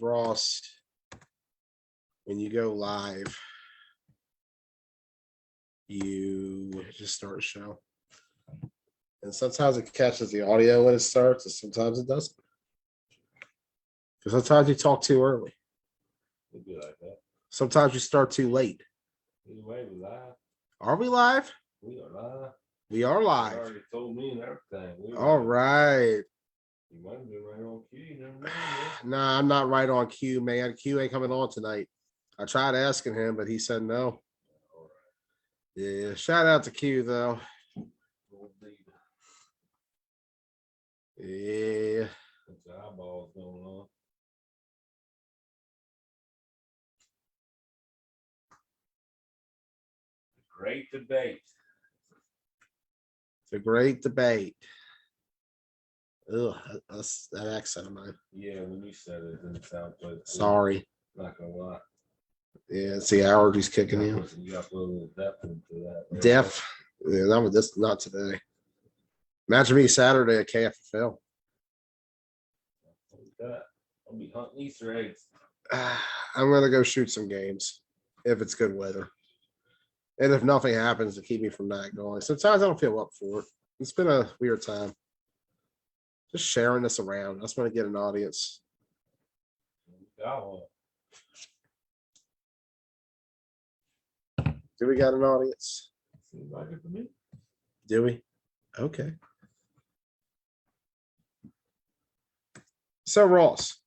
Ross, when you go live, you just start a show. And sometimes it catches the audio when it starts, and sometimes it doesn't. Because sometimes you talk too early. It'd be like that. Sometimes you start too late. Anyway, we live. Are we live? We are live. We are live. You already told me and everything. All right. You might have been right on cue. You never know, Nah, I'm not right on Q, man. Q ain't coming on tonight. I tried asking him, but he said no. All Yeah, shout out to Q though. right. Yeah. What's the eyeballs going on? Great debate. It's a great debate. Ugh, that's that accent of mine. Yeah, when you said it didn't sound good. Sorry. Not gonna lie. Yeah, it's the allergies kicking You in. got to put a little depth into that. Right? Deaf. Yeah, not with this, not today. Imagine me Saturday at KFFL. I'll be hunting Easter eggs. I'm gonna go shoot some games if it's good weather. And if nothing happens to keep me from not going. Sometimes I don't feel up for it. It's been a weird time. Just sharing this around. I just want to get an audience. Got one. Do we got an audience? Seems like it to me. Do we? Okay. So Ross,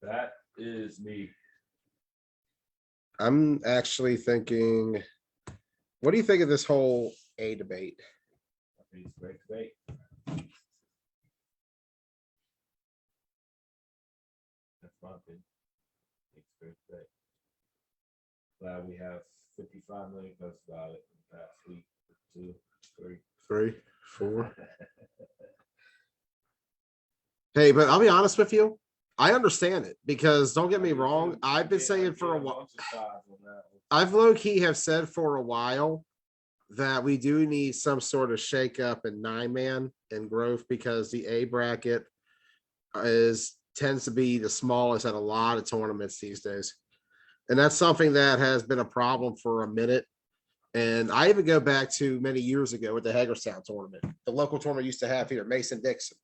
That is me. I'm actually thinking, what do you think of this whole A debate? I think it's great debate. That's my opinion. It's great debate. Glad we have 55 million posts about it in the past week, 2, 3. 3, 4. Hey, but I'll be honest with you. I understand it because don't get me wrong. I've been saying for a while. I've low key have said for a while that we do need some sort of shakeup in 9-man and growth because the A bracket tends to be the smallest at a lot of tournaments these days. And that's something that has been a problem for a minute. And I even go back to many years ago with the Hagerstown tournament, the local tournament used to have here, Mason-Dixon.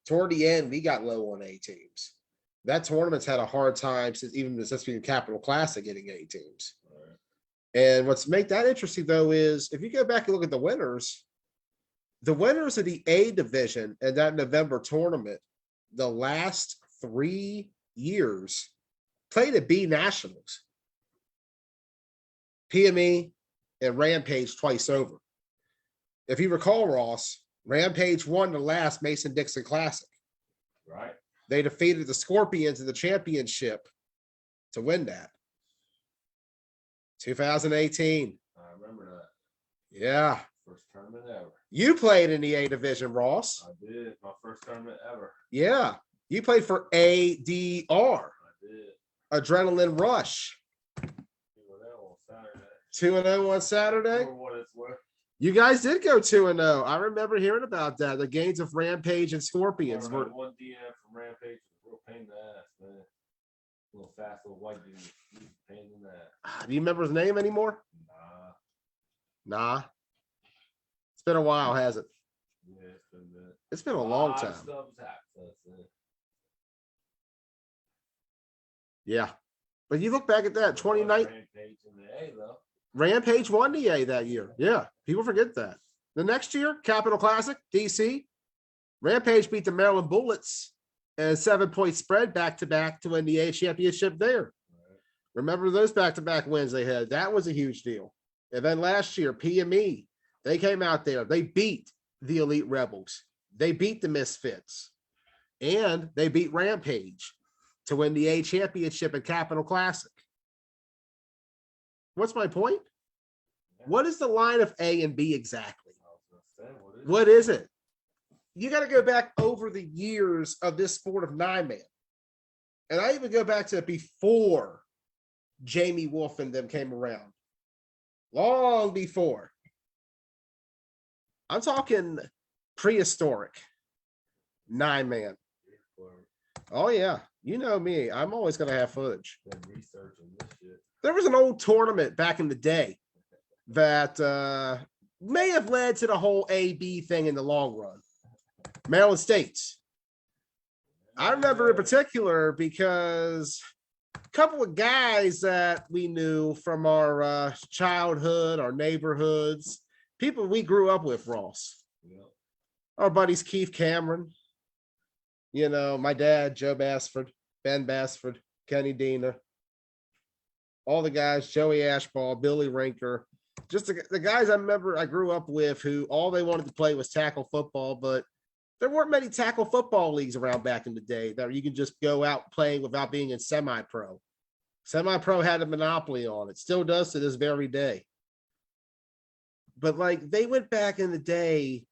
Toward the end, we got low on A teams. That tournament's had a hard time since being Capital Classic getting A teams. Right. And what's make that interesting though is if you go back and look at the winners of the A division in that November tournament, the last 3 years played at B Nationals, PME, and Rampage twice over. If you recall, Ross, Rampage won the last Mason-Dixon Classic. Right. They defeated the Scorpions in the championship to win that. 2018. I remember that. Yeah. First tournament ever. You played in the A division, Ross. I did. My first tournament ever. Yeah. You played for ADR. I did. Adrenaline Rush. 2-0 on Saturday. For what it's worth. You guys did go 2-0. I remember hearing about that. The games of Rampage and Scorpions were one DM from Rampage was a real pain in the ass, man. Little fast little white dude. He was a pain in the ass. Do you remember his name anymore? Nah. It's been a while, has it? Yeah, it's been a long time. Yeah. But you look back at that 2019. Rampage in the A, though. Rampage won the A that year. Yeah, people forget that. The next year, Capital Classic, DC. Rampage beat the Maryland Bullets and 7-point spread back-to-back to win the A championship there. Right. Remember those back-to-back wins they had? That was a huge deal. And then last year, PME, they came out there. They beat the Elite Rebels. They beat the Misfits. And they beat Rampage to win the A championship at Capital Classic. What's my point? What is the line of A and B exactly? What is it? You got to go back over the years of this sport of 9-man. And I even go back to before Jamie Wolf and them came around. Long before. I'm talking prehistoric 9-man. Oh, yeah. You know me, I'm always going to have footage. Been researching this shit. There was an old tournament back in the day that may have led to the whole AB thing in the long run. Maryland States. I remember in particular because a couple of guys that we knew from our childhood, our neighborhoods, people we grew up with, Ross. Yeah. Our buddies Keith Cameron, you know, my dad, Joe Bassford, Ben Bassford, Kenny Diener, all the guys, Joey Ashball, Billy Rinker, just the guys I remember I grew up with who all they wanted to play was tackle football, but there weren't many tackle football leagues around back in the day that you could just go out playing without being in semi-pro. Semi-pro had a monopoly on it, still does to this very day. But like they went back in the day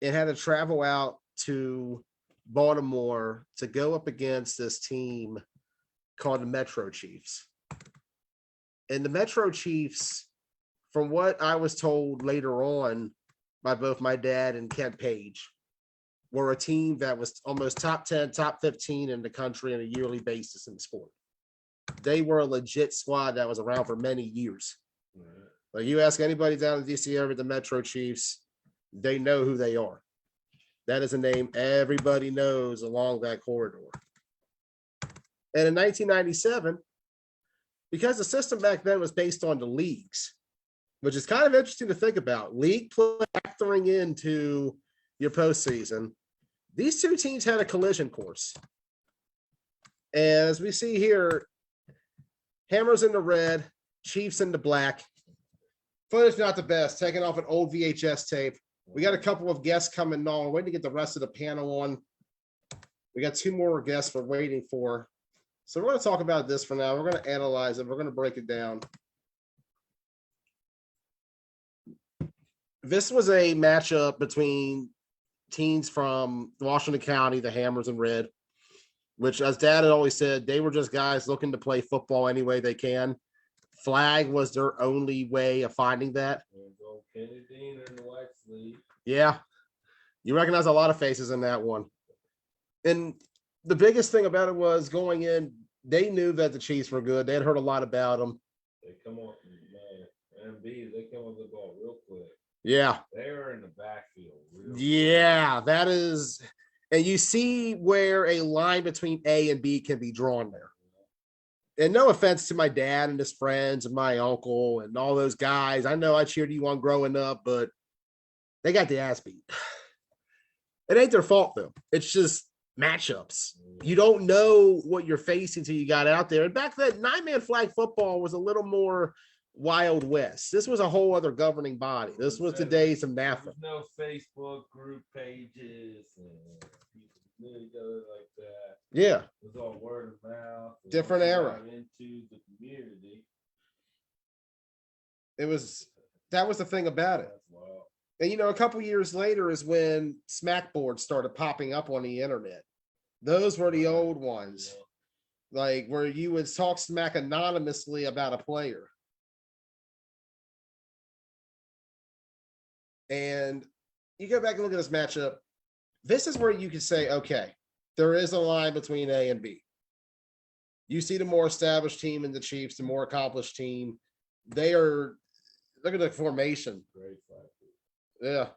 and had to travel out to Baltimore to go up against this team called the MetroChiefs. And the MetroChiefs, from what I was told later on by both my dad and Kent Page, were a team that was almost top 10, top 15 in the country on a yearly basis in the sport. They were a legit squad that was around for many years. Right. Like you ask anybody down in the DC area, the MetroChiefs, they know who they are. That is a name everybody knows along that corridor. And in 1997, because the system back then was based on the leagues, which is kind of interesting to think about, league play factoring into your postseason, these two teams had a collision course. And as we see here, Hammers in the red, Chiefs in the black. Footage not the best, taken off an old VHS tape. We got a couple of guests coming on. We're waiting to get the rest of the panel on. We got two more guests we're waiting for. So we're going to talk about this for now. We're going to analyze it. We're going to break it down. This was a matchup between teams from Washington County, the Hammers in red, which, as Dad had always said, they were just guys looking to play football any way they can. Flag was their only way of finding that. Kenny Diener in the white sleeve. Yeah. You recognize a lot of faces in that one. And the biggest thing about it was going in, they knew that the Chiefs were good. They had heard a lot about them. They come on, man. MB, they come on the ball real quick. Yeah. They were in the backfield. Yeah, that is. And you see where a line between A and B can be drawn there. And no offense to my dad and his friends and my uncle and all those guys. I know I cheered you on growing up, but they got the ass beat. It ain't their fault, though. It's just matchups. You don't know what you're facing until you got out there. And back then, 9-man flag football was a little more Wild West. This was a whole other governing body. This was the days of NAFTA. There's no Facebook group pages and people knew each other like that. Yeah. It was all word of mouth. Different era. Into the community. That was the thing about it. That's wild. And, you know, a couple years later is when smack boards started popping up on the internet. Those were the old ones. Yeah. Like where you would talk smack anonymously about a player. And you go back and look at this matchup. This is where you can say, okay, there is a line between A and B. You see the more established team in the Chiefs, the more accomplished team. They are, look at the formation. Great fight. Yeah.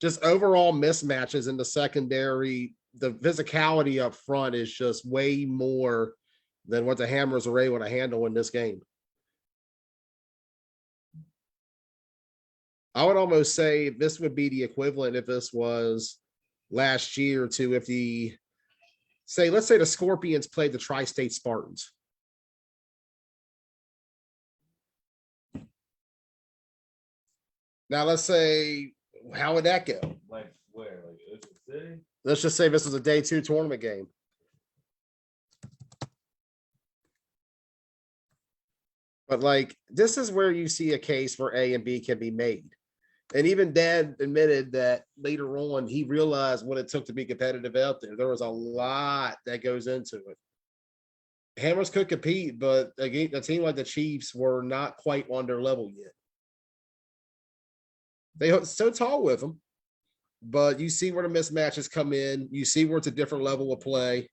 Just overall mismatches in the secondary. The physicality up front is just way more than what the Hammers are able to handle in this game. I would almost say this would be the equivalent if this was last year to if let's say the Scorpions played the Tri-State Spartans. Now, let's say, how would that go? Like where? Like Ocean City? Let's just say this was a day 2 tournament game. But like, this is where you see a case where A and B can be made. And even Dad admitted that later on, he realized what it took to be competitive out there. There was a lot that goes into it. Hammers could compete, but again, a team like the Chiefs were not quite on their level yet. They were so tall with them. but you see where the mismatches come in. You see where it's a different level of play.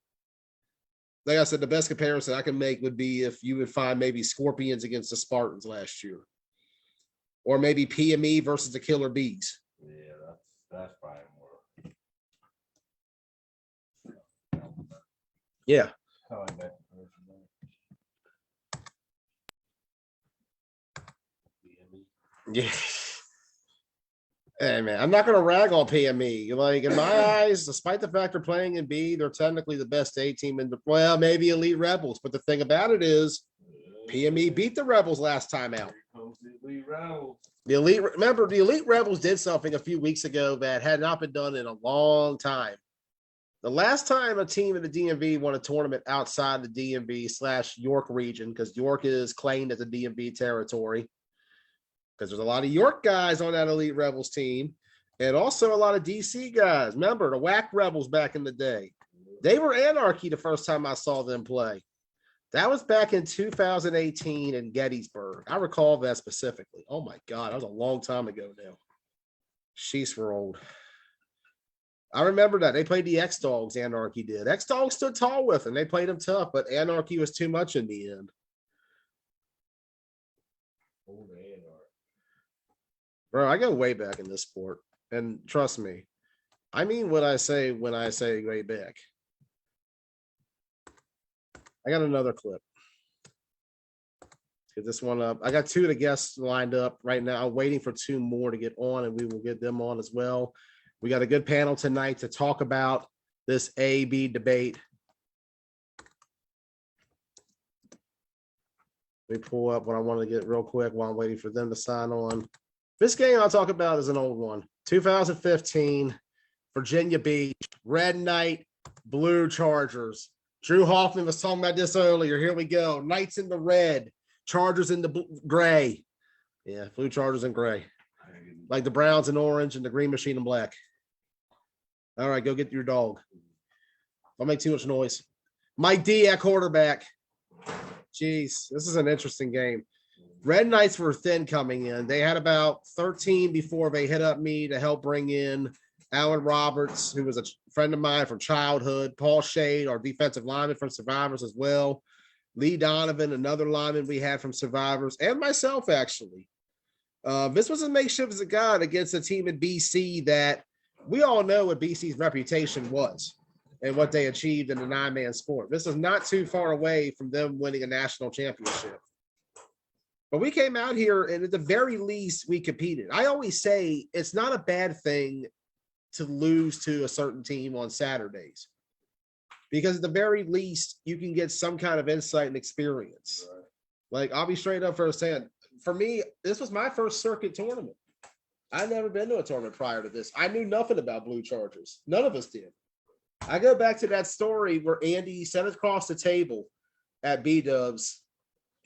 Like I said, the best comparison I can make would be if you would find maybe Scorpions against the Spartans last year, or maybe PME versus the Killer Bees. Yeah, that's probably more. Yeah. I like that. Yeah. Hey man, I'm not gonna rag on PME. Like in my eyes, despite the fact they're playing in B, they're technically the best A team in the well, maybe Elite Rebels. But the thing about it is PME beat the Rebels last time out. The Elite Rebels did something a few weeks ago that had not been done in a long time. The last time a team in the DMV won a tournament outside the DMV/York region, because York is claimed as a DMV territory, because there's a lot of York guys on that Elite Rebels team, and also a lot of DC guys. Remember the Whack Rebels back in the day? They were Anarchy the first time I saw them play. That was back in 2018 in Gettysburg. I recall that specifically. Oh my God, that was a long time ago now. Sheesh, we're old. I remember that. They played the X-Dogs, Anarchy did. X-Dogs stood tall with them. They played them tough, but Anarchy was too much in the end. Bro, I go way back in this sport. And trust me, I mean what I say when I say way back. I got another clip. Get this one up. I got two of the guests lined up right now. I'm waiting for two more to get on, and we will get them on as well. We got a good panel tonight to talk about this A-B debate. Let me pull up what I want to get real quick while I'm waiting for them to sign on. This game I'll talk about is an old one. 2015, Virginia Beach, Red Knight, Blue Chargers. Drew Hoffman was talking about this earlier. Here we go. Knights in the red, Chargers in the gray. Yeah, Blue Chargers in gray. Like the Browns in orange and the Green Machine in black. All right, go get your dog. Don't make too much noise. Mike D at quarterback. Jeez, this is an interesting game. Red Knights were thin coming in. They had about 13 before they hit up me to help bring in Alan Roberts, who was a friend of mine from childhood. Paul Shade, our defensive lineman from Survivors as well. Lee Donovan, another lineman we had from Survivors, and myself, actually. This was a makeshift as a god against a team in BC that we all know what BC's reputation was and what they achieved in the nine-man sport. This is not too far away from them winning a national championship. But we came out here, and at the very least, we competed. I always say it's not a bad thing to lose to a certain team on Saturdays, because at the very least, you can get some kind of insight and experience. Right. Like, I'll be straight up first saying, for me, this was my first circuit tournament. I'd never been to a tournament prior to this. I knew nothing about Blue Chargers. None of us did. I go back to that story where Andy sat across the table at B-Dubs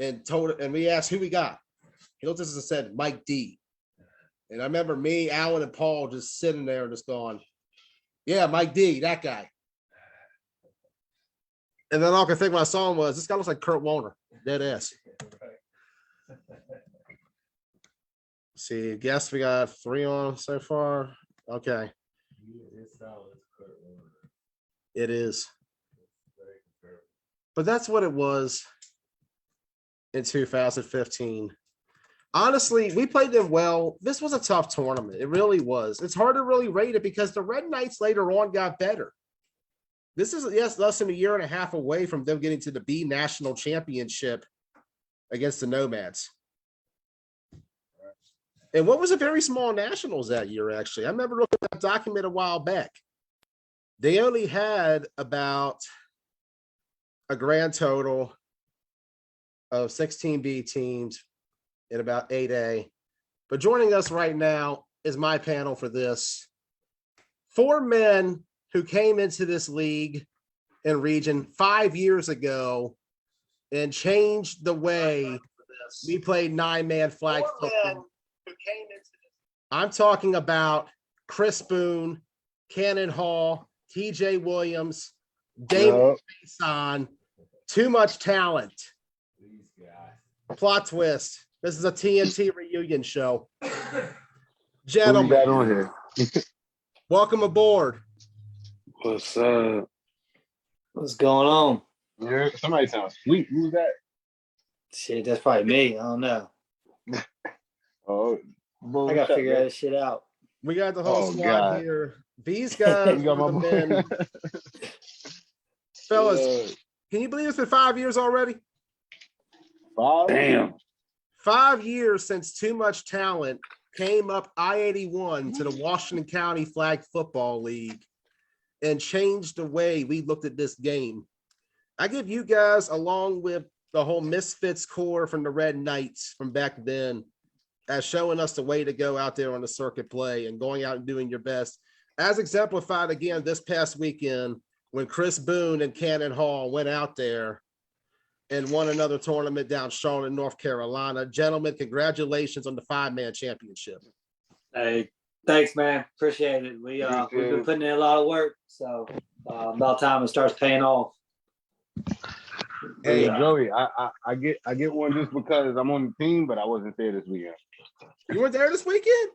and we asked who we got. He looked at us and said, Mike D. And I remember me, Alan, and Paul just sitting there and just going, yeah, Mike D, that guy. And then all I could think when I saw him was, this guy looks like Kurt Warner, dead ass. See, guess we got 3 on so far. Okay. It is. But that's what it was in 2015. Honestly, we played them well. This was a tough tournament. It really was. It's hard to really rate it because the Red Knights later on got better. This is, yes, less than a year and a half away from them getting to the B National Championship against the Nomads. And what was a very small nationals that year, actually. I remember looking at that document a while back. They only had about a grand total of 16 B teams and about 8A. But joining us right now is my panel for this. 4 men who came into this league and region 5 years ago and changed the way we played 9-man flag football. I'm talking about Chris Boone, Cannon Hall, TJ Williams, Damien, Caison. Too much talent. Plot twist. This is a TMT reunion show. Gentlemen. On here? Welcome aboard. What's What's going on? Yeah, somebody sounds sweet. Who's that? Shit, that's probably me. I don't know. Oh, I gotta figure that shit out. We got the whole Oh, squad God. here. These guys You got are my the men. boy. Fellas, can you believe it's been 5 years already? 5? Damn. 5 years since Too Much Talent came up I-81 to the Washington County Flag Football League and changed the way we looked at this game. I give you guys, along with the whole Misfits core from the Red Knights from back then, as showing us the way to go out there on the circuit play and going out and doing your best, as exemplified again this past weekend when Chris Boone and Cannon Hall went out there and won another tournament down Charlotte, North Carolina. Gentlemen, congratulations on the 5-man championship. Hey, thanks, man. Appreciate it. We've been putting in a lot of work, so about time it starts paying off. Hey, Joey, I get one just because I'm on the team, but I wasn't there this weekend. You weren't there this weekend?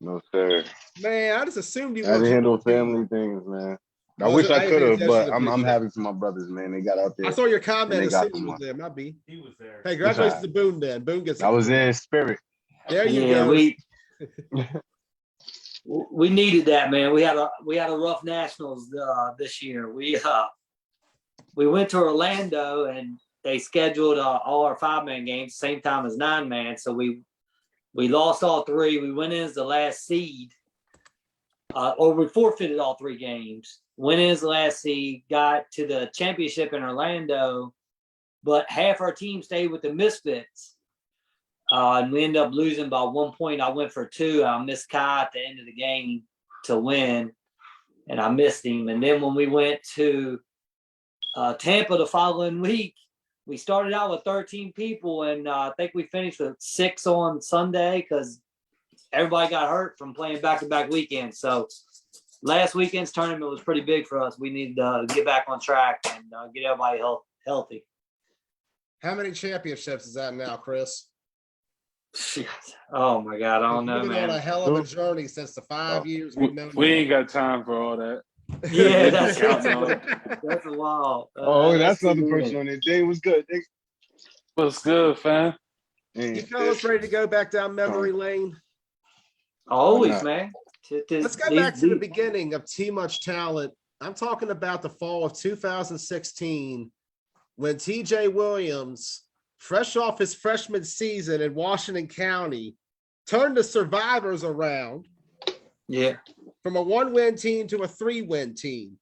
No, sir. Man, I just assumed you I had were. to handle family things, man. I wish I could have, but I'm happy for my brothers, man. They got out there. I saw your comment. They got He was there. Might be. He was there. Hey, congratulations to Boone. Then Boone gets. I was there in spirit. There you go. We needed that, man. We had a rough nationals this year. We went to Orlando and they scheduled all our 5-man games same time as 9-man. So we lost all 3. We went in as the last seed, or we forfeited all 3 games. Went in as the last seed, got to the championship in Orlando, but half our team stayed with the Misfits. And we ended up losing by 1 point. I went for 2. I missed Kai at the end of the game to win, and I missed him. And then when we went to Tampa the following week, we started out with 13 people, and I think we finished with 6 on Sunday because everybody got hurt from playing back-to-back weekends. So last weekend's tournament was pretty big for us. We needed to get back on track and get everybody healthy. How many championships is that now, Chris? Oh my God, I don't know, You've been on a hell of a journey since the 5 years we've known We you. ain't got time for all that. Yeah, that's a while. That's another person on there. Day was good. What's good, fam? You fellas ready to go back down memory lane? Always, man. Let's go back to the beginning of Too Much Talent. I'm talking about the fall of 2016 when TJ Williams, fresh off his freshman season in Washington County, turned the Survivors around. Yeah. From a 1-win team to a 3-win team.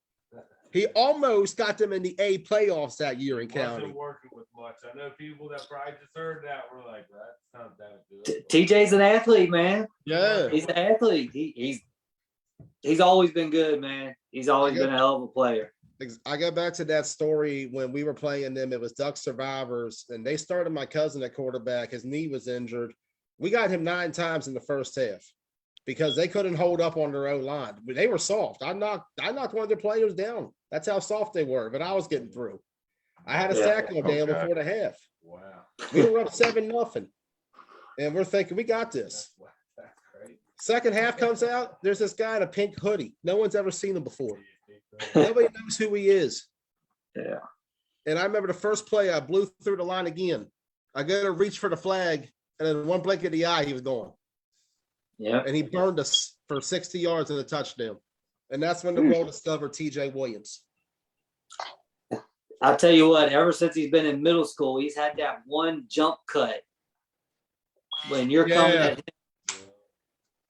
He almost got them in the A playoffs that year in County. Wasn't working with much. I know people that probably just heard that were like, that's not that good. TJ's an athlete, man. Yeah. He's an athlete. He's always been good, man. He's always been a hell of a player. I go back to that story when we were playing them. It was Duck Survivors, and they started my cousin at quarterback. His knee was injured. We got him 9 times in the first half because they couldn't hold up on their own line. They were soft. I knocked one of their players down. That's how soft they were, but I was getting through. I had a sack on Dan before the half. Wow. We were up 7-0. And we're thinking, we got this. That's great. Second half comes out, there's this guy in a pink hoodie. No one's ever seen him before. Nobody knows who he is. Yeah. And I remember the first play, I blew through the line again. I go to reach for the flag, and then one blink of the eye, he was gone. Yeah. And he burned us for 60 yards and a touchdown. And that's when the world discovered TJ Williams. I'll tell you what, ever since he's been in middle school, he's had that one jump cut. When you're coming at him,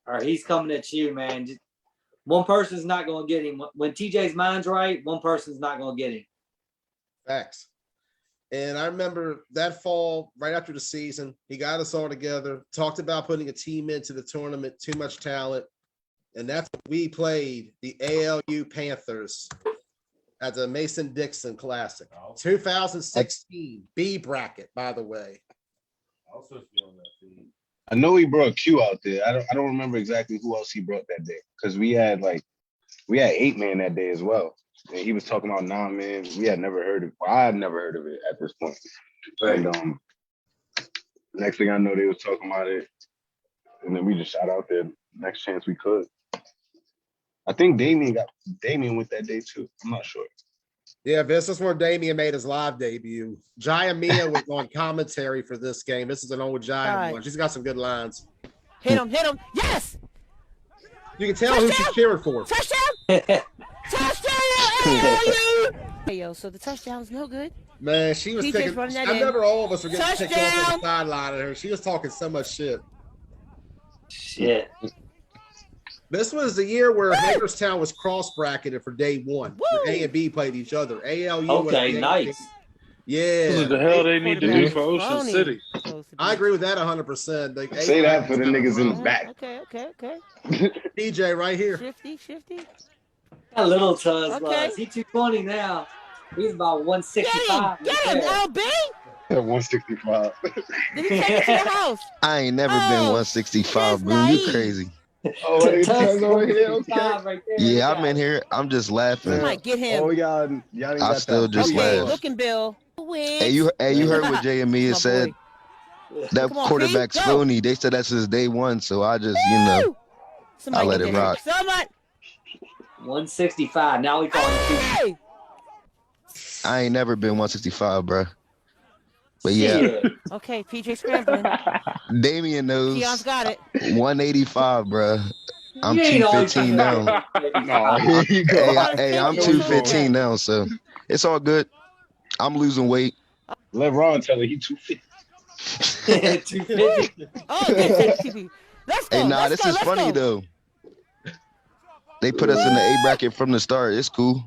or he's coming at you, man, just, one person's not going to get him. When TJ's mind's right, one person's not going to get him. Facts. And I remember that fall, right after the season, he got us all together, talked about putting a team into the tournament, Too Much Talent. And that's when we played the ALU Panthers at the Mason-Dixon Classic. 2016, B bracket, by the way. I was supposed to be on that team. I know he brought Q out there. I don't remember exactly who else he brought that day because we had 8-man that day as well. And he was talking about 9-man. We had never heard of it. Well, I had never heard of it at this point. And next thing I know, they was talking about it. And then we just shot out there next chance we could. I think Damien went that day too. I'm not sure. Yeah, this is where Damien made his live debut. Jaya Mia was on commentary for this game. This is an old Jaya one. She's got some good lines. Hit him. Yes. You can tell who she's cheering for. Touchdown. ALU. Hey, yo, so the touchdown's no good. Man, she was PJ's taking. running that I in. remember all of us were getting picked off on Touchdown. the sideline of her. She was talking so much shit. Shit. This was the year where Hagerstown was cross bracketed for day one. Woo! A and B played each other. ALU. was Okay, the nice. Yeah. What the hell they need to do for Ocean Phony. City? I agree with that 100%. Like, Say that for the niggas in the back. Okay. DJ right here. Shifty. That little Tuz Okay. was. He 220 now. He's about 165. Get him, LB. 165. Did he take it to the house? I ain't never been Oh, 165, that's Boone. You naive. crazy. Oh, hey, Tuz over here. Okay. Right there. Yeah, Look I'm at in it. here. I'm just laughing. I might get him. Oh, y'all ain't I got still that. just Okay, laugh. looking Bill. Hey, you heard what JME My said? boy. That Come on, quarterback's Pete, go. phony. They said that since day one, so I just, Woo! Somebody let get it him. rock. Somebody. 165. Now we call him Hey! I ain't never been 165, bro. But yeah, Shit. Okay, PJ scrambling. Damien knows Keon's got it. 185, bro. I'm You ain't always 215 now. No, here you go. Hey, I'm 215 now, so it's all good. I'm losing weight. Let Ron tell her he 250. 250. Oh, good TP. Let's go. Hey, nah, let's this go, is let's funny go. though. They put us in the A bracket from the start. It's cool.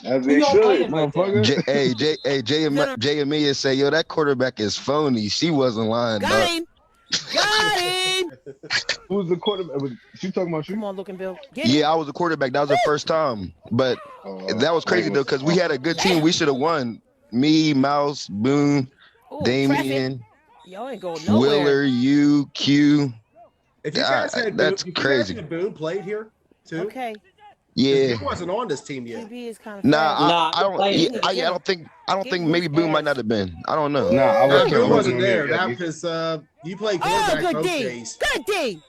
As Who they y'all should, playing right motherfucker. J Amelia say, yo, that quarterback is phony. She wasn't lying, Got dog. him. Got him. Who's the quarterback? She talking about you? Come on, looking Bill. Get him. Yeah, I was a quarterback. That was the first time. But that was crazy though, because we had a good team. We should have won. Me, Mouse, Boone, Ooh, Damien, traffic. Y'all ain't going nowhere. Willer, you, Q. If you guys had That's Boone, if you crazy. guys had Boone played here too. Okay. 'Cause Yeah. He wasn't on this team yet. QB is kind of Nah, Nah, I don't. play Yeah, it. I don't think. Give him Maybe his Boone might ass. not have been. I don't know. Nah, I Nah, was Boone wasn't on there. Yeah, That because you played Oh, quarterback good both D. days. Good D.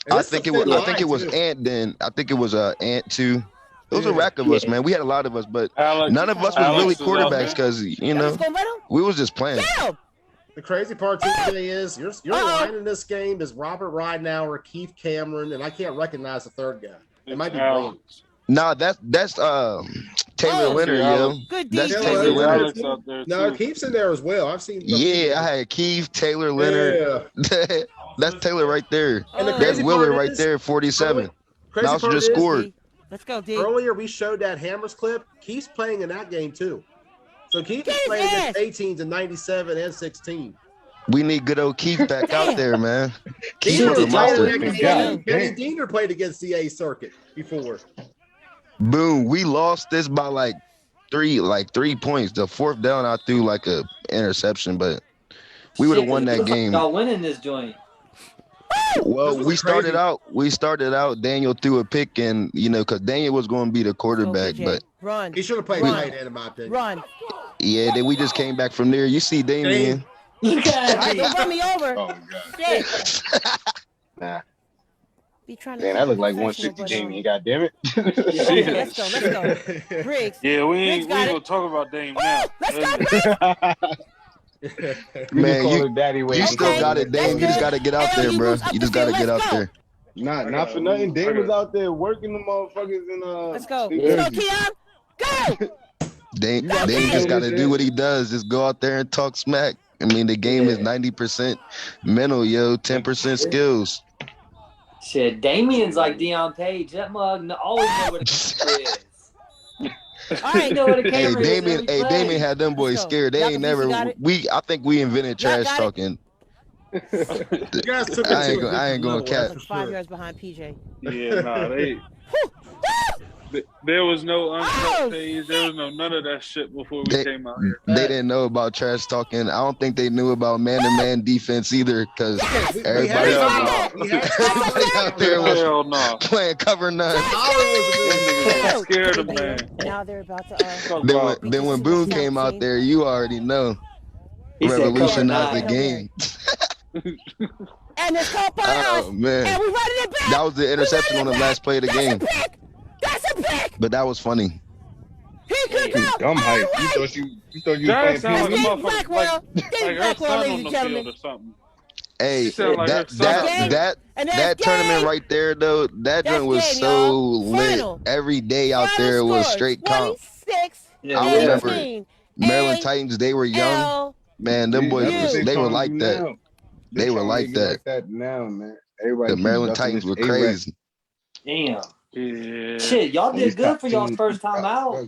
And I this is think a it was. good I think line, it was too. Ant. Then I think it was Ant too. It was a Yeah. rack of us, Yeah. man. We had a lot of us, but Alex, none of us was Alex really is out quarterbacks there. because you Y'all know just gonna let him? we was just playing. Get him. The crazy part, TJ, is your Uh-oh. line in this game is Robert Ridenauer, Keith Cameron, and I can't recognize the third guy. It might be Alex. Blaine. Nah, that's Taylor Oh. Leonard, Yeah, yo. Good D. That's Taylor Taylor Leonard. Leonard. Alex out there No, too. Keith's in there as well. I've seen. Yeah, I had Keith, Taylor Leonard. Yeah. That's Taylor right there. And the Oh. That's crazy Willer part right is- there, 47. Crazy Mouse part just is, scored. D. Let's go, D. earlier we showed that Hammers clip. Keith's playing in that game too. So Keith Get is his playing ass. against 18s and 97 and 16. We need good old Keith back out there, man. Keith Shit, was a did y'all monster. win? Kenny damn. Diener played against the A circuit before. Boom. We lost this by like 3 points. The fourth down, I threw like a interception, but we would have Shit, won it that looks like game. Y'all winning this joint. Well, This was we started crazy. out. Daniel threw a pick, and because Daniel was going to be the quarterback, PJ. but Run. He should have played Run. tight end, in my opinion. Run. yeah, then we just came back from there. You see Damien. Look All at right, me. don't run me over. Oh, God. Shit. Nah. Be trying to Man, keep that looked like professional, 160 but, Jamie. God damn it. Let's go. Let's go. Briggs. Yeah, we Riggs ain't got gonna it. talk about Dame now. Let's go, Man, call you- her daddy weight. You still Okay, got it, that's Dame. You just good. got to get out there, ALU bro. moves up You the just got to field. get Let's out go. there. Not for nothing. Dame was out there working the motherfuckers in Let's go. New Let's go, Jersey. Keon. Go. Dame got just Dame got to shit. do what he does. Just go out there and talk smack. I mean, the game is Yeah. 90% mental, yo, 10% skills. Shit, Damien's like Deion Page. That mug always know what the camera is. All right. know what the Hey, camera is Damien. every Hey, play. Damien had them boys Let's go. scared. They Y'all ain't can got never. it. I think we invented Y'all trash got it. talking. You guys took it I to ain't a gonna- I ain't different gonna level, cap. that's Like for 5 sure. yards behind PJ. Yeah, nah, there was no uncut phase. There was no none of that shit before we came out here. They didn't know about trash talking. I don't think they knew about man-to-man defense either, because We everybody, had everybody out there was Hell no. playing cover 9. Them niggas was scared of man. Now they're about to. Talk Then about when Boone came out there, you already know. He said, Revolutionized "Cover the nine." game. And it's caught by us. Oh man, And we running it back. that was the interception on the last play of the game. That's a pick. That's a pick. But that was funny. He could go. Dumb hype. all You right. thought you That was sound playing like a David PE? motherfucker, Blackwell. like David her Blackwell, son ladies on and the gentlemen. field or something. Hey, She sound like her that son out there. And that that's tournament game. right there though, that That's joint was game, so y'all. lit. Final. Every day out Final there was score, straight comp. 26, Yeah, I remember 18. Maryland Titans, they were young. L. Man, them boys, That's what You. they were trying to like do that. now. They were trying to like make you that. like that now, man. Everybody The keep Maryland dusting Titans this were A-Rap. crazy. Damn. Yeah. Shit, y'all All these did good top for y'all's teams, first time out.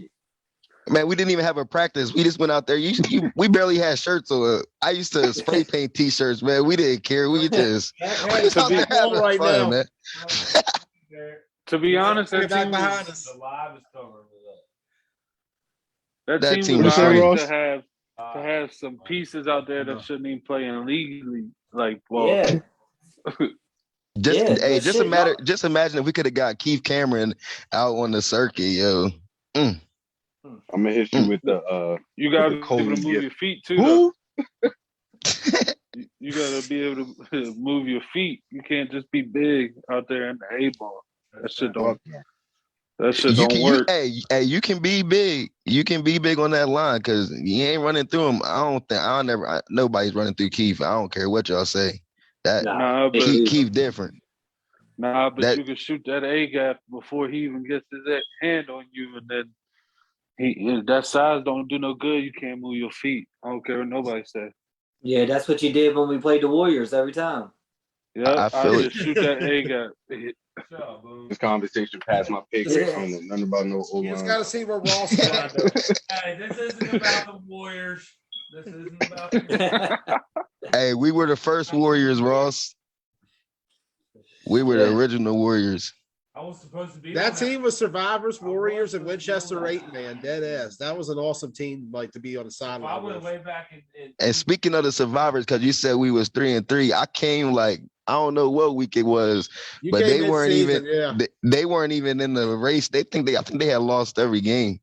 Man, we didn't even have a practice. We just went out there. We barely had shirts on. I used to spray paint T-shirts, man. We didn't care. We just we was out there having right fun, now. man. To be honest, Get that back team behind was, us. The live is covering it that That team team was was nice crazy. to have some pieces out there that shouldn't even play in legally like ball. Yeah. Just Yeah, hey, but just shit, imagine, y'all- just imagine if we could have got Keith Cameron out on the circuit, yo. I'm gonna hit you with the You gotta With be the able to Coley move gift. your feet too. Though. who? You gotta be able to move your feet. You can't just be big out there in the A ball. That shit don't. That shit You don't can, work. hey, you can be big. You can be big on that line because you ain't running through him. Nobody's running through Keith. I don't care what y'all say. That Nah, but Keith different. but That- you can shoot that A gap before he even gets his hand on you, and then that size don't do no good. You can't move your feet. I don't care what nobody say. yeah, that's what you did when we played the Warriors every time. Yeah, I feel just shoot that A gap. This conversation past my pay grade. I don't know nothing about no O You just line. got to see where Ross is at, though. Hey, this isn't about the Warriors. This isn't about the Hey, we were the first Warriors, Ross. We were the original Warriors. I was supposed to be That on team was Survivors, Warriors, and Winchester 8-man. Dead ass. That was an awesome team, like, to be on the If I sideline went with. way back in And speaking of the Survivors, because you said we was 3-3, I came like I don't know what week it was, You but came they weren't even. mid-season, yeah. They weren't even in the race. I think they had lost every game.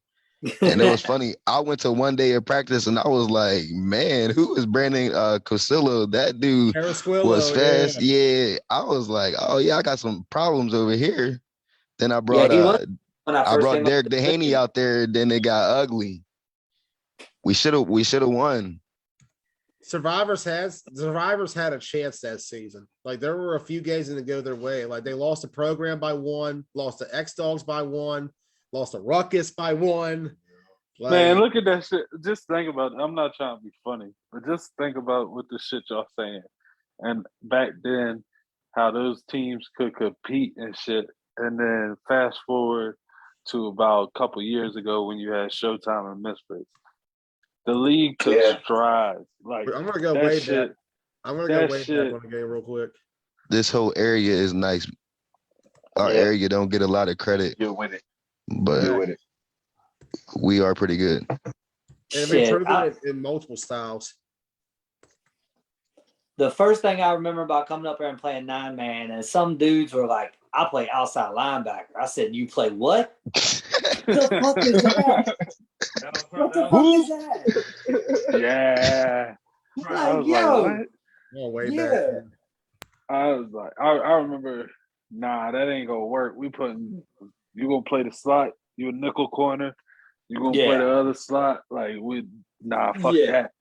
And it was funny. I went to one day of practice and I was like, man, who is Brandon Cosillo? That dude Carasquillo, was fast. yeah. Yeah. I was like, oh yeah, I got some problems over here. Then I Yeah, brought he was when I first came Derek up. Dehaney out there, then it got ugly. We should have won. Survivors had a chance that season. Like, there were a few games that go their way. Like, they lost the program by 1, lost the X-Dogs by 1, lost the Ruckus by 1. Like, Man, look at that shit. Just think about it. I'm not trying to be funny, but just think about what the shit y'all saying. And back then, how those teams could compete and shit. And then fast forward to about a couple years ago when you had Showtime and Misfits. The league took strides. Like I'm gonna go that way shit. back. I'm gonna go that way shit- back on the game real quick. This whole area is nice. Our area don't get a lot of credit, You're with it. but You're with it. we are pretty good. And Shit, we've proven it in multiple styles. The first thing I remember about coming up there and playing 9-man, and some dudes were like, I play outside linebacker. I said, you play what? The fuck is that? What the fuck is that? Yeah. I Like, was yo, like, what? Oh, way Yeah. back. I was like, I remember, nah, that ain't gonna work. You gonna play the slot, you a nickel corner, you gonna play Yeah. the other slot, like fuck Yeah. that.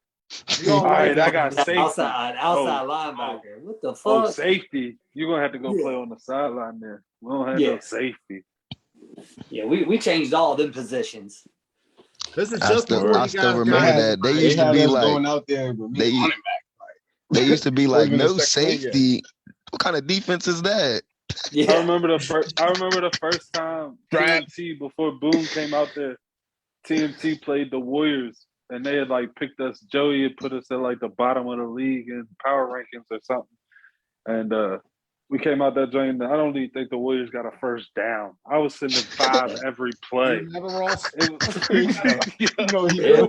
You all All right, way I back. got safety. outside linebacker. What the Oh, fuck? safety. You're gonna have to go Yeah. play on the sideline there. We don't have Yeah. no safety. Yeah, we changed all them positions. This is I just still, before I you still guys remember got that. They They used to had be us like, going out there with me they- running back. they used to be like, even the no second wing, safety. What kind of defense is that? Yeah. I remember the first time TMT before Boone came out there. TMT played the Warriors, and they had like picked us. Joey had put us at like the bottom of the league in power rankings or something. And we came out that joint. I don't even think the Warriors got a first down. I was sending 5 every play. You remember, Ross? It was, No, he Yeah.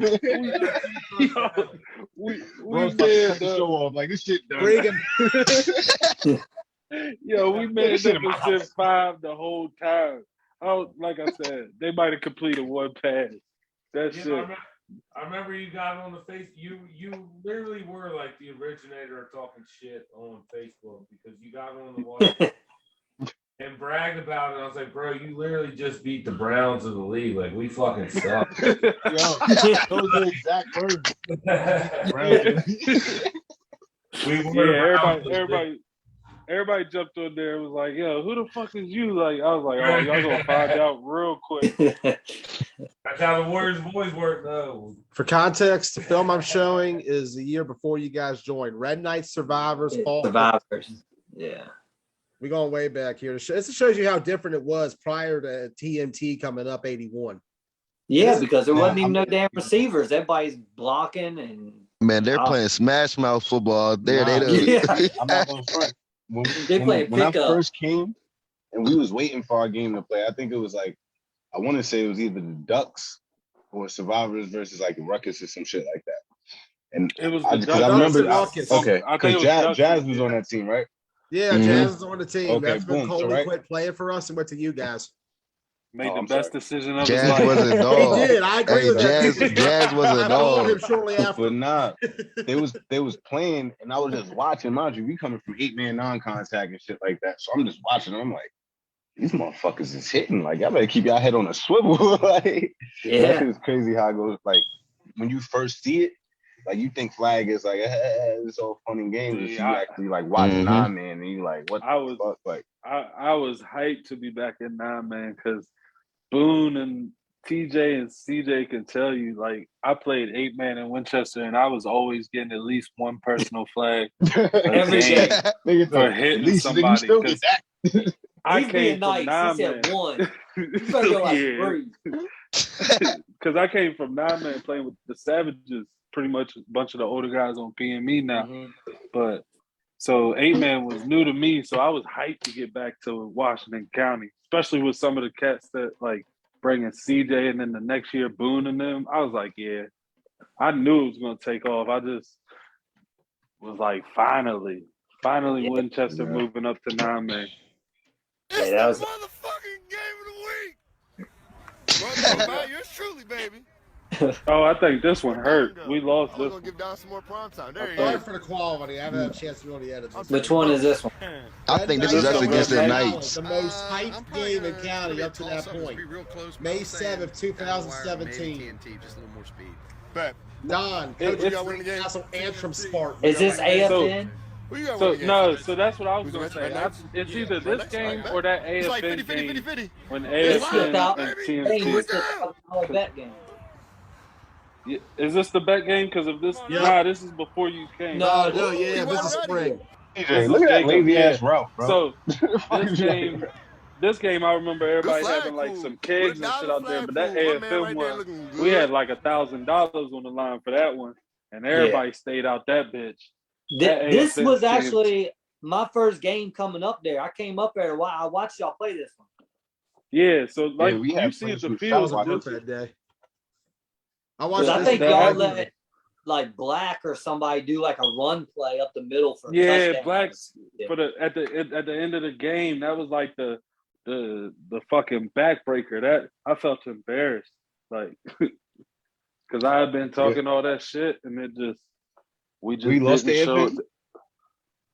we Ross about to made cut the show off. Like, this shit done. Regan. we made This shit them in my send house. 5 the whole time. Like I said, they might have completed 1 pass. That Yeah, shit. I remember you got on the face. You literally were like the originator of talking shit on Facebook because you got on the wall and bragged about it. I was like, bro, you literally just beat the Browns of the league. Like we fucking suck. Yo, those are exact words. We were Everybody jumped on there and was like, yo, who the fuck is you? Like, I was like, oh, y'all gonna find out real quick. That's how the Warriors boys work, though. For context, the film I'm showing is the year before you guys joined. Red Knights Survivors. Survivors. Yeah. We're going way back here. This shows you how different it was prior to TMT coming up 81. Yeah, because there wasn't even no damn receivers. Everybody's blocking and Man, they're playing smash mouth football out there. Nah, They I'm not going front. When I first came and we was waiting for our game to play, I think it was like, I want to say it was either the Ducks or Survivors versus like Ruckus or some shit like that. And it was because I remember, Ruckus. okay, I think because Jazz was on that team, right? Yeah, Jazz is on the team. Okay, That's when boom, Coley right? quit playing for us and went to you guys. Made the I'm best sorry. decision of his Jazz life. was a He dog. did. I agree Hey, with that. Jazz was a I followed him dog. shortly after. But nah, they was playing, and I was just watching. Mind you, we coming from 8-man non-contact and shit like that. So I'm just watching. And I'm like, these motherfuckers is hitting. Like, y'all better keep your head on a swivel. Like, that shit is crazy how it goes. Like, when you first see it, like you think flag is like, it's all fun and games. If you actually like watch 9-man, and you like, what the fuck? Like, I was hyped to be back in 9-man because Boone and TJ and CJ can tell you, like, I played 8-man in Winchester and I was always getting at least one personal flag every game for hitting somebody. I He's came being from nice. He 9-man. said one. You better go like three. Because I came from 9-man playing with the Savages, pretty much a bunch of the older guys on PME now. But so 8-man was new to me, so I was hyped to get back to Washington County, especially with some of the cats that like bringing CJ and then the next year Boone and them. I was like, yeah, I knew it was gonna take off. I just was like, finally Winchester moving up to 9-man. It's that was the motherfucking game of the week. Bro, yours truly, baby. Oh, I think this one hurt. We lost this We're gonna give Don some more prime time. There you Sorry go. for the quality. I haven't had a chance to do any edits. Which one is this one? I think this is us against the Knights. The most hyped game in county up to that point. May 7th, 2017. TMT, just a little more speed. Bet. Don, Coach Castle Antrim Spartan. Is this AFN? Who you got So winning no, against? so that's what I was gonna say. It's either this game or that AFN game when AFN and Hey, TMT. this is a bet game. Is this the bet game? Because of this, nah, this is before you came. No, yeah, this is spring. TJ, look at that lazy ass route, bro. So this game, I remember everybody having like some kegs and shit out there, but that AFM one, we had like $1,000 on the line for that one, and everybody stayed out that bitch. This was actually my first game coming up there. I came up there. I watched y'all play this one. Yeah, so like we you had see the friends field. That day. I watched. I think y'all let like Black or somebody do like a run play up the middle for touchdown. Blacks for the at the end of the game. That was like the fucking backbreaker. That I felt embarrassed, like because I had been talking all that shit, and it just we lost the show.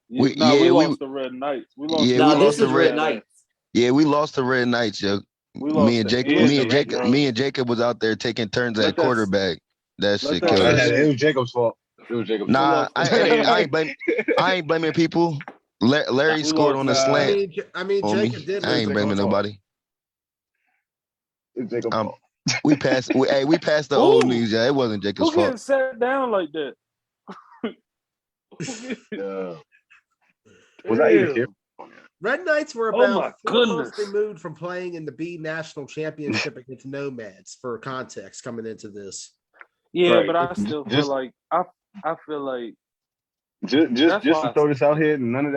We lost the Red Knights. We lost the Red Knights. Yeah, we lost the Red Knights, yo. Me and Jacob was out there taking turns at quarterback. That shit killed us. It was Jacob's fault. Nah, I ain't blaming people. Larry scored on the slant. I mean, Jacob did. I ain't blaming nobody. It's Jacob's fault. We passed the old news. Yeah, it wasn't Jacob's Who getting fault. sat down like that? Was I even here? Red Knights were about 4 months removed from playing in the B National Championship against Nomads. For context, coming into this. Yeah, right. But I still feel like I feel like just to throw this out here, none of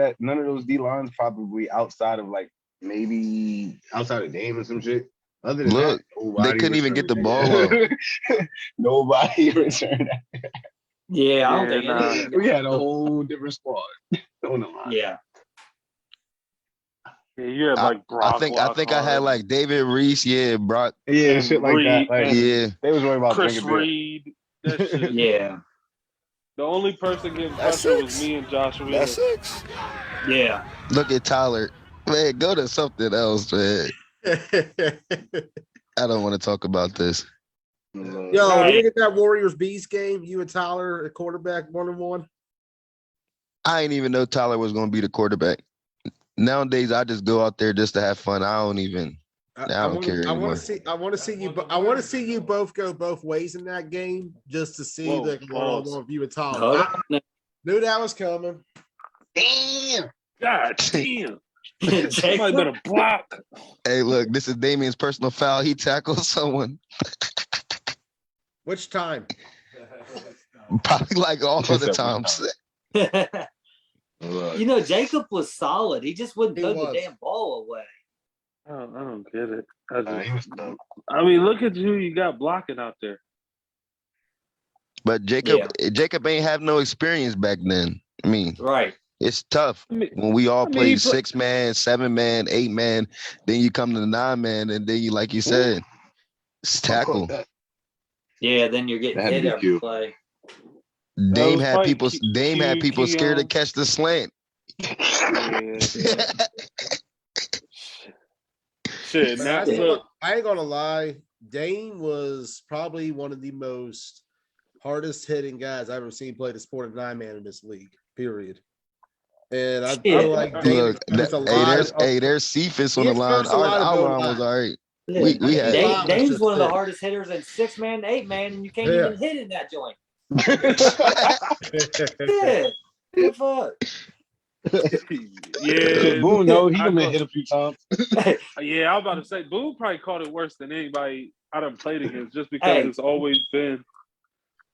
those D lines probably outside of like maybe outside of Dame or some shit. Other than that, they couldn't even get the ball up. Nobody returned that. Yeah, I don't think we had a whole different squad on the line. Yeah. Yeah, you had like I Brock. think I had like David Reese, yeah, Brock, Yeah, and shit like that. Reed Like and yeah. they was worried about Chris drinking beer. Reed. That shit. Yeah. The only person getting That's pressure was 6. me and Josh Wheeler. That's 6. Yeah. Look at Tyler, man. Go to something else, man. I don't want to talk about this. Yo, Nah, did you get that Warriors Beast game? You and Tyler at quarterback 1-1. I didn't even know Tyler was going to be the quarterback. Nowadays, I just go out there just to have fun. I don't care I anymore. want to see you. I want to see you both go both ways in that game, just to see Whoa, the pause. one of you and Tyler. Hold I on. knew that was coming. Damn. God damn. Somebody better block. Hey, look, this is Damien's personal foul. He tackled someone. Which time? Probably like all He of the said one times. Look, You know, Jacob was solid. He just wouldn't He throw was. the damn ball away. I don't get it. he was tough. I mean, look at you got blocking out there. But Jacob ain't have no experience back then. I mean, Right. it's tough I mean, when we all he play play- 6-man, 7-man, 8-man. Then you come to the 9-man, and then you, like you said, it's tackle. Yeah, then you're getting That hit beat every you. play. Dame was had probably people. Dame had people scared to Caison. catch the slant. Yeah. Shit. But Now, Look, I ain't gonna lie. Dane was probably one of the most hardest hitting guys I've ever seen play the sport of 9-man in this league. Period. And I feel like Dane Look, experienced a lot. there's Cephas on He the line. experienced a lot of Our both line was lines. all right. yeah. We had Dame- Dame's one of the just hardest hitters in 6-man, 8-man, and you can't Yeah. even hit in that joint. Yeah. The fuck? yeah. Boone, no, he I done been caught- hit a few times. Yeah, I was about to say, Boone probably caught it worse than anybody I done played against, just because Hey. it's always been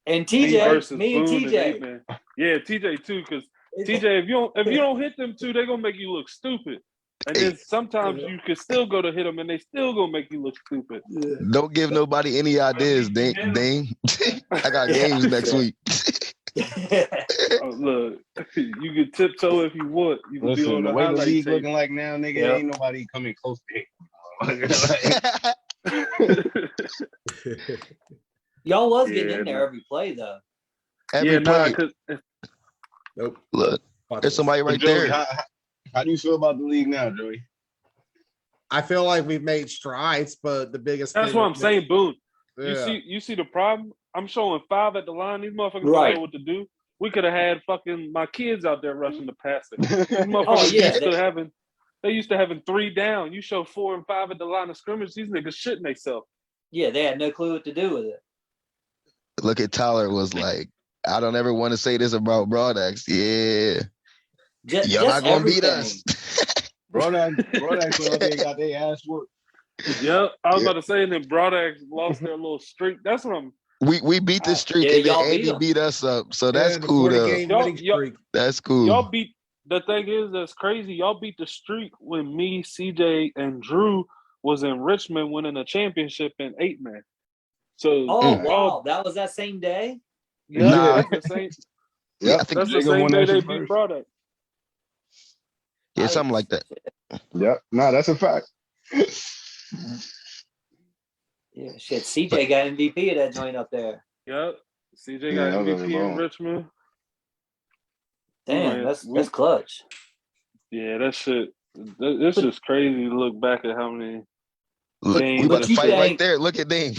And me TJ, versus me and Boone TJ. 8-man. Yeah, TJ too, because TJ, if you don't hit them two, they're gonna make you look stupid. And then sometimes you can still go to hit them, and they still gonna make you look stupid. Don't give nobody any ideas, Dame. I got games next week. Look, you can tiptoe if you want. You can be Listen, on the the way the highlight league tape. looking like now, nigga, Yep. ain't nobody coming close to it. Y'all was getting Yeah, in there every play though. Every play. because Nope. Look, there's somebody right Joey, there. how do you feel about the league now, Joey? I feel like we've made strides, but the biggest that's thing what I'm saying, Boone. Yeah. You see the problem? I'm showing 5 at the line. These motherfuckers Right. don't know what to do. We could have had fucking my kids out there rushing the passer. These Oh motherfuckers yeah. used to having 3 down. You show 4 and 5 at the line of scrimmage. These niggas shitting themselves. Yeah, they had no clue what to do with it. Look at Tyler was like, I don't ever want to say this about Broadax. Yeah. You're not gonna beat us. Brodax went out there and got their ass whooped. Yep. I was about to say, and then Broadax lost their little streak. That's what I'm. We beat the streak, Yeah, and then y'all beat Andy them. beat us up. So that's the cool, 40 though. game Y'all- winning y'all- streak. That's cool. Y'all beat. The thing is, that's crazy. Y'all beat the streak when me, CJ, and Drew was in Richmond winning a championship in 8-man. So Oh Mm. wow, that was that same day? yeah, Nah. that's the same. Yeah, I think That's the Jacob same won day that they shit beat first. Broadax. yeah, something like that. Yep. Nah, that's a fact. Yeah, shit. CJ got MVP of that joint up there. Yep. CJ Yeah, got that was MVP in wrong. Richmond. Damn, Man, that's clutch. Yeah, that shit. It's just crazy to look back at how many. Look, Dame, we about but to you fight right think- there. Look at Dame.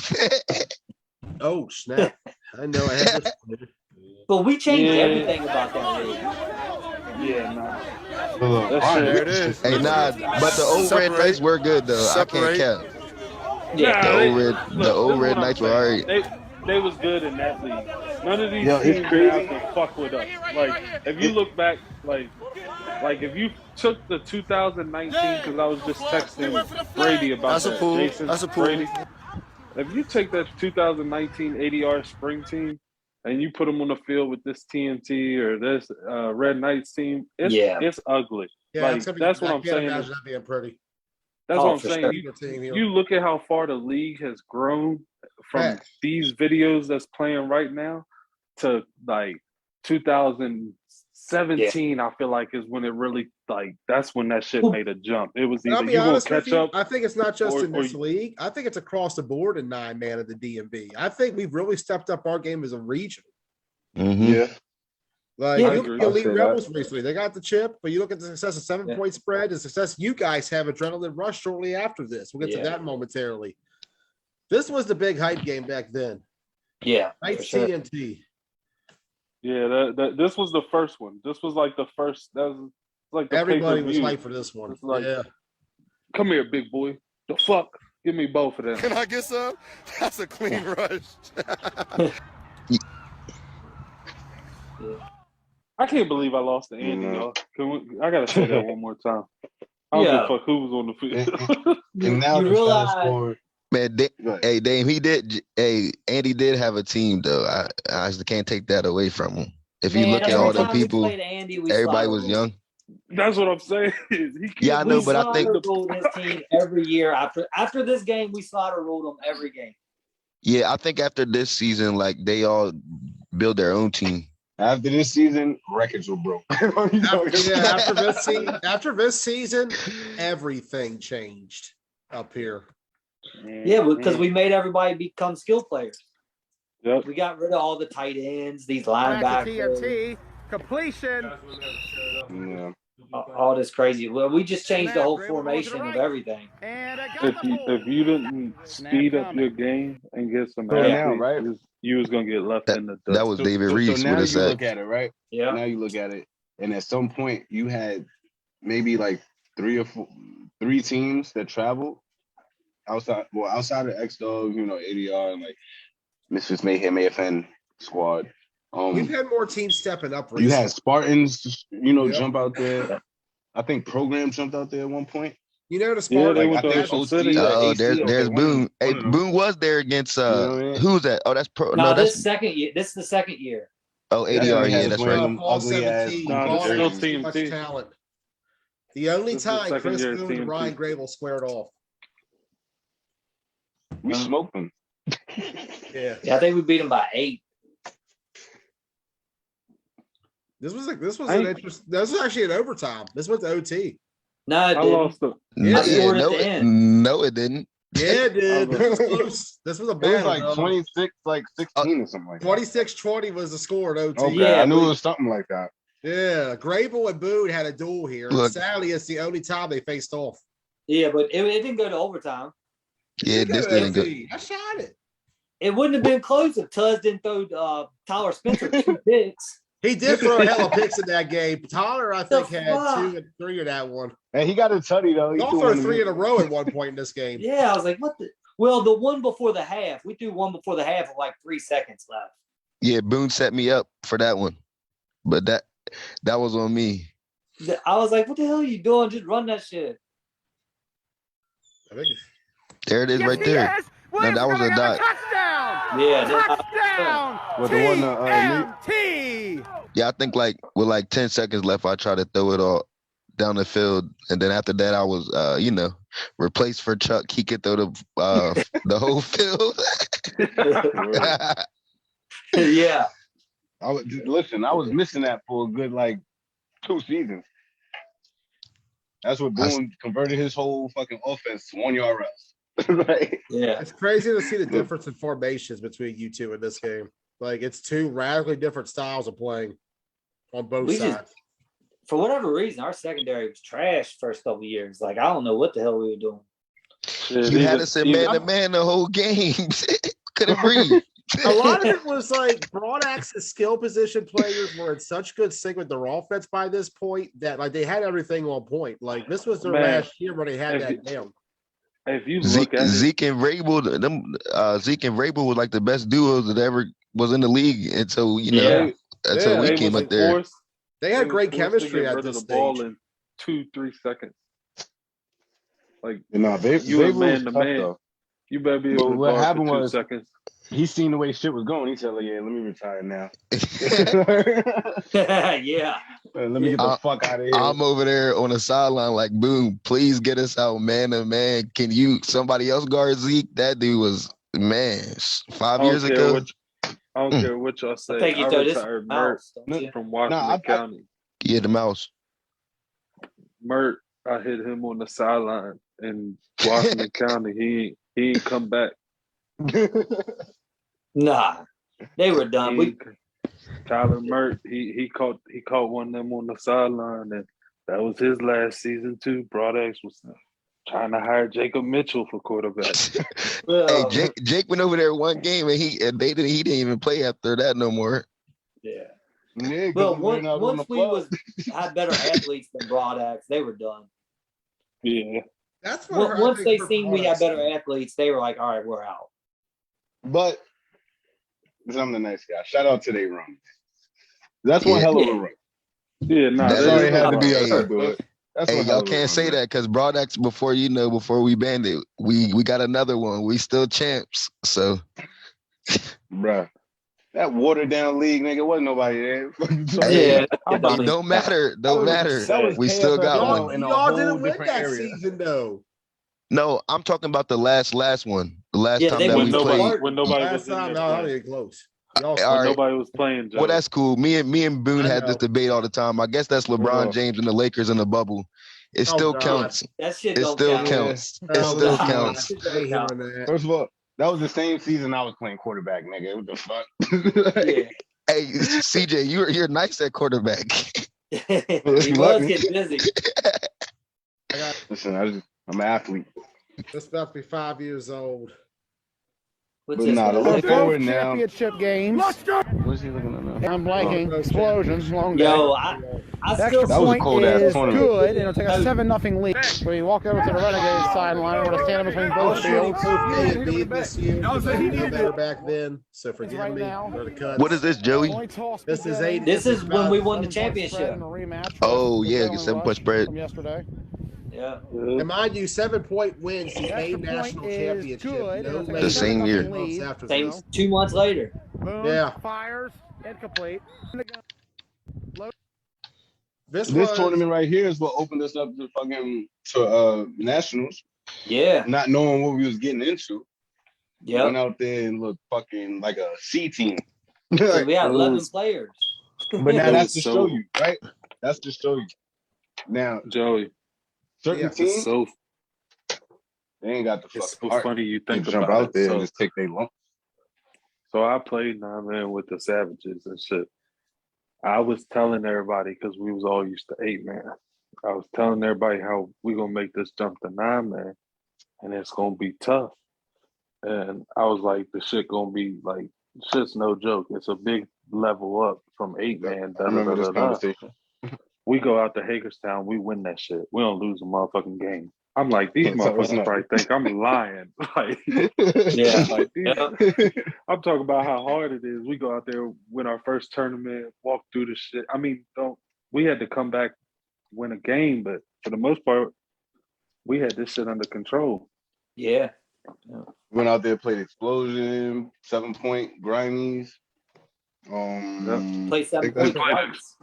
Oh snap! I know I had this. But we changed Yeah. everything about that league. Yeah, nah. Look, That fine. shit- There it is. Hey, nah, but the old red Separate. nights were good though. Separate. I can't cap. Yeah. The Nah, old red, look, the this old is red what I'm nights were saying. alright. They was good in that league. None of these Yo, it's teams now crazy. can fuck with us. Like if you look back, like if you took the 2019, because I was just texting Brady about That's a that. pool. Jason That's a pool. Brady. If you take that 2019 80-yard spring team and you put them on the field with this TMT or this Red Knights team, it's ugly. Yeah, Like, it's gonna be, that's what I I'm can't saying imagine is- that being pretty. That's Oh, what I'm for saying. sure. Team here. You look at how far the league has grown from Facts. these videos that's playing right now to like 17, I feel like, is when it really like that's when that shit made a jump. It was And I'll either be you gonna honest with catch you, up. I think it's not just or- in this or- league. I think it's across the board in 9-man of the DMV. I think we've really stepped up our game as a region. Mhm. Yeah. Like, Yeah, you I look agree. at the I'll Elite say that. Rebels recently, they got the chip, but you look at the success of 7-point spread, the success you guys have adrenaline rush shortly after this. We'll get to that momentarily. This was the big hype game back then. Yeah, for Nice sure. TMT. Yeah, this was the first one. This was like the first. That was like the Everybody was pay-per-view. hyped for this one. It's like, Yeah. Come here, big boy. The fuck? Give me both of them. Can I get some? That's a clean rush. I can't believe I lost to Andy, No. y'all. I gotta say that one more time. I don't give a fuck who was on the field. And now You the realize- fast forward. Man, Go ahead. hey, Dame, Andy did have a team though. I just can't take that away from him. If you Man, look at every all the time we people, played Andy, we everybody slaughter was rolled. young. That's what I'm saying. Yeah, I know, We but I slaughter think rolled his team every year. After this game, we slaughter rolled them every game. yeah, I think after this season, like they all build their own team. After this season, records were broke. After this season, everything changed up here. Yeah, because we made everybody become skill players. Yep. We got rid of all the tight ends, these Bracket linebackers, TMT. Completion. Yeah. all this crazy. Well, we just changed the whole formation of everything. And I got If the you ball. didn't speed up your game and get some So now, athletes, right? you was gonna get left in the dust. That was David Reese So now with you his look at it, right? Yeah. Now you look at it, and at some point you had maybe like three teams that traveled outside of X Dog, ADR and like Misfits Mayhem, AFN squad. We've had more teams stepping up You recently. had Spartans, Yep. jump out there. I think Program jumped out there at one point. You know the Yeah, Spartans. they Like, went I to think Ocean OC City. or Oh, AC, there's one Boone. Hey, of them. Boone was there against You know what I mean? who's that? Oh, that's pro. No, No, this that's second year. This is the second year. oh That's ADR. when they had Yeah, us that's wearing right. them All ugly ass 17. Nah, All it's still has too much TMT. talent. The only This is the time second Chris year of Boone and TMT. Ryan Grable squared off. We smoked them. Yeah. Yeah, I think we beat them by 8. This was I an ain't- interest. This was actually an overtime. This went to OT. No, it I didn't. lost the. Yeah, I scored at no, the it, end. no, it didn't. Yeah, it did. was- This was close. This was a It was battle. like bro. 26, like 16 or something like that. 26-20 was the score at OT. Okay, Yeah, I knew we- it was something like that. Yeah, Grable and Boone had a duel here. Look. Sadly, it's the only time they faced off. Yeah, but it didn't go to overtime. Yeah, this didn't go. I shot it. It wouldn't have been close if Tuz didn't throw Tyler Spencer 2 picks. He did throw a hell of picks in that game. Tyler, I think, The had fuck? 2 and 3 in that one. And he got a tutty though. He Y'all threw threw one 3 in a row at one point in this game. Yeah, I was like, what the? Well, the one before the half, we threw one before the half with like 3 seconds left. Yeah, Boone set me up for that one, but that was on me. I was like, what the hell are you doing? Just run that shit. I think There it is, Yes, right he there. is. Williams that was gonna a get dot. Touchdown. Yeah, Touchdown. What, the one, TMT. Yeah, I think like with like 10 seconds left, I tried to throw it all down the field, and then after that, I was replaced for Chuck. He could throw the whole field. yeah. I was missing that for a good like 2 seasons. That's what Boone converted his whole fucking offense to 1 yard routes. Right? Yeah. it's crazy to see the difference in formations between you two in this game. Like, it's 2 radically different styles of playing on both We just- sides. For whatever reason, our secondary was trash first couple years. Like, I don't know what the hell we were doing. You had us in man to man the whole game. Couldn't breathe. A lot of it was like broad access skill position players were in such good sync with their offense by this point that like they had everything on point. Like, this was their Man, last year where they had if that you- down. If you look at it, Zeke and Rabel, Zeke and Rabel was like the best duos that ever was in the league until Yeah. until Yeah, we they came was up there. forced- They they had was great forced to chemistry get at rid of this the ball stage. in 2-3 seconds. Like No, you they and man was to tough, man. though. You better be But able to what guard happened for 2 was- seconds. He seen the way shit was going. He said, like, yeah, let me retire now. yeah. Let me get the fuck out of here. I'm over there on the sideline like, boom, please get us out man to man. Can somebody else guard Zeke? That dude was, man, 5 I years don't care ago. what I don't care what y'all say. I think you I throw this retired mouse, don't you? from Washington I- County. Yeah, the mouse. Mert, I hit him on the sideline in Washington County. He ain't come back. Nah, they were done. Tyler Mert, he caught one of them on the sideline, and that was his last season too. Broadex was trying to hire Jacob Mitchell for quarterback. Hey, Jake went over there one game and he didn't even play after that no more. Yeah. Yeah, Well, once once we had better athletes than Broadex, they were done. Yeah. That's what Once they seen we had better athletes, they were like, all right, we're out. But I'm the nice guy. Shout out to they run. That's one hell of a run. Yeah, no, That Sorry, is it had to be hey, us to do it. That's Hey, one hell y'all of a can't run, say man. that because Broadex before we banned it, we got another one. We still champs. So Bruh. That watered down league, nigga, wasn't nobody there. hey, I'm about it don't matter. Don't matter. That was We still got KFL one. in a Y'all whole didn't win different that area. season though. No, I'm talking about the last one. The last Yeah, time they that went we to played. Spartan. when nobody Last was in time, there no, I playing. didn't close. Y'all All right. Nobody was playing, Joe. Well, that's cool. Me and Boone I had this know. debate all the time. I guess that's LeBron James and the Lakers in the bubble. It Oh, still God. counts. That shit It don't still count. counts. It Oh, still God. counts. I ain't hearing that. First of all, that was the same season I was playing quarterback, nigga. What the fuck? Yeah. Hey, CJ, you're nice at quarterback. He was getting busy. Listen, I'm an athlete. This about to be 5 years old. What's But this nah, to guy? look forward now. Championship games. What's he looking at now? I'm blanking. Explosion. Long day. Yo, I The still extra That was a point cold-ass is tournament. good, and it'll take a 7-0 lead. So you walk over to the Renegades sideline. We're going to stand in between both fields. Both A and B this year. No better back then, so forgive Right me now. for the cuts. What is this, Joey? Only toss This is beginning. eight. This is when we won the 7-point spread championship. in a rematch Oh, with yeah, the 7-point Rush spread. from yesterday. Yeah. And mind you, 7-point wins the The A extra point national is championship. good. No It'll take a later The same than year. 3 months after Same this. 2 months later. Boone Yeah. fires. Incomplete. This This was tournament right here is what opened us up to nationals, Yeah. not knowing what we was getting into. Yep. Went out there and looked fucking like a C team. So we had It 11 was- players. But now It that's was to show you, right? That's to show you. Now, Joey, certain Yeah. it's teams, so they ain't got the it's fucking so heart funny you to think jump about out it. there So, and just take their lump. so I played 9-man with the Savages and shit. I was telling everybody because we was all used to 8-man. I was telling everybody how we gonna make this jump to 9-man, and it's gonna be tough. And I was like, the shit gonna be like, shit's no joke. It's a big level up from 8-man. I remember this conversation. We go out to Hagerstown, we win that shit. We don't lose a motherfucking game. I'm like, these So it's motherfuckers not- probably think I'm lying. Like, Yeah. like these, Yep. I'm talking about how hard it is. We go out there, win our first tournament, walk through the shit. I mean, we had to come back, win a game, but for the most part, we had this shit under control. Yeah. Went out there, played Explosion, 7-point, Grimies. Play 7 think that's- points twice.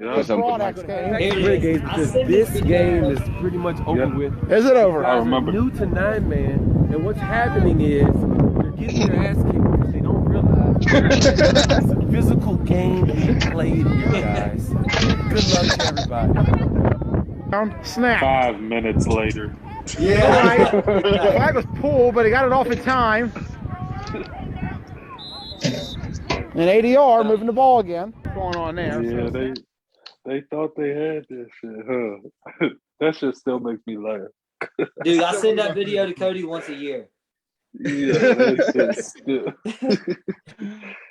Yeah. That's something. Broadex game. Here it Renegades is. I because sent this video. game is pretty much over Yeah. with. Is it over? You I guys are remember. new to 9-man, and what's happening is they're getting their ass kicked because they don't realize it's a physical game being played here, guys. Good luck to everybody. Snap. 5 minutes later. Yeah. Flag was pulled, but he got it off in time. And ADR moving the ball again. What's going on there? Yeah, they thought they had this shit, huh? That shit still makes me laugh. Dude, I send that video to Cody once a year. Yeah, that shit still.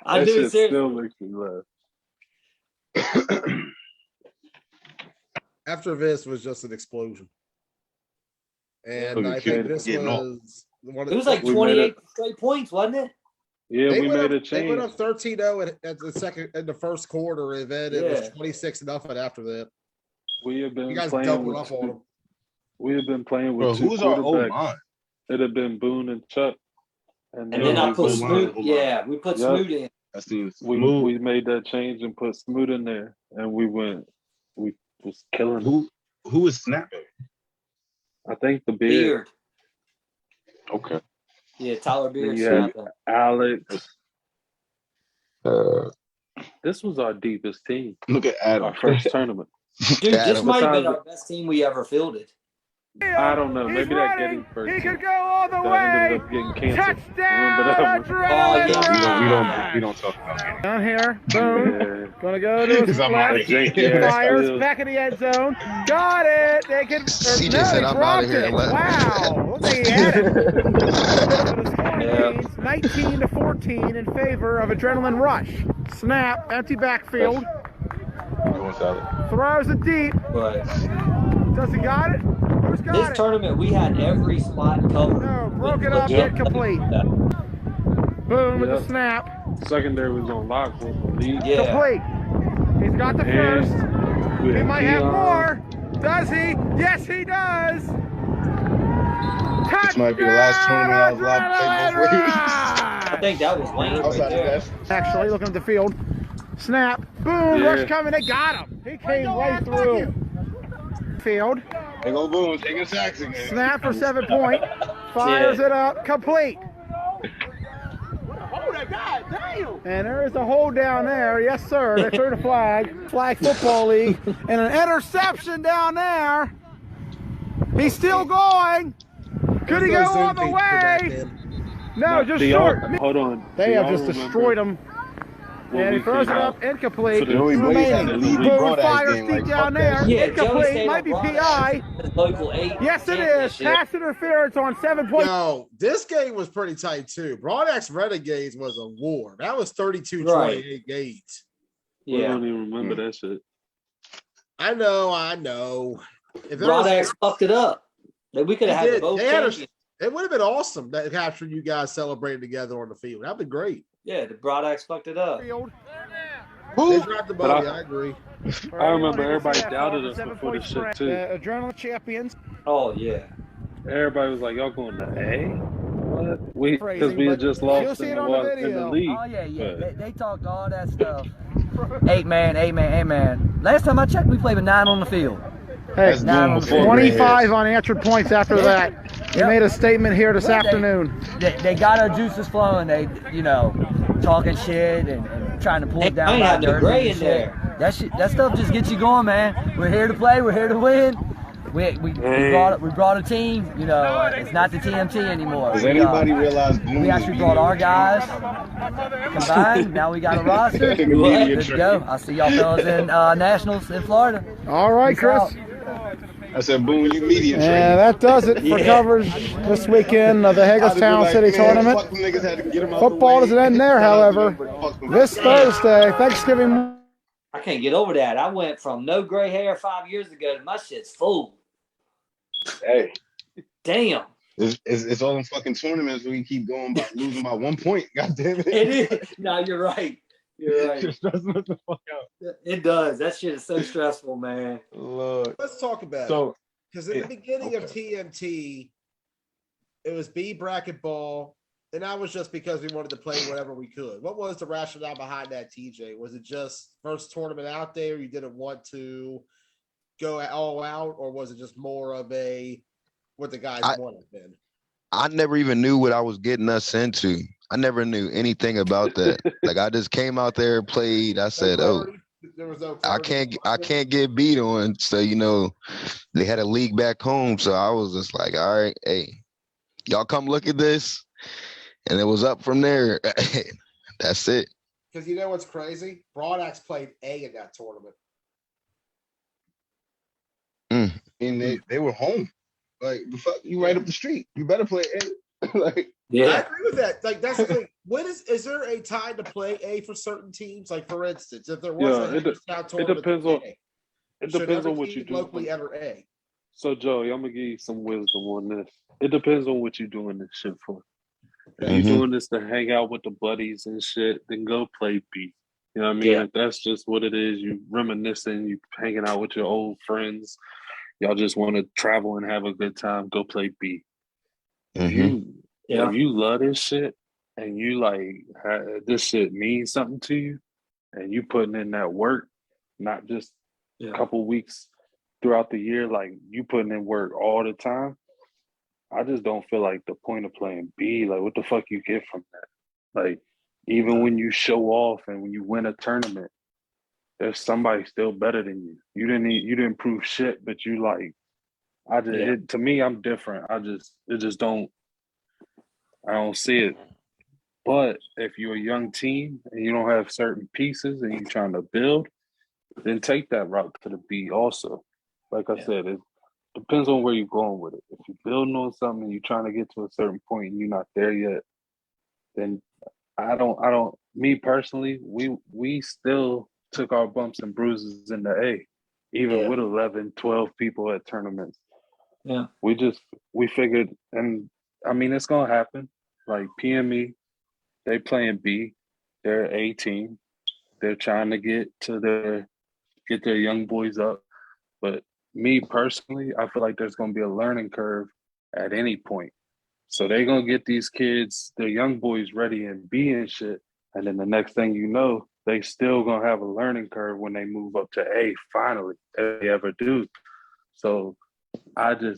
I that do, shit seriously. still makes me laugh. after this was just an explosion. And Look at I Kid think this getting off. was one It was like We 28 straight points, wasn't it? Yeah, they we went made up, a They went change. up 13-0 in the first quarter, and then it was Yeah. 26-0 after that. We have been You guys playing doubled with up on them. we have been playing Bro, with two who's our quarterbacks. O-line? It had been Boone and Chuck, And then I Yeah, put O-line, Smoot. O-line. Yeah, we put Yep. Smoot in. That's the we made that change and put Smoot in there, and we was killing it. Who is snapping? I think the beard. Beard. Okay. Yeah, Tyler Beard Yeah. snapping. Alex. This was our deepest team. Look at Adam. Our first tournament. Dude, this Adam. might have been Besides- our best team we ever fielded. I don't know. He's Maybe that running. getting first He team could go all the that way. ended up getting canceled. Touchdown, Remember that one? adrenaline yeah. We don't talk about it. Down here, boom. Yeah. Gonna go to his Because I'm out of left. here. Yeah. Fires Yeah. back in the end zone. Got it. They can. CJ No, said, he "I'm dropped outta here," it. and left. Wow. Looks like he had it. So the score Yeah. remains 19-14 in favor of Adrenaline Rush. Snap, empty backfield. Going solid. Throws it deep. But Does he got it? Who's got this it? tournament, we had every spot covered. No, broke We it up, legit- incomplete. Boom with the Yep. snap. Secondary was on lock for the league. Yeah. Complete. He's got the And first. we He had might have Dion. more. Does he? Yes, he does. This might be the last tournament I was allowed to play both ways. I think that was Wayne right Outside of there. that. Actually, looking at the field. Snap. Boom. Yeah. Rush coming. They got him. He came right through. Field. They go Boone, taking sacks again. Snap for 7 point. Fires it up. Complete. And there is a hold down there. Yes, sir. They threw the flag. Flag Football League. And an interception down there. He's still going. Could he go all the way? No, just Do y'all- short. Hold on. They Do have y'all just remember destroyed him. when And he we throws it came up, out incomplete. for the- Joey Boone had the lead. We Boone brought that fires game deep like down fuck there. that. Yeah, Joey Incomplete, stayed might on be Broad PI. Axe, local 8. Yes, it is. championship. Pass interference on 7 point. Yo, this game was pretty tight too. Broadax Renegades was a war. That was 32-28 Right. Gates. We Yeah. don't even remember that shit. I know. If there Broad was- Axe fucked it up. Like, we could have They had did. both They had a- champions. it would have been awesome that captured you guys celebrating together on the field. That'd be great. Yeah, the Broad Axe fucked it up. Field. They dropped the But ball. I agree. I remember everybody doubted us before this shit, too. Adrenaline champions. Oh, yeah. Everybody was like, y'all going to A? What? Because Crazy, we had but just you'll lost see in it the, on the in the video. league. Oh yeah. But- They talked all that stuff. 8 man. Last time I checked, we played with 9 on the field. Hey, That's Boone before 25 unanswered points after that. You Yep. made a statement here this afternoon. They got our juices flowing. They, talking shit and trying to pull Hey, it down. I ain't by had no jerseys gray and in shit. there. That stuff just gets you going, man. We're here to play. We're here to win. We brought a team. It's not the TMT anymore. Does anybody realize Boone We was actually brought our guys combined. Now we got a roster. Good to go. I'll see y'all fellas in Nationals in Florida. All right, Peace Chris. out. I said, Boone, you media And trained. that does it for coverage this weekend of the Hagerstown City Tournament. Football doesn't end there, however. This Thursday, Thanksgiving. I can't get over that. I went from no gray hair 5 years ago to my shit's full. Hey, Damn. it's all in fucking tournaments where you keep going by losing by 1 point. God damn it. It is. No, you're right. You're right. Just stressing us the fuck out. It does. That shit is so stressful, man. Lord. Let's talk about it. So Because in the beginning of okay. TMT, it was B bracket ball, and that was just because we wanted to play whatever we could. What was the rationale behind that, TJ? Was it just first tournament out there? You didn't want to go all out, or was it just more of a what the guys wanted then? I never even knew what I was getting us into. I never knew anything about that. Like I just came out there, played. I said, "Oh, There was no I can't get beat on." So they had a league back home, so I was just like, "All right, hey, y'all come look at this," and it was up from there. That's it. Because you know what's crazy? Broadax played A in that tournament. I mean, they were home. Like, the fuck, you right up the street. You better play A. Like, I Yeah. agree with that. Like that's the thing. When is there a time to play A for certain teams? Like for instance, if there was Yeah, a Hagerstown tournament, depends on- A, It should depends every on what team you do. locally enter A. So, Joey, I'm going to give you some wisdom on this. It depends on what you're doing this shit for. If Mhm. you're doing this to hang out with the buddies and shit, then go play B. You know what I mean? Yeah. If that's just what it is, you reminiscing, you hanging out with your old friends, y'all just want to travel and have a good time, go play B. If Mhm. you love this shit and you like this shit means something to you and you putting in that work, not just a couple weeks throughout the year, like you putting in work all the time, I just don't feel like the point of playing B, like what the fuck you get from that? Like even when you show off and when you win a tournament, there's somebody still better than you. You didn't prove shit, but you like. To me, I'm different. I don't see it. But if you're a young team and you don't have certain pieces and you're trying to build, then take that route to the B also. Like I said, it depends on where you're going with it. If you're building on something and you're trying to get to a certain point and you're not there yet, then me personally, we still took our bumps and bruises in the A, even with 11, 12 people at tournaments. Yeah. We figured, and I mean, it's going to happen. Like PME, they playing B, they're A team. They're trying to get their young boys up. But me personally, I feel like there's going to be a learning curve at any point. So they're going to get these kids, their young boys ready and B and shit. And then the next thing you know, they still going to have a learning curve when they move up to A finally, if they ever do. So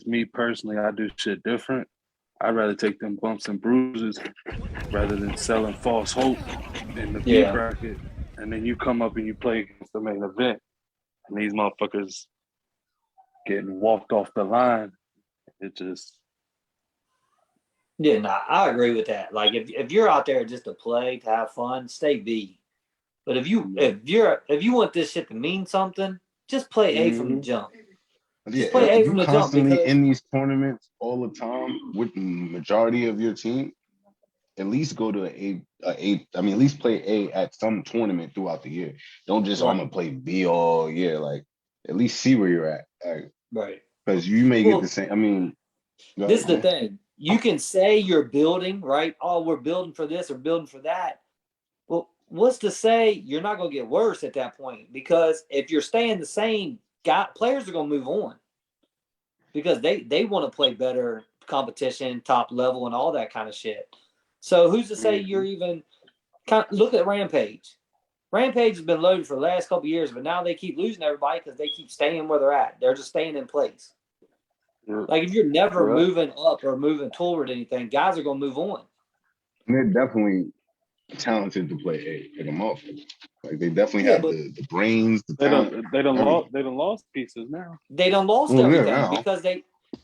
me personally, I do shit different. I'd rather take them bumps and bruises rather than selling false hope in the B bracket. And then you come up and you play against the main event. And these motherfuckers getting walked off the line. It just... Yeah, no, I agree with that. Like if you're out there just to play, to have fun, stay B. But if you want this shit to mean something, just play A from the jump. Yeah, if you constantly in these tournaments all the time with the majority of your team, at least go to at least play A at some tournament throughout the year. Don't just I'm gonna play B all year. Like at least see where you're at. Like, right. Because you may get the same. I mean, this is the thing. You can say you're building, right? Oh, we're building for this or building for that. Well, what's to say you're not going to get worse at that point? Because if you're staying the same, players are going to move on because they want to play better competition, top level, and all that kind of shit. So who's to say you're even look at Rampage. Rampage has been loaded for the last couple of years, but now they keep losing everybody because they keep staying where they're at. They're just staying in place. Like if you're never moving up or moving toward anything, guys are going to move on. And they're definitely talented to play A. Like a motherfucker. Like they definitely have the brains, the talent. They done lost pieces now. They done lost everything because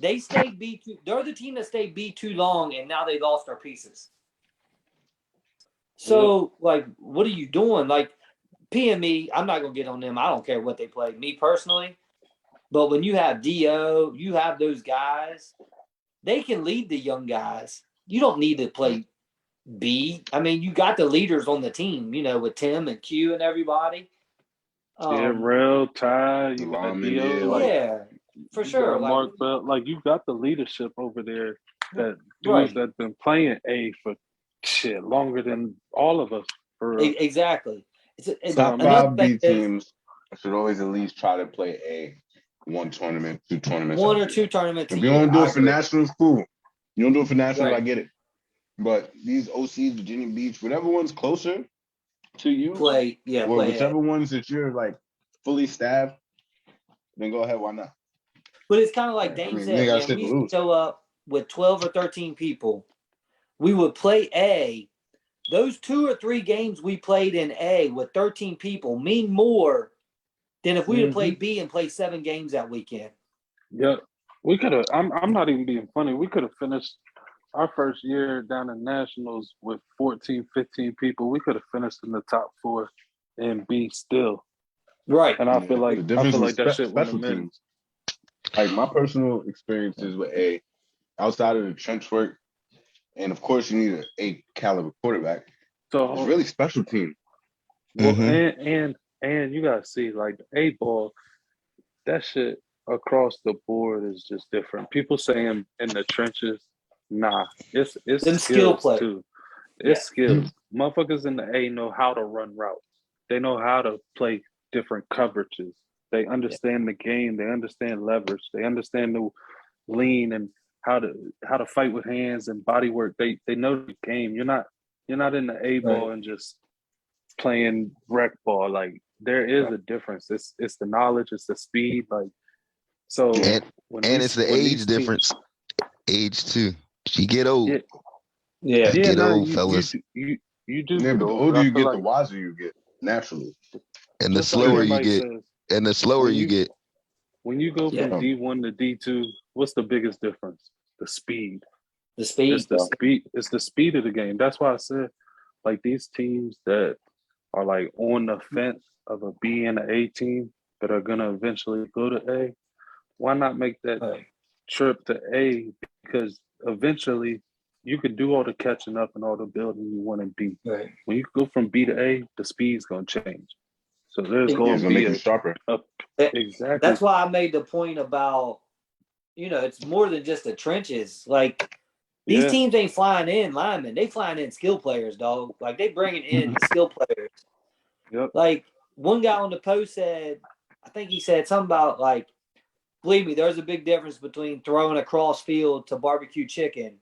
they stayed B too. They're the team that stayed B too long, and now they lost their pieces. So like, what are you doing? Like PME, I'm not gonna get on them. I don't care what they play. Me personally. But when you have DO, you have those guys, they can lead the young guys. You don't need to play B. I mean, you got the leaders on the team, with Tim and Q and everybody. Real Ty, you got DO. For sure. Mark Bell, you got the leadership over there that dudes that been playing A for shit longer than all of us. Exactly. Top 5 B teams should always at least try to play A. One tournament, 2 tournaments. 1 or 2 tournaments. If you don't do it for nationals, cool. You don't do it for nationals, I get it. But these OCs, Virginia Beach, whatever one's closer to you, whichever ones that you're fully staffed, then go ahead. Why not? But it's kind of like Dane said, man, we used to show up with 12 or 13 people. We would play A. Those 2 or 3 games we played in A with 13 people mean more than if we had played B and played 7 games that weekend. Yeah, we could have. I'm not even being funny. We could have finished our first year down in nationals with 14, 15 people. We could have finished in the top 4 and B still. Right. And I feel like that shit would have been. Like my personal experiences with A, outside of the trench work, and of course you need an A caliber quarterback. So it's really special team. Well, and you gotta see the A ball, that shit across the board is just different. People saying in the trenches, nah, it's skill play too. It's skills. Motherfuckers in the A know how to run routes. They know how to play different coverages. They understand the game. They understand leverage. They understand the lean and how to fight with hands and body work. They know the game. You're not in the A ball and just playing rec ball. There is a difference. It's the knowledge, it's the speed, so and it's the age difference. Age too. She get old. Yeah, get old, fellas. You do. Yeah, but the though, older I you feel get, the like wiser you get naturally. And the just like slower you everybody get, says, and the slower when you get. when you go Yeah. from D1 to D2, what's the biggest difference? The speed. The speed. It's the speed. It's the speed of the game. That's why I said, like these teams that are like on the fence of a B and an A team that are gonna eventually go to A. Why not make that Right. trip to A? Because eventually you could do all the catching up and all the building you want to B. Right. When you go from B to A, the speed's gonna change. So there's Yeah, Yeah, going it's to gonna be make you sharper. exactly. That's why I made the point about, it's more than just the trenches. Like these teams ain't flying in linemen; they flying in skill players, dog. Like they bringing in the skill players. Yep. Like one guy on the post said, I think he said something about like, believe me, there's a big difference between throwing a cross field to barbecue chicken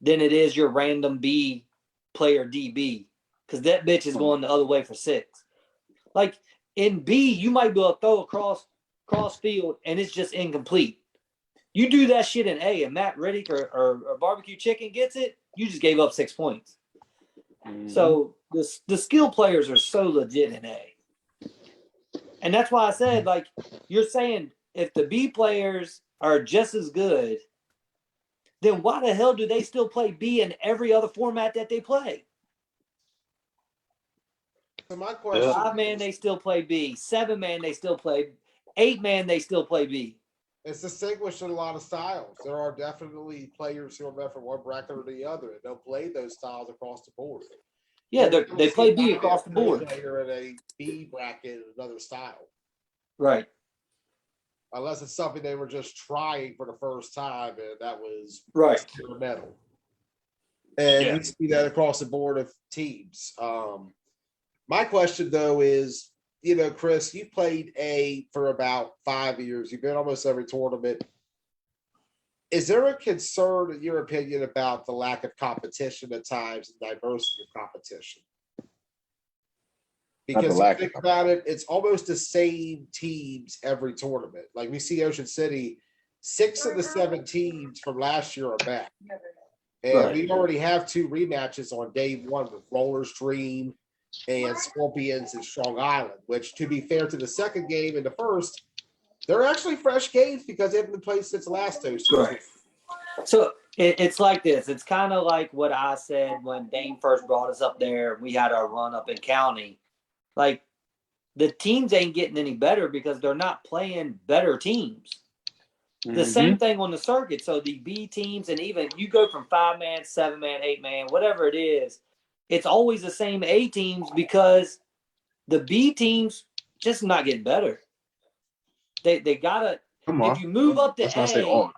than it is your random B player DB, because that bitch is going the other way for 6. Like in B, you might be able to throw a cross field and it's just incomplete. You do that shit in A and Matt Riddick or barbecue chicken gets it, you just gave up 6 points. Mm-hmm. So the skill players are so legit in A. And that's why I said, like, you're saying if the B players are just as good, then why the hell do they still play B in every other format that they play? So my question 5-man, is, they still play B. 7-man, they still play. 8-man, they still play B. it's distinguished in a lot of styles. There are definitely players who are meant for one bracket or the other, and they'll play those styles across the board. Yeah, You they don't play see B a across the board. player in a B bracket in another style, Right. unless it's something they were just trying for the first time, and that was Right. metal. And Yeah. you see that across the board of teams. My question though is, Chris, you played A for about 5 years. You've been almost every tournament. Is there a concern, in your opinion, about the lack of competition at times and diversity of competition? Because if you think about it, it's almost the same teams every tournament. Like we see Ocean City, 6 of the 7 teams from last year are back. And we already have 2 rematches on day 1 with Rollers Dream and Scorpions and Strong Island, which, to be fair to the second game and the first, they're actually fresh games because they haven't been played since last Ocean. Right. So it's like this. It's kind of like what I said when Dane first brought us up there. We had our run up in county. Like the teams ain't getting any better because they're not playing better teams. The same thing on the circuit. So the B teams, and even you go from 5-man, 7-man, 8-man, whatever it is, it's always the same A teams because the B teams just not getting better. They gotta. If you move up to A,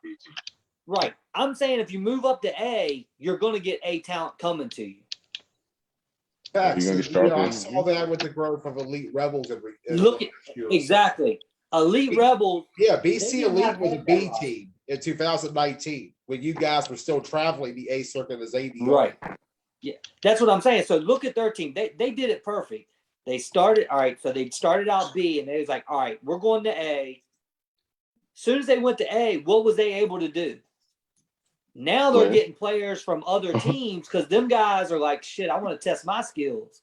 right? I'm saying if you move up to A, you're gonna get A talent coming to you. Facts. I saw that with the growth of Elite Rebels. Look at exactly. Elite Rebels. Yeah, BC Elite was a B team in 2019 when you guys were still traveling the A circuit as ADR. Right. Yeah, that's what I'm saying. So look at their team. They did it perfect. They started So they started out B, and they was like, all right, we're going to A. As soon as they went to A, what was they able to do? Now they're getting players from other teams because them guys are like, shit, I want to test my skills.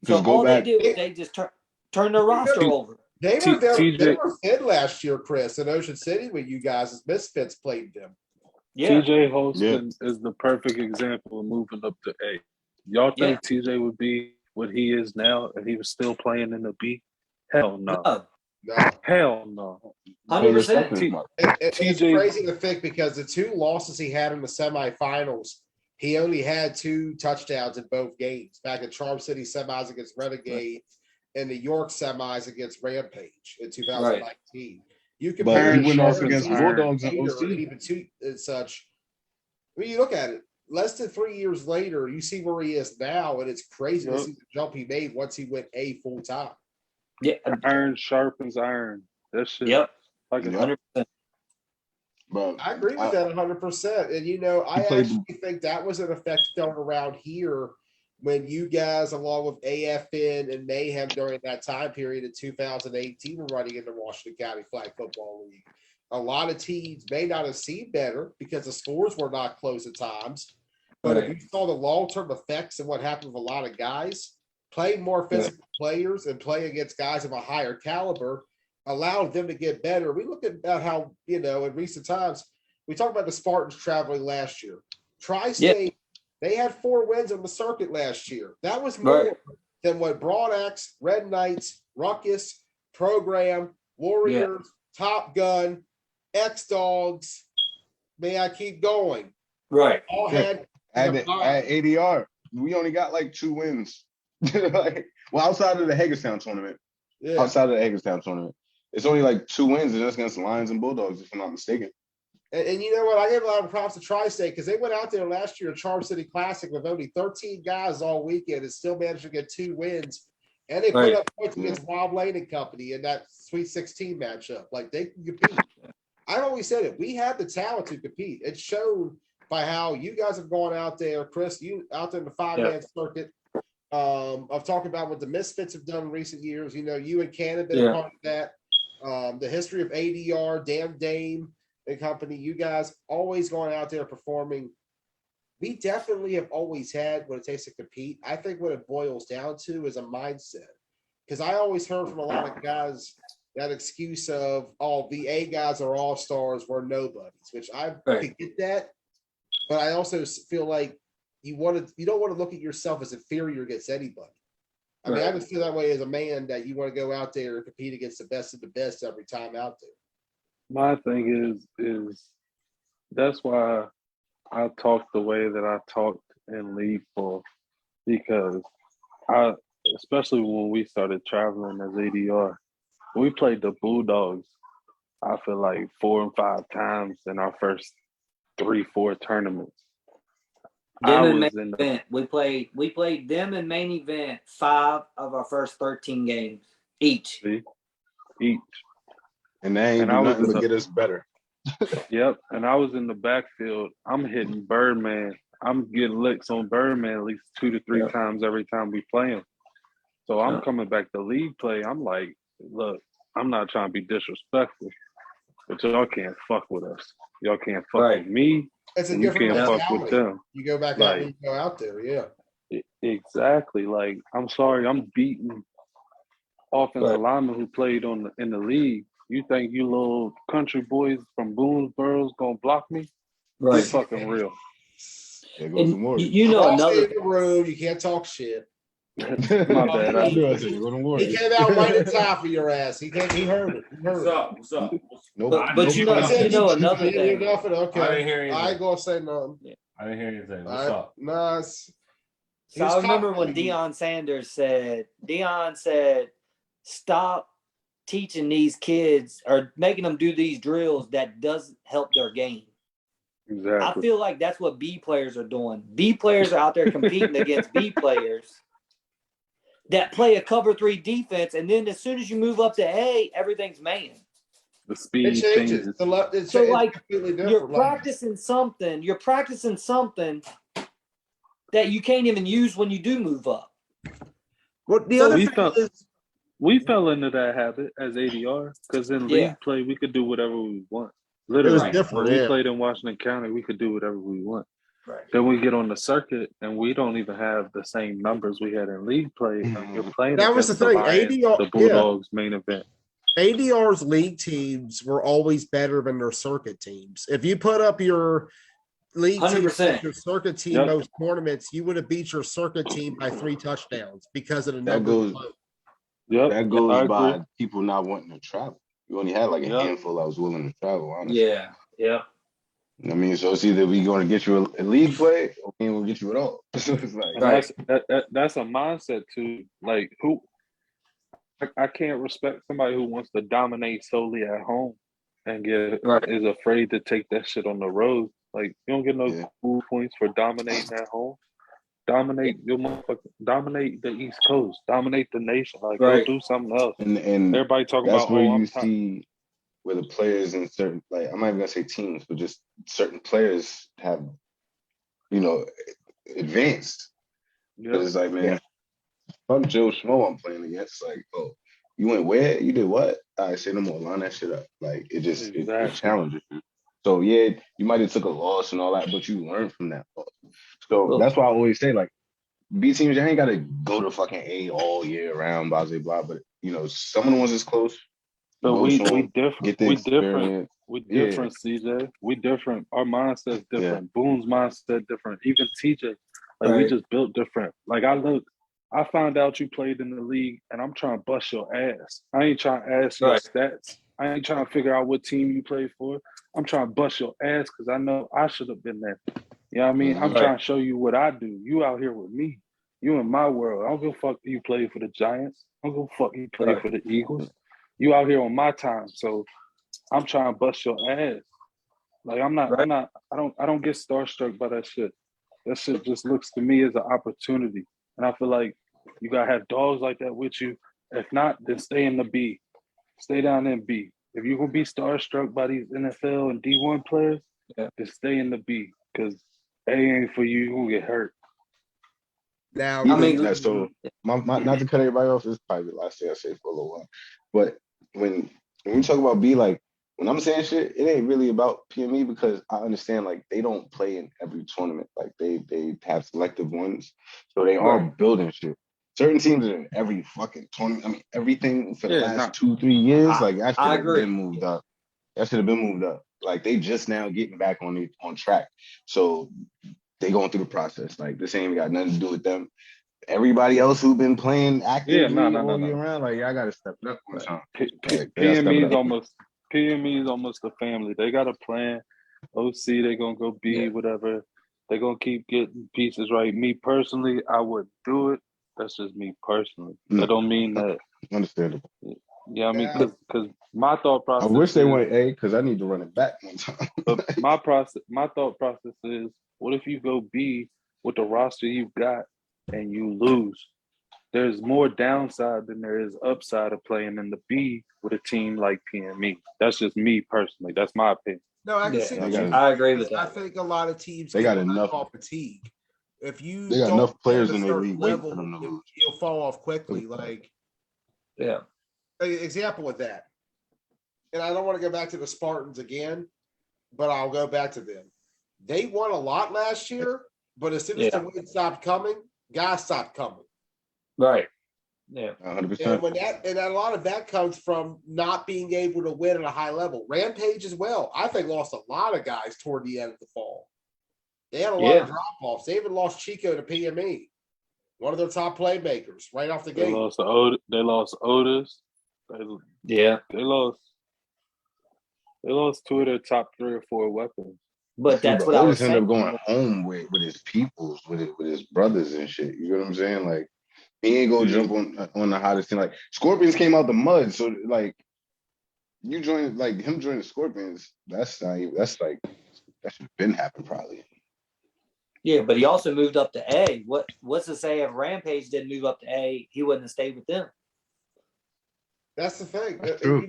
So all they did was they just turn their roster over. They were thin last year, Chris, in Ocean City when you guys as Misfits played them. Yeah. TJ Holston is the perfect example of moving up to A. Y'all think TJ would be what he is now if he was still playing in the B? Hell no. No. Hell no. 100%. It's crazy to think because the 2 losses he had in the semifinals, he only had 2 touchdowns in both games. Back at Charm City semis against Renegade and the York semis against Rampage in 2019. Right. You compare he went off against Bulldogs and OC. Even 2 and such. I mean, you look at it. Less than 3 years later, you see where he is now, and it's crazy to see the jump he made once he went A full time. Yeah, iron sharpens iron. That shit. Yep. Like 100%. But I agree with that 100%. And I actually think that was an effect felt around here when you guys, along with AFN and Mayhem during that time period in 2018, were running in the Washington County Flag Football League. A lot of teams may not have seen better because the scores were not close at times, But if you saw the long-term effects of what happened with a lot of guys, playing more physical players and playing against guys of a higher caliber allowed them to get better. We look at how, in recent times, we talked about the Spartans traveling last year. Tri-State, they had 4 wins on the circuit last year. That was more than what Broad Axe, Red Knights, Ruckus, Program, Warriors, Top Gun, X-Dogs. May I keep going? Right. All had at ADR, we only got like 2 wins. Outside of the Hagerstown tournament. Yeah. Outside of the Hagerstown tournament. It's only like 2 wins, and that's against the Lions and Bulldogs, if I'm not mistaken. And you know what? I give a lot of props to Tri-State because they went out there last year at Charm City Classic with only 13 guys all weekend and still managed to get 2 wins. And they put up points against Rob Lane and company in that Sweet 16 matchup. Like, they can compete. I've always said it. We have the talent to compete. It's shown by how you guys have gone out there, Chris, you out there in the 5-man circuit. I've talked about what the Misfits have done in recent years. You and Ken have been a part of that. The history of ADR, Dame and company, you guys always going out there performing. We definitely have always had what it takes to compete. I think what it boils down to is a mindset. Because I always heard from a lot of guys that excuse of, the A guys are all-stars, we're nobodies, which I could get that. But I also feel like you don't want to look at yourself as inferior against anybody. I mean, I just feel that way as a man, that you want to go out there and compete against the best of the best every time out there. My thing is that's why I talked the way that I talked in league for, because especially when we started traveling as ADR, we played the Bulldogs, I feel like 4 and 5 times in our first 3-4 tournaments. Them in main event. We played them in main event 5 of our first 13 games each. Each. And they ain't do nothing but get us better. Yep. And I was in the backfield. I'm hitting Birdman. I'm getting licks on Birdman at least 2 to 3 times every time we play him. So I'm coming back to league play. I'm like, look, I'm not trying to be disrespectful, but y'all can't fuck with us. Y'all can't fuck with me. It's a and you different can't fuck with them. You go back out and you go out there, Exactly. Like, I'm sorry, I'm beating offensive linemen who played in the league. You think you little country boys from Boonesboro's gonna block me? Right. It's fucking real. There goes the word. Another room, you can't talk shit. My bad. He came out right in time for your ass. He heard it. What's up? But you know another thing. Okay. I didn't hear anything. I ain't gonna say nothing. I didn't hear anything. What's up? Nah, so I remember when Deion said, stop teaching these kids or making them do these drills that doesn't help their game. Exactly. I feel like that's what B players are doing. B players are out there competing against B players that play a cover 3 defense, and then as soon as you move up to A, everything's man. The speed changes. So like you're practicing something that you can't even use when you do move up. Well, the other thing is, we fell into that habit as ADR because in league play we could do whatever we want. Literally, it was different. When we played in Washington County, we could do whatever we want. Right. Then we get on the circuit and we don't even have the same numbers we had in league play. You're playing. That was the thing. ADR, the Bulldogs main event. ADR's league teams were always better than their circuit teams. If you put up your league team, your circuit team, most tournaments, you would have beat your circuit team by 3 touchdowns because of the number. That goes by people not wanting to travel. You only had like a handful that was willing to travel, honestly. Yeah. I mean, so it's either we going to get you a league play or we ain't going to get you at all. It's like, that's a mindset too. Like, I can't respect somebody who wants to dominate solely at home and is afraid to take that shit on the road. Like, you don't get no cool points for dominating at home. Dominate your motherfucker. Dominate the East Coast. Dominate the nation. Like, go do something else. And everybody talking that's about where you see where the players in certain, like, I'm not even gonna say teams, but just certain players have, advanced. Because it's like, man, fuck Joe Schmo I'm playing against. Like, oh, you went where? You did what? I say no more. Line that shit up. Like, it just it challenges you. So yeah, you might have took a loss and all that, but you learned from that loss. So Well, that's why I always say, like, B teams, you ain't gotta go to fucking A all year round, blah blah blah. But some of the ones is close. But Go show we 'em, different. get the We different. experience. We Yeah, different, CJ. We different. Our mindset's yeah. different. Boone's mindset different. Even TJ, like we right. just built different. Like I found out you played in the league, and I'm trying to bust your ass. I ain't trying to ask your Right. stats. I ain't trying to figure out what team you played for. I'm trying to bust your ass because I know I should have been there. You know what I mean? I'm Mhm. trying to show you what I do. You out here with me. You in my world. I don't give a fuck if you play for the Giants. I don't give a fuck if you play Right. for the Eagles. You out here on my time. So I'm trying to bust your ass. Like Right. I don't get starstruck by that shit. That shit just looks to me as an opportunity. And I feel like you gotta have dogs like that with you. If not, then stay in the B. Stay down in B. If you're gonna be starstruck by these NFL and D1 players, Yeah. then stay in the B. Because A ain't for you, you're gonna get hurt. Now, I mean, So my not to cut everybody off, this is probably the last thing I say for a little while. But when we talk about B, like when I'm saying shit, it ain't really about PME because I understand like they don't play in every tournament. Like they have selective ones. So they are Right. building shit. Certain teams are in every fucking tournament. I mean, everything for the Yeah, last 2-3 years, like that should I have agree. been moved up. That should have been moved up. Like they just now getting back on track. So they going through the process. Like this ain't got nothing to do with them. Everybody else who've been playing actively all year round, like y'all gotta step it up one time. PME is almost a family. They got a plan. OC, they gonna go B, whatever. They gonna keep getting pieces right. Me personally, I would do it. That's just me personally. That don't mean that. Understandable. Yeah, I mean, because my thought I process. wish they went A because I need to run it back one time. But my thought process is, what if you go B with the roster you've got and you lose? There's more downside than there is upside of playing in the B with a team like PME. That's just me personally. That's my opinion. no, I can see what you. I agree with I that. think a lot of teams They got get enough. off fatigue. If you They got don't enough players play at in a their certain league waiting for level, them to lose. you'll fall off quickly. Like, Yeah. an example of that. And I don't want to go back to the Spartans again, but I'll go back to them. They won a lot last year, but as soon as the win stopped coming, guys stopped coming. Right. Yeah. 100%. And when that a lot of that comes from not being able to win at a high level. Rampage as well, I think, lost a lot of guys toward the end of the fall. They had a lot of drop-offs. They even lost Chico to PME, one of their top playmakers, right off the They gate. lost Otis. They lost two of their top 3 or 4 weapons. But that's what I was Otis ended saying. up going home with his peoples, with his brothers and shit. You know what I'm saying? Like he ain't go jump on the hottest thing. Like Scorpions came out the mud, so like you join like him joining the Scorpions. That should have been happened probably. Yeah, but he also moved up to A. What's to say if Rampage didn't move up to A, he wouldn't have stayed with them? That's the thing. That's true.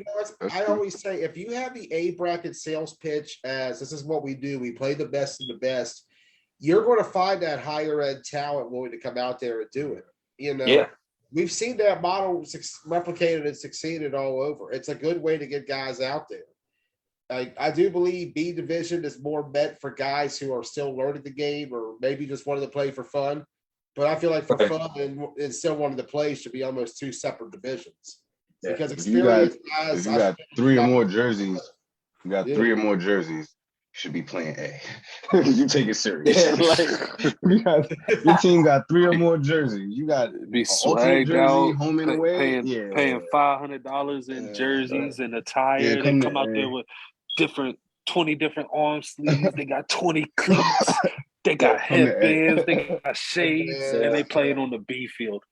I always say, if you have the A bracket sales pitch as this is what we do, we play the best of the best, you're going to find that higher end talent willing to come out there and do it. You know, we've seen that model replicated and succeeded all over. It's a good way to get guys out there. I do believe B division is more meant for guys who are still learning the game or maybe just wanted to play for fun. But I feel like for fun and still wanting to play should be almost 2 separate divisions. Because experience if you got 3 or more jerseys, you should be playing A. You take it serious. Like your team got 3 or more jerseys. You got be swagged jersey, out, home and away, paying $500 in jerseys and attire. They come out there with 20 different arm sleeves. They got 20 cleats. They got headbands. They got shades, and they playing on the B field.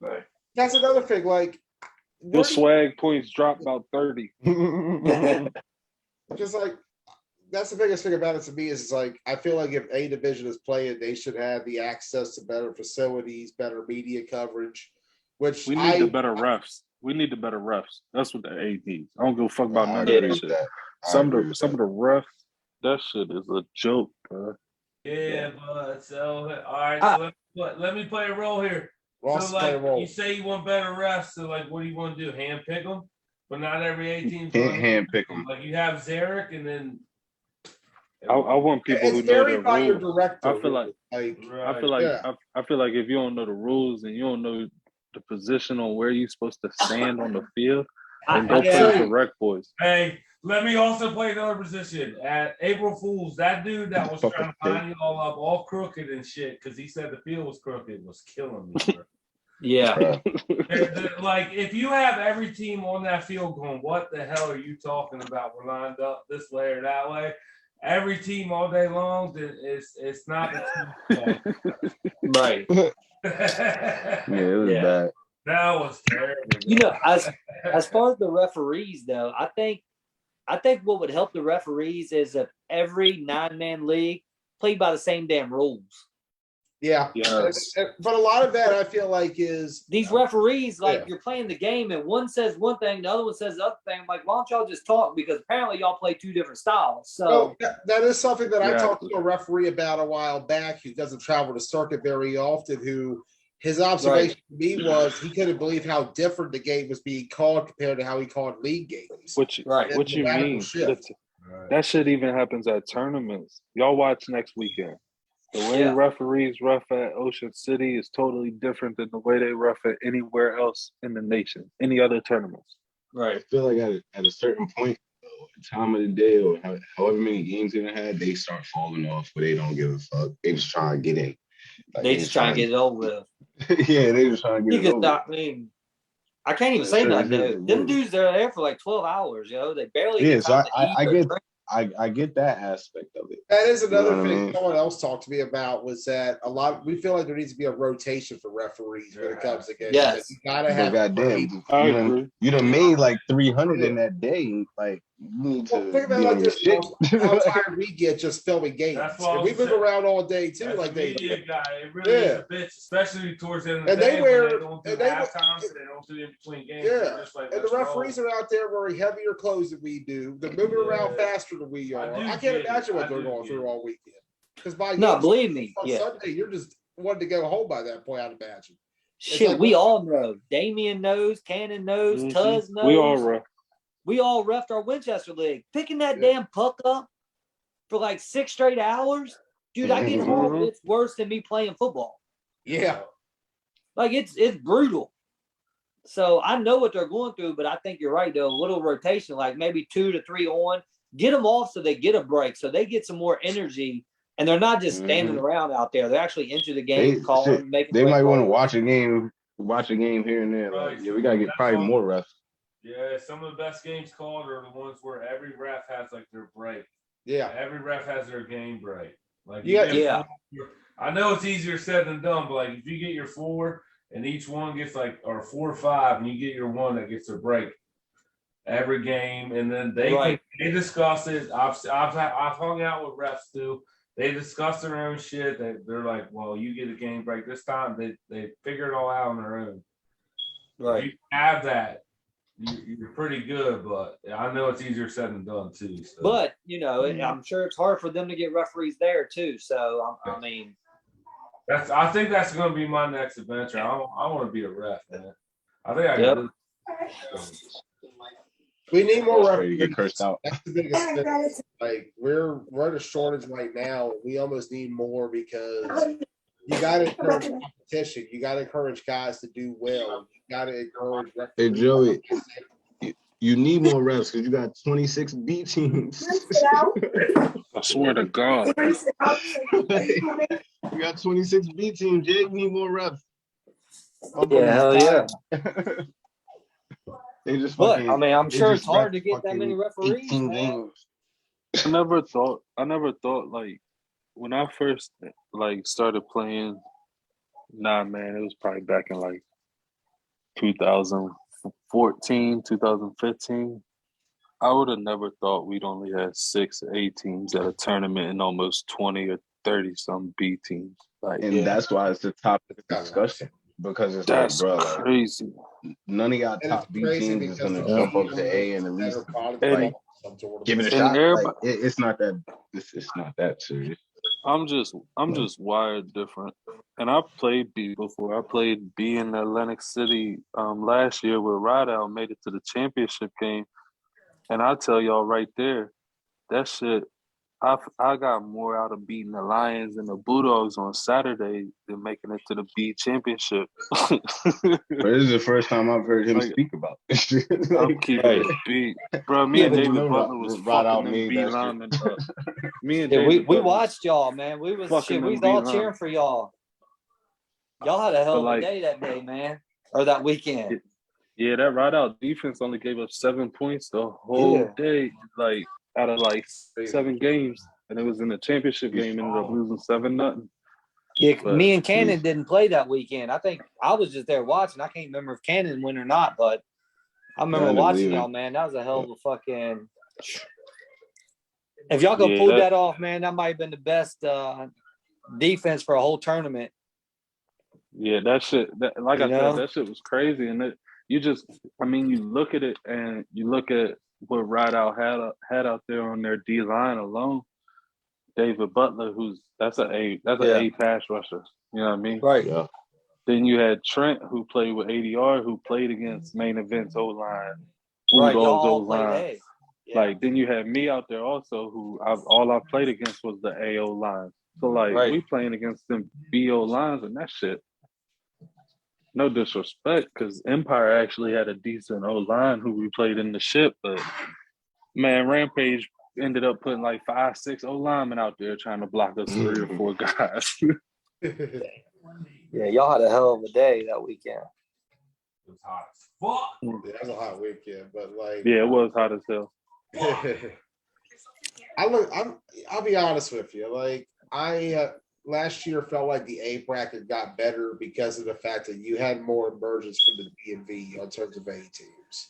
Right. That's another thing. Like the swag points dropped about 30. Just like that's the biggest thing about it to me is it's like I feel like if A division is playing, they should have the access to better facilities, better media coverage. Which we need the better refs. That's what the A needs. I don't give a fuck about none of that shit. Some of the refs, that shit is a joke, bro. Yeah, but so all right. So let me play a role here. Ross, so like you say you want better refs, so like what do you want to do? Hand pick them? but not every 8 teams. Can't handpick them. Like you have Zarek, and then I want people who It's know varied the by your rules. director. I feel like like I feel like yeah. I feel like if you don't know the rules and you don't know the position on where you're supposed to stand on the field, then go play for Rec Boys. Hey, let me also play another position. At April Fool's, that dude that was trying to line you all up, all crooked and shit, because he said the field was crooked, was killing me. Bro. Yeah. Like, if you have every team on that field going, what the hell are you talking about? We're lined up this way or that way. Every team all day long, then it's not the team. Right. Yeah, it was bad. That was terrible. You know, as far as the referees, though, I think what would help the referees is if every 9-man league played by the same damn rules. Yeah. Yes. But a lot of that I feel like is These referees, like you're playing the game and one says one thing, the other one says the other thing. I'm like, why don't y'all just talk? Because apparently y'all play two different styles. So that is something that I talked to a referee about a while back who doesn't travel to circuit very often, who his observation to me was he couldn't believe how different the game was being called compared to how he called league games. What you mean? That shit even happens at tournaments. Y'all watch next weekend. The way referees ref at Ocean City is totally different than the way they ref at anywhere else in the nation, any other tournaments. Right. I feel like at a certain point, time of the day or however many games they had, they start falling off where they don't give a fuck. They just trying to get in. Like, they just trying to get it over with. Yeah, they just trying to get it over. I mean, I can't even say nothing. Them dudes are there for like 12 hours, yo. They barely get time to eat. I get that aspect of it. That is another thing someone else talked to me about was that we feel like there needs to be a rotation for referees when it comes to games. Yes. You gotta have goddamn. You done made like 300 in that day. Like you need to think about like this, how tired we get just filming games. And we move around all day too. That's like they guy. It really is a bitch, especially towards the end of the and day. They wear, when they don't do halftime, so they don't do in between games. Yeah, just like, and the referees are out there wearing heavier clothes than we do. They're moving around faster than we are. I can't imagine what they're going through all weekend. Because believe me, on Sunday you're just wanting to go home by that point. I'd imagine. Shit, like, we all know. Damien knows. Cannon knows. Tuz knows. We all ref. We all refed our Winchester League. Picking that damn puck up for like 6 straight hours, dude. I get home. It's worse than me playing football. Yeah, like it's brutal. So I know what they're going through, but I think you're right though. A little rotation, like maybe 2 to 3 on, get them off so they get a break, so they get some more energy, and they're not just standing around out there. They're actually into the game, calling, making. They might want to watch a game here and there. Like, we gotta get probably more refs. Yeah, some of the best games called are the ones where every ref has like their break. Yeah, every ref has their game break. Like I know it's easier said than done, but like if you get your 4 and each one gets like or 4 or 5, and you get your 1 that gets their break every game, and then they discuss it. I've hung out with refs too. They discuss their own shit. They're like, well, you get a game break this time. They figure it all out on their own. Right. If you have that, you're pretty good, but I know it's easier said than done too. So. But you know, I'm sure it's hard for them to get referees there too. So I mean, I think that's going to be my next adventure. I want to be a ref, man. I think I can. We need more referees. You get cursed out. That's the biggest thing. Like we're at a shortage right now. We almost need more because you got to encourage competition. You got to encourage guys to do well. You got to encourage referees. Hey Joey, you need more refs because you got 26 B teams. I swear to God. You got 26 B teams. Jay, you need more refs. Yeah, hell yeah. They just but I mean, I'm sure it's hard to get that many referees. I never thought like when I first like started playing 9-man, it was probably back in like 2014, 2015. I would have never thought we'd only had 6 A teams at a tournament and almost 20 or 30 some B teams. Like, that's why it's the topic of discussion. Because it's that's like, bro, crazy. None of y'all top B teams is gonna jump up to A and at least like, give it a shot. Like, it's not that. It's not that serious. I'm just wired different. And I played B before. I played B in Atlantic City last year with Rydell, made it to the championship game. And I tell y'all right there, that shit, I got more out of beating the Lions and the Bulldogs on Saturday than making it to the B championship. But this is the first time I've heard him Like, speak about this. I'm keeping it B. Bro, me and But David Butler was fucking them B linemen up. Me and Yeah, we David Butler watched y'all, man. We was fucking shit. We them was B all linemen. cheering for y'all. Y'all had a hell of a like- day that day, man, or that weekend. Yeah, that ride out defense only gave up 7 points the whole day, like out of like 7 games, and it was in the championship game. Ended up losing 7-0. Yeah, But- me and Cannon didn't play that weekend. I think I was just there watching. I can't remember if Cannon went or not, but I remember I didn't watching believe it. y'all, man. That was a hell of a fucking. If y'all could Yeah, pull that- that off, man, that might have been the best defense for a whole tournament. Yeah, that shit. Like You I know? said, that shit was crazy, and you look at it and you look at what Rideout had out there on their D line alone. David Butler, that's an A pass rusher. You know what I mean? Right. Yeah. Then you had Trent, who played with ADR, who played against Main Event's O line, Right. Y'all Bulldogs O all played line. A. Yeah. Like then you had me out there also, who all I played against was the AO line. So like Right. we playing against them BO lines and that shit. No disrespect, because Empire actually had a decent O line who we played in the ship, but man, Rampage ended up putting like 5-6 O linemen out there trying to block us 3 or 4 guys. Yeah, y'all had a hell of a day that weekend. It was hot as fuck. Yeah, that was a hot weekend, but like, Yeah, it was hot as hell. I'll be honest with you. Like I last year felt like the A bracket got better because of the fact that you had more emergence from the DMV in terms of A teams.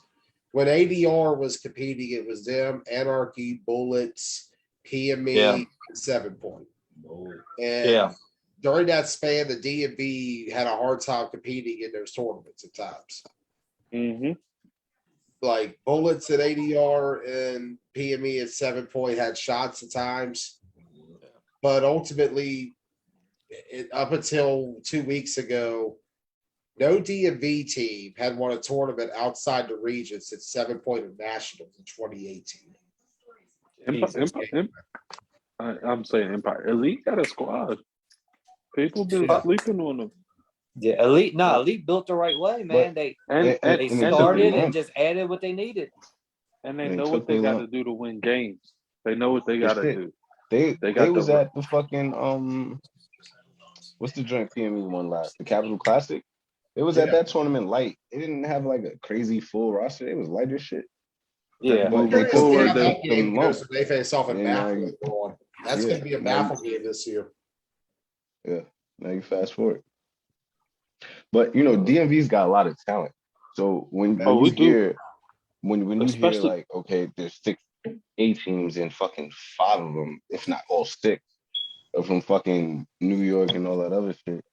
When ADR was competing, it was them, Anarchy, Bullets, PME, and 7 Point. And during that span, the DMV had a hard time competing in those tournaments at times. Mm-hmm. Like Bullets at ADR and PME at 7 Point had shots at times, but ultimately, up until 2 weeks ago, no DMV team had won a tournament outside the region since 7 Point of Nationals in 2018. I'm saying Empire Elite got a squad. People been sleeping on them. Yeah, Elite built the right way, man. They started and just added what they needed. And they know what they got to do to win games. They know what they got to do. They was at the fucking what's the joint PME one last? The Capital Classic. It was at that tournament light. It didn't have like a crazy full roster. It was light as shit. Yeah, but They they they face off in baffle. That's going to be a baffle game this year. Yeah, now you fast forward. But you know, DMV's got a lot of talent. So when you hear like, okay, there's 6 A teams and fucking 5 of them, if not all 6, are from fucking New York and all that other shit,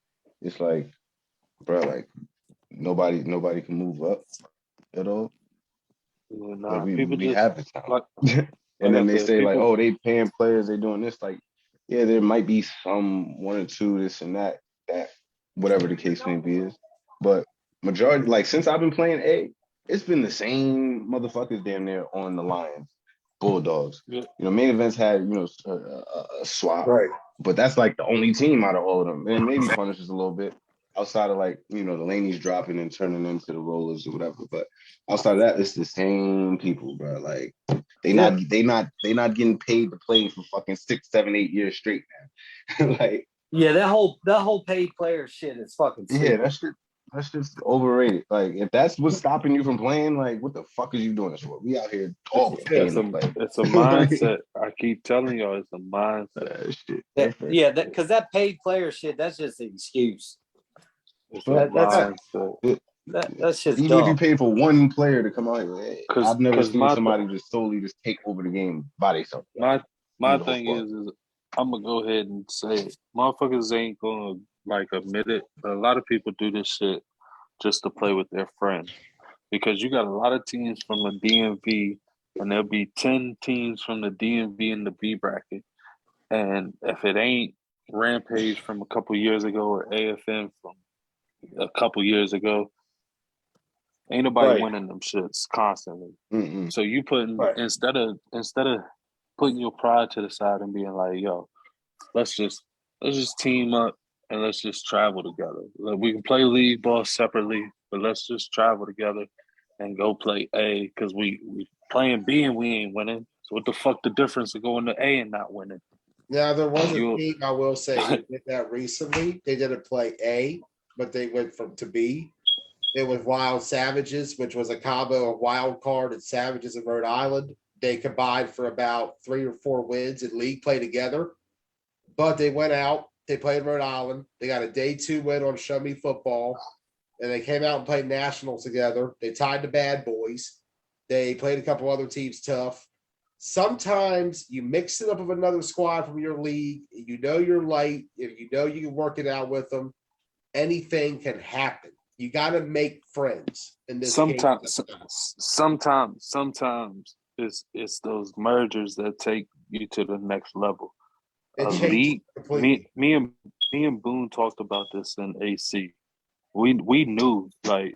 it's like, bro, like nobody can move up at all. Yeah, like we just have the talent. And then they say like, oh, they paying players, they doing this. Like, yeah, there might be some 1 or 2 this and that whatever the case may be is. But majority, like since I've been playing A, it's been the same motherfuckers damn near on the Lions, Bulldogs. Yeah. You know, Main Events had, you know, a swap. Right. But that's like the only team out of all of them. And maybe Punishes a little bit outside of like, you know, the Laney's dropping and turning into the Rollers or whatever. But outside of that, it's the same people, bro. Like they not getting paid to play for fucking 6, 7, 8 years straight, man. Like yeah, that whole paid player shit is fucking stupid. Yeah, that's just overrated. Like if that's what's stopping you from playing, like what the fuck is you doing this for? We out here all paying to play. It's a mindset. I keep telling y'all, it's a mindset. Because that paid player shit, that's just an excuse. It's That's just even dumb. if you paid for one player to come out here, hey, I've never seen somebody just solely just take over the game by themselves. My thing is I'm gonna go ahead and say it. Motherfuckers ain't gonna like admit it, but a lot of people do this shit just to play with their friends. Because you got a lot of teams from the DMV, and there'll be 10 teams from the DMV in the B bracket. And if it ain't Rampage from a couple years ago or AFN from a couple years ago, ain't nobody Right. winning them shits constantly. Mm-mm. So you putting instead of putting your pride to the side and being like, yo, let's just team up and let's just travel together. Like, we can play league ball separately, but let's just travel together and go play A because we playing B and we ain't winning. So what the fuck the difference of going to A and not winning? Now, there was a You- team, I will say, who did that recently. They didn't play A, but they went to B. It was Wild Savages, which was a combo of Wild Card and Savages in Rhode Island. They combined for about 3 or 4 wins in league play together. But they went out, they played Rhode Island. They got a day 2 win on Show Me Football. And they came out and played nationals together. They tied the Bad Boys. They played a couple other teams tough. Sometimes you mix it up with another squad from your league. You know you're light. If you know you can work it out with them, anything can happen. You got to make friends in this game. Sometimes it's those mergers that take you to the next level. It Me and Boone talked about this in AC. We knew, like,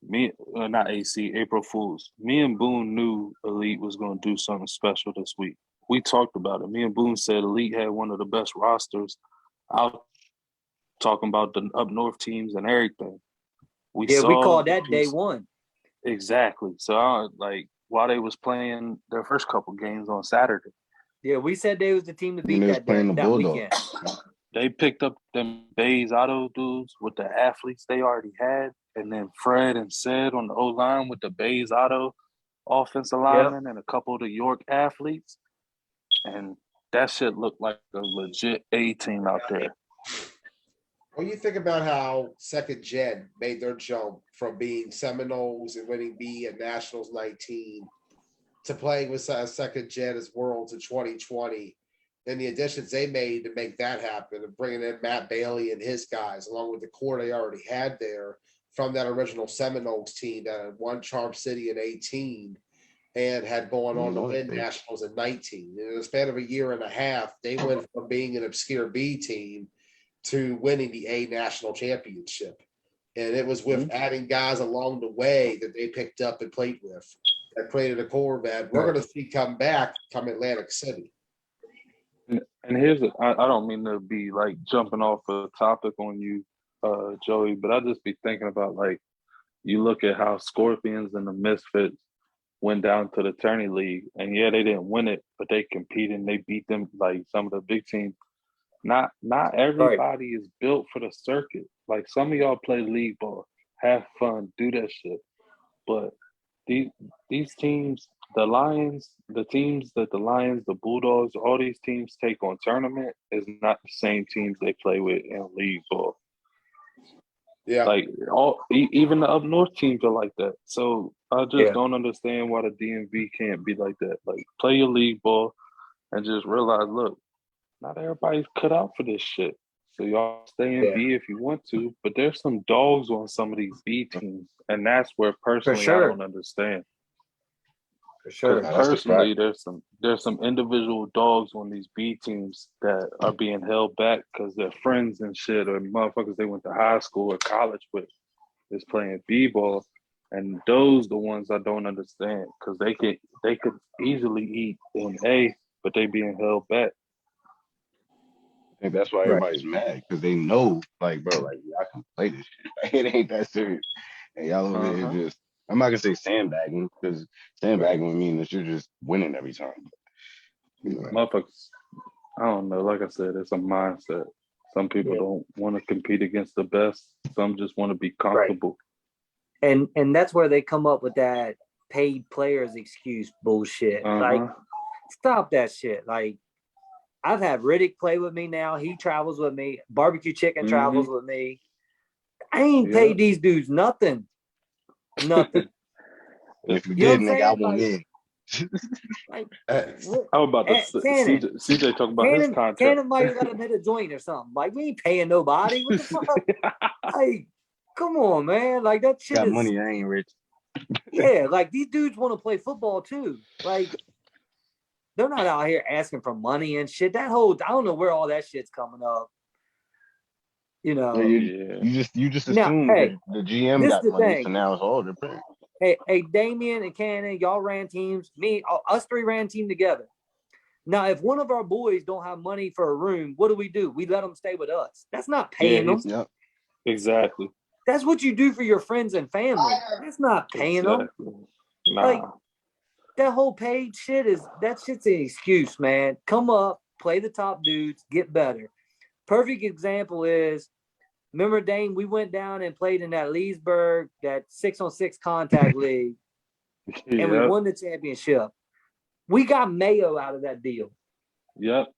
not AC, April Fools. Me and Boone knew Elite was going to do something special this week. We talked about it. Me and Boone said Elite had one of the best rosters out, talking about the up north teams and everything. We called that day one. Exactly. So, while they was playing their first couple games on Saturday. Yeah, we said they was the team to beat that weekend. They picked up them Bays Auto dudes with the athletes they already had, and then Fred and Sid on the O-line with the Bays Auto offensive linemen and a couple of the York athletes. And that shit looked like a legit A team out there. Well, you think about how Second Gen made their jump from being Seminoles and winning B at Nationals 19 to playing with Second Gen as Worlds in 2020. And the additions they made to make that happen and bringing in Matt Bailey and his guys, along with the core they already had there from that original Seminoles team that had won Charm City in 18 and had gone on to win Nationals in 19. And in the span of a year and a half, they went from being an obscure B team to winning the A National Championship. And it was with adding guys along the way that they picked up and played with that created a core that we're going to see come back come Atlantic City. And here's I don't mean to be like jumping off a topic on you, Joey, but I just be thinking about, like, you look at how Scorpions and the Misfits went down to the Tourney League, and yeah, they didn't win it, but they competed and they beat them, like some of the big teams. Not everybody is built for the circuit. Like, some of y'all play league ball, have fun, do that shit. But these teams, the Lions, the teams that the Lions, the Bulldogs, all these teams take on tournament is not the same teams they play with in league ball. Yeah. Like, even the up north teams are like that. So I just don't understand why the DMV can't be like that. Like, play your league ball and just realize, look, not everybody's cut out for this shit. So y'all stay in B if you want to, but there's some dogs on some of these B teams, and that's where personally I don't understand. For sure. Personally, there's some individual dogs on these B teams that are being held back because their friends and shit, or motherfuckers they went to high school or college with, is playing B ball, and those the ones I don't understand because they could easily eat in A, but they being held back. I think that's why everybody's mad, because they know, like, bro, like, y'all can play this shit. Like, it ain't that serious. And y'all over there just, I'm not gonna say sandbagging, because sandbagging would mean that you're just winning every time. Motherfuckers, I don't know. Like I said, it's a mindset. Some people don't want to compete against the best. Some just want to be comfortable. And that's where they come up with that paid players excuse bullshit. Like, stop that shit. Like, I've had Riddick play with me now. He travels with me. Barbecue Chicken travels with me. I ain't paid these dudes nothing. Nothing. If you did, nigga, I won't in. I'm about to say, CJ talking about his contract. Cannon might let him hit a joint or something. Like, we ain't paying nobody. What the fuck? Like, come on, man. Like, that shit got is... money, I ain't rich. Yeah, like, these dudes want to play football, too. Like, They're not out here asking for money and shit. I don't know where all that shit's coming up. You know, You just Now, assume hey, that the GM this got the money, thing. so now it's all they're paying. Hey, Damien and Cannon, y'all ran teams. Us three ran team together. Now, if one of our boys don't have money for a room, what do? We let them stay with us. That's not paying them. Yep. Exactly. That's what you do for your friends and family. That's not paying them. Nah. Like, that whole paid shit shit's an excuse, man. Come up, play the top dudes, get better. Perfect example is, remember, Dane, we went down and played in that Leesburg, that 6-on-6 contact league, and we won the championship. We got Mayo out of that deal. Yep.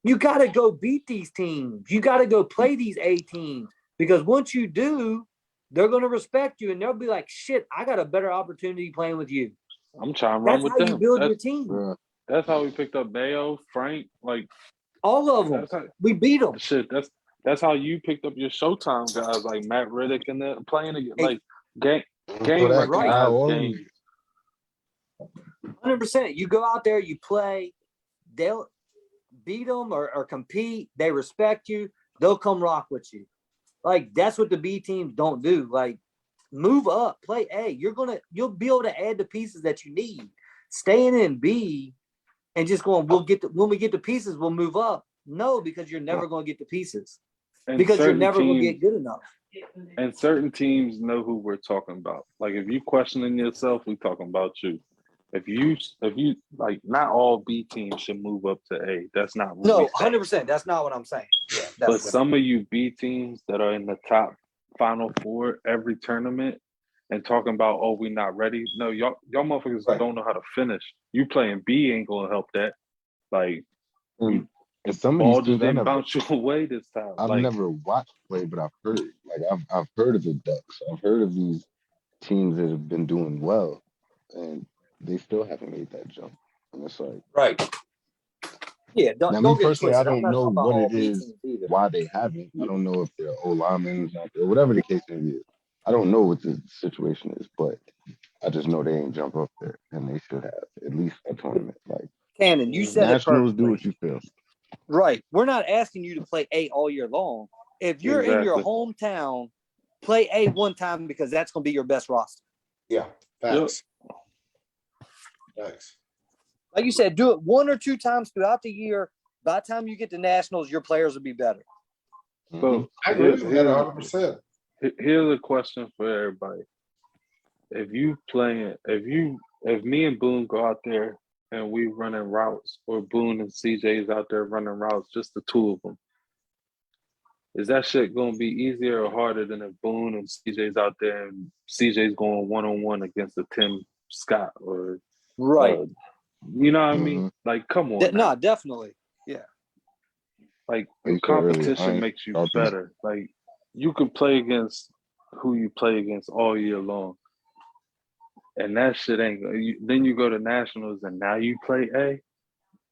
You got to go beat these teams. You got to go play these A teams, because once you do, they're going to respect you, and they'll be like, shit, I got a better opportunity playing with you. I'm trying to run with them. That's how you build your team. That's how we picked up Mayo, Frank, like all of them. We beat them. Shit, that's how you picked up your Showtime guys like Matt Riddick and then playing again, like game recognized game. 100%. You go out there, you play, they'll beat them or compete. They respect you. They'll come rock with you. Like, that's what the B teams don't do. Like, move up, play A. You'll be able to add the pieces that you need. Staying in B and just going, when we get the pieces, we'll move up. No, because you're never going to get the pieces. And because you're never going to get good enough. And certain teams know who we're talking about. Like, if you questioning yourself, we talking about you. If you like, not all B teams should move up to A. That's not what no 100%. That's not what I'm saying. Yeah, but some of you B teams that are in the top Final Four every tournament and talking about, oh, we not ready. No, y'all motherfuckers don't know how to finish. You playing B ain't gonna help that. Like, and some of ball these just didn't bounce your way this time. I've never watched play, but I've heard. Like, I've heard of the Ducks. I've heard of these teams that have been doing well, and they still haven't made that jump. And it's like, right. Yeah, don't me get personally, twisted. I don't know what it is, why they haven't. I don't know if they're linemen out there, whatever the case may be. I don't know what the situation is, but I just know they ain't jump up there, and they should have at least a tournament. Like, Cannon, you said Nationals, it perfectly. do what you feel. Right. We're not asking you to play A all year long. If you're in your hometown, play A one time, because that's going to be your best roster. Yeah, facts. Thanks. Like you said, do it one or two times throughout the year. By the time you get to Nationals, your players will be better. So I agree with that 100%. Here's a question for everybody. If me and Boone go out there and we running routes, or Boone and CJ's out there running routes, just the two of them, is that shit going to be easier or harder than if Boone and CJ's out there and CJ's going one-on-one against a Tim Scott or right? You know what I mean? Like, come on. No, definitely. Yeah. Like, competition makes you better. Like, you can play against who you play against all year long. And that shit ain't then you go to Nationals and now you play A,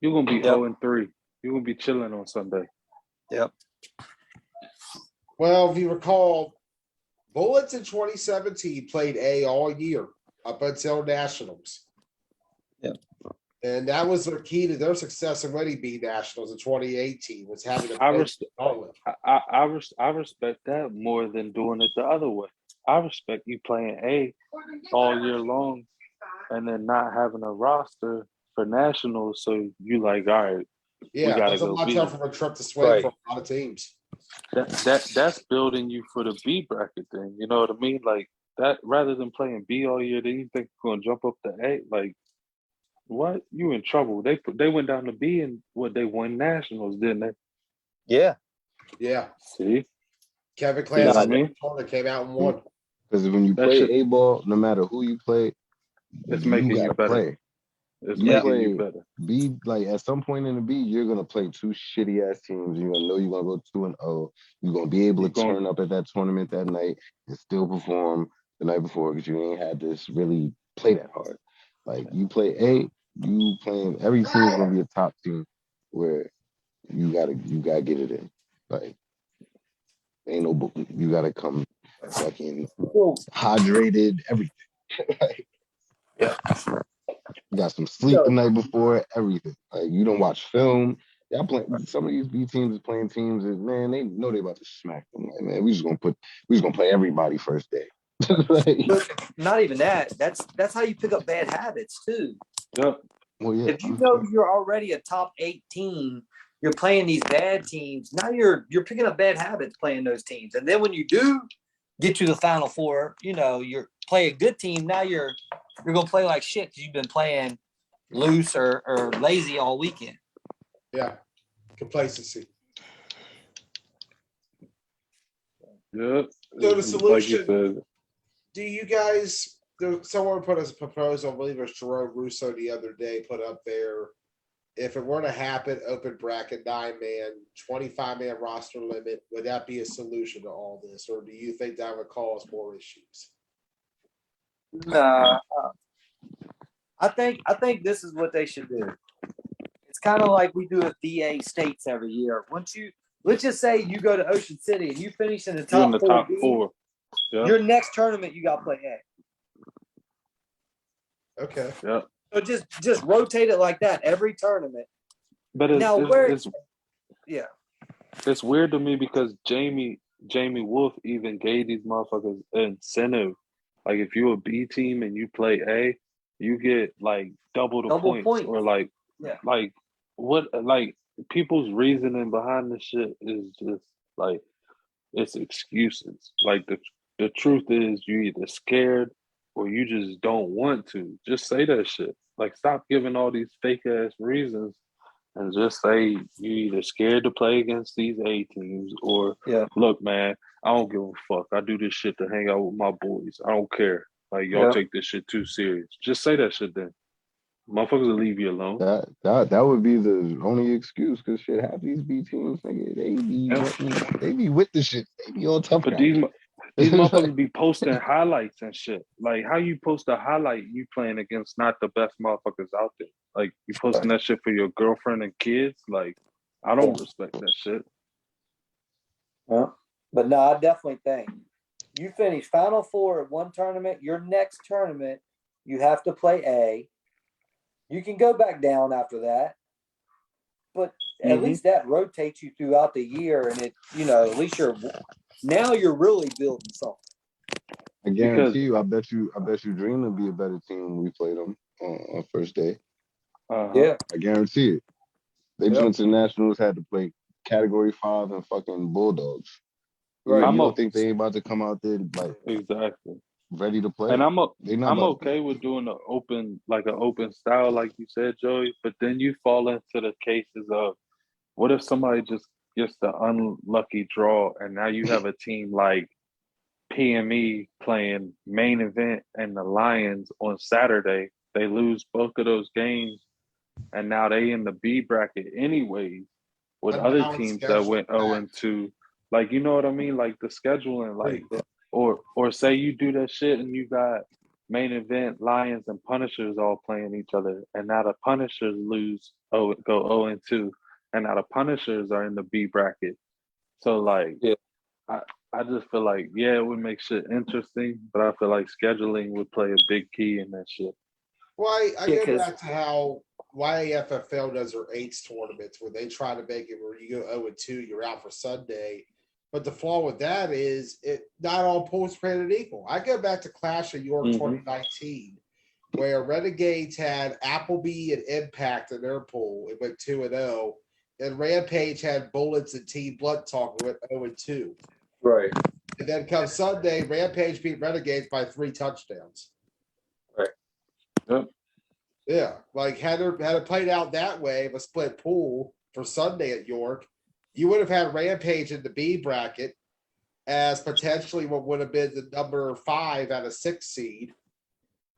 you're going to be 0-3. You're going to be chilling on Sunday. Yep. Well, if you recall, Bullets in 2017 played A all year up until Nationals. Yep. And that was their key to their success in winning B Nationals in 2018, was having a I respect that more than doing it the other way. I respect you playing A all year long and then not having a roster for Nationals. So you like, all right, yeah, we gotta that's go a lot B. tougher of a trip to swing for a lot of teams. That's building you for the B bracket thing. You know what I mean? Like that, rather than playing B all year, then you think you're gonna jump up to A. Like, what? You in trouble. They went down to B and they won Nationals, didn't they? Yeah. Yeah. See? Kevin Clancy came out and won. Because when you play A ball, no matter who you play, it's making you better. Play. It's making you better. B, like, at some point in the B, you're gonna play two shitty ass teams. You're gonna know you're gonna go 2-0. You're gonna be able to turn up at that tournament that night and still perform the night before because you ain't had this really play that hard. Like, you play A, you playing every team is gonna be a top team where you gotta get it in. Like, ain't no, you gotta come fucking hydrated, everything. Like, yeah. You got some sleep the night before, everything. Like you don't watch film. Y'all playing some of these B teams is playing teams that man, they know they about to smack them. Like, man, we just gonna play everybody first day. Like, But not even that. That's how you pick up bad habits too. Yep. well, yeah, If you know you're already a top 8 team, you're playing these bad teams. Now you're picking up bad habits playing those teams. And then when you do get to the Final Four, you know, you're play a good team. Now you're gonna play like shit because you've been playing loose or lazy all weekend. Yeah. Complacency. Yep. So the Like solution, you said, do you guys, someone put as a proposal, I believe it was Jerome Russo the other day, put up there, if it were to happen, open bracket, 9-man, 25-man roster limit, would that be a solution to all this? Or do you think that would cause more issues? Nah, I think this is what they should do. It's kind of like we do with VA states every year. Let's just say you go to Ocean City and you finish in the you're in top the top 4. Yeah. Your next tournament, you got to play A. Okay. Yeah. So just rotate it like that every tournament. But yeah. It's weird to me because Jamie Wolf even gave these motherfuckers an incentive. Like if you're a B team and you play A, you get like double the points. Or like what like people's reasoning behind this shit is just like it's excuses. Like the truth is you either scared or you just don't want to. Just say that shit. Like stop giving all these fake ass reasons and just say you either scared to play against these A teams or look, man, I don't give a fuck. I do this shit to hang out with my boys. I don't care. Like y'all take this shit too serious. Just say that shit then. Motherfuckers will leave you alone. That would be the only excuse because shit, half these B teams, nigga, they be with the shit. They be all tough. But these motherfuckers be posting highlights and shit. Like how you post a highlight you playing against not the best motherfuckers out there. Like you posting that shit for your girlfriend and kids. Like I don't respect that shit. Yeah. But no, I definitely think you finish Final Four at one tournament, your next tournament, you have to play A. You can go back down after that. But at least that rotates you throughout the year and it, you know, at least you're really building something. I guarantee you, I bet you Dream will be a better team when we play them on first day. Yeah. I guarantee it. They just went to the Nationals, had to play Category 5 and fucking Bulldogs. Right. You don't think they ain't about to come out there like exactly ready to play? And I'm okay with doing an open style, like you said, Joey. But then you fall into the cases of what if somebody just gets the unlucky draw, and now you have a team like PME playing main event and the Lions on Saturday. They lose both of those games, and now they in the B bracket anyways with other teams that went 0-2. Like, you know what I mean? Like the scheduling, like, or say you do that shit and you got main event Lions and Punishers all playing each other, and now the Punishers go 0-2, and now the Punishers are in the B bracket. So like, I just feel like it would make shit interesting, but I feel like scheduling would play a big key in that shit. Well, I go back to how YAFFL does their 8s tournaments where they try to make it where you go 0-2, you're out for Sunday. But the flaw with that is not all pools created equal. I go back to Clash of York 2019, where Renegades had Appleby and Impact in their pool. It went 2-0. And Rampage had Bullets and Team Blood Talk went 0-2. Right. And then come Sunday, Rampage beat Renegades by 3 touchdowns. Right. Yep. Yeah. Like had it played out that way, of a split pool for Sunday at York, you would have had Rampage in the B bracket as potentially what would have been the number 5 out of 6 seed.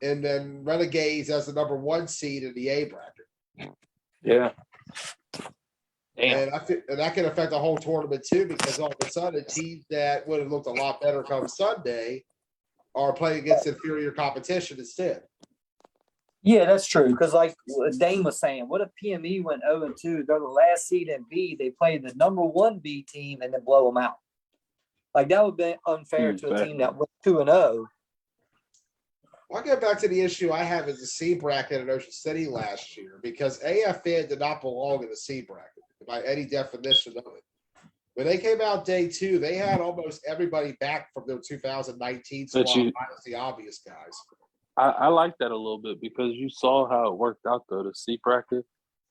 And then Renegades as the number 1 seed in the A bracket. Yeah. Damn. And that can affect the whole tournament too, because all of a sudden teams that would have looked a lot better come Sunday are playing against inferior competition instead. Yeah, that's true. Because like Dane was saying, what if PME went 0-2? They're the last seed in B. They play the number 1 B team and then blow them out. Like that would be unfair to a team that went 2-0. I'll get back to the issue I have as the C bracket at Ocean City last year because AFN did not belong in the C bracket by any definition of it. When they came out day 2, they had almost everybody back from their 2019 squad, minus the obvious guys. I like that a little bit because you saw how it worked out though. The C bracket,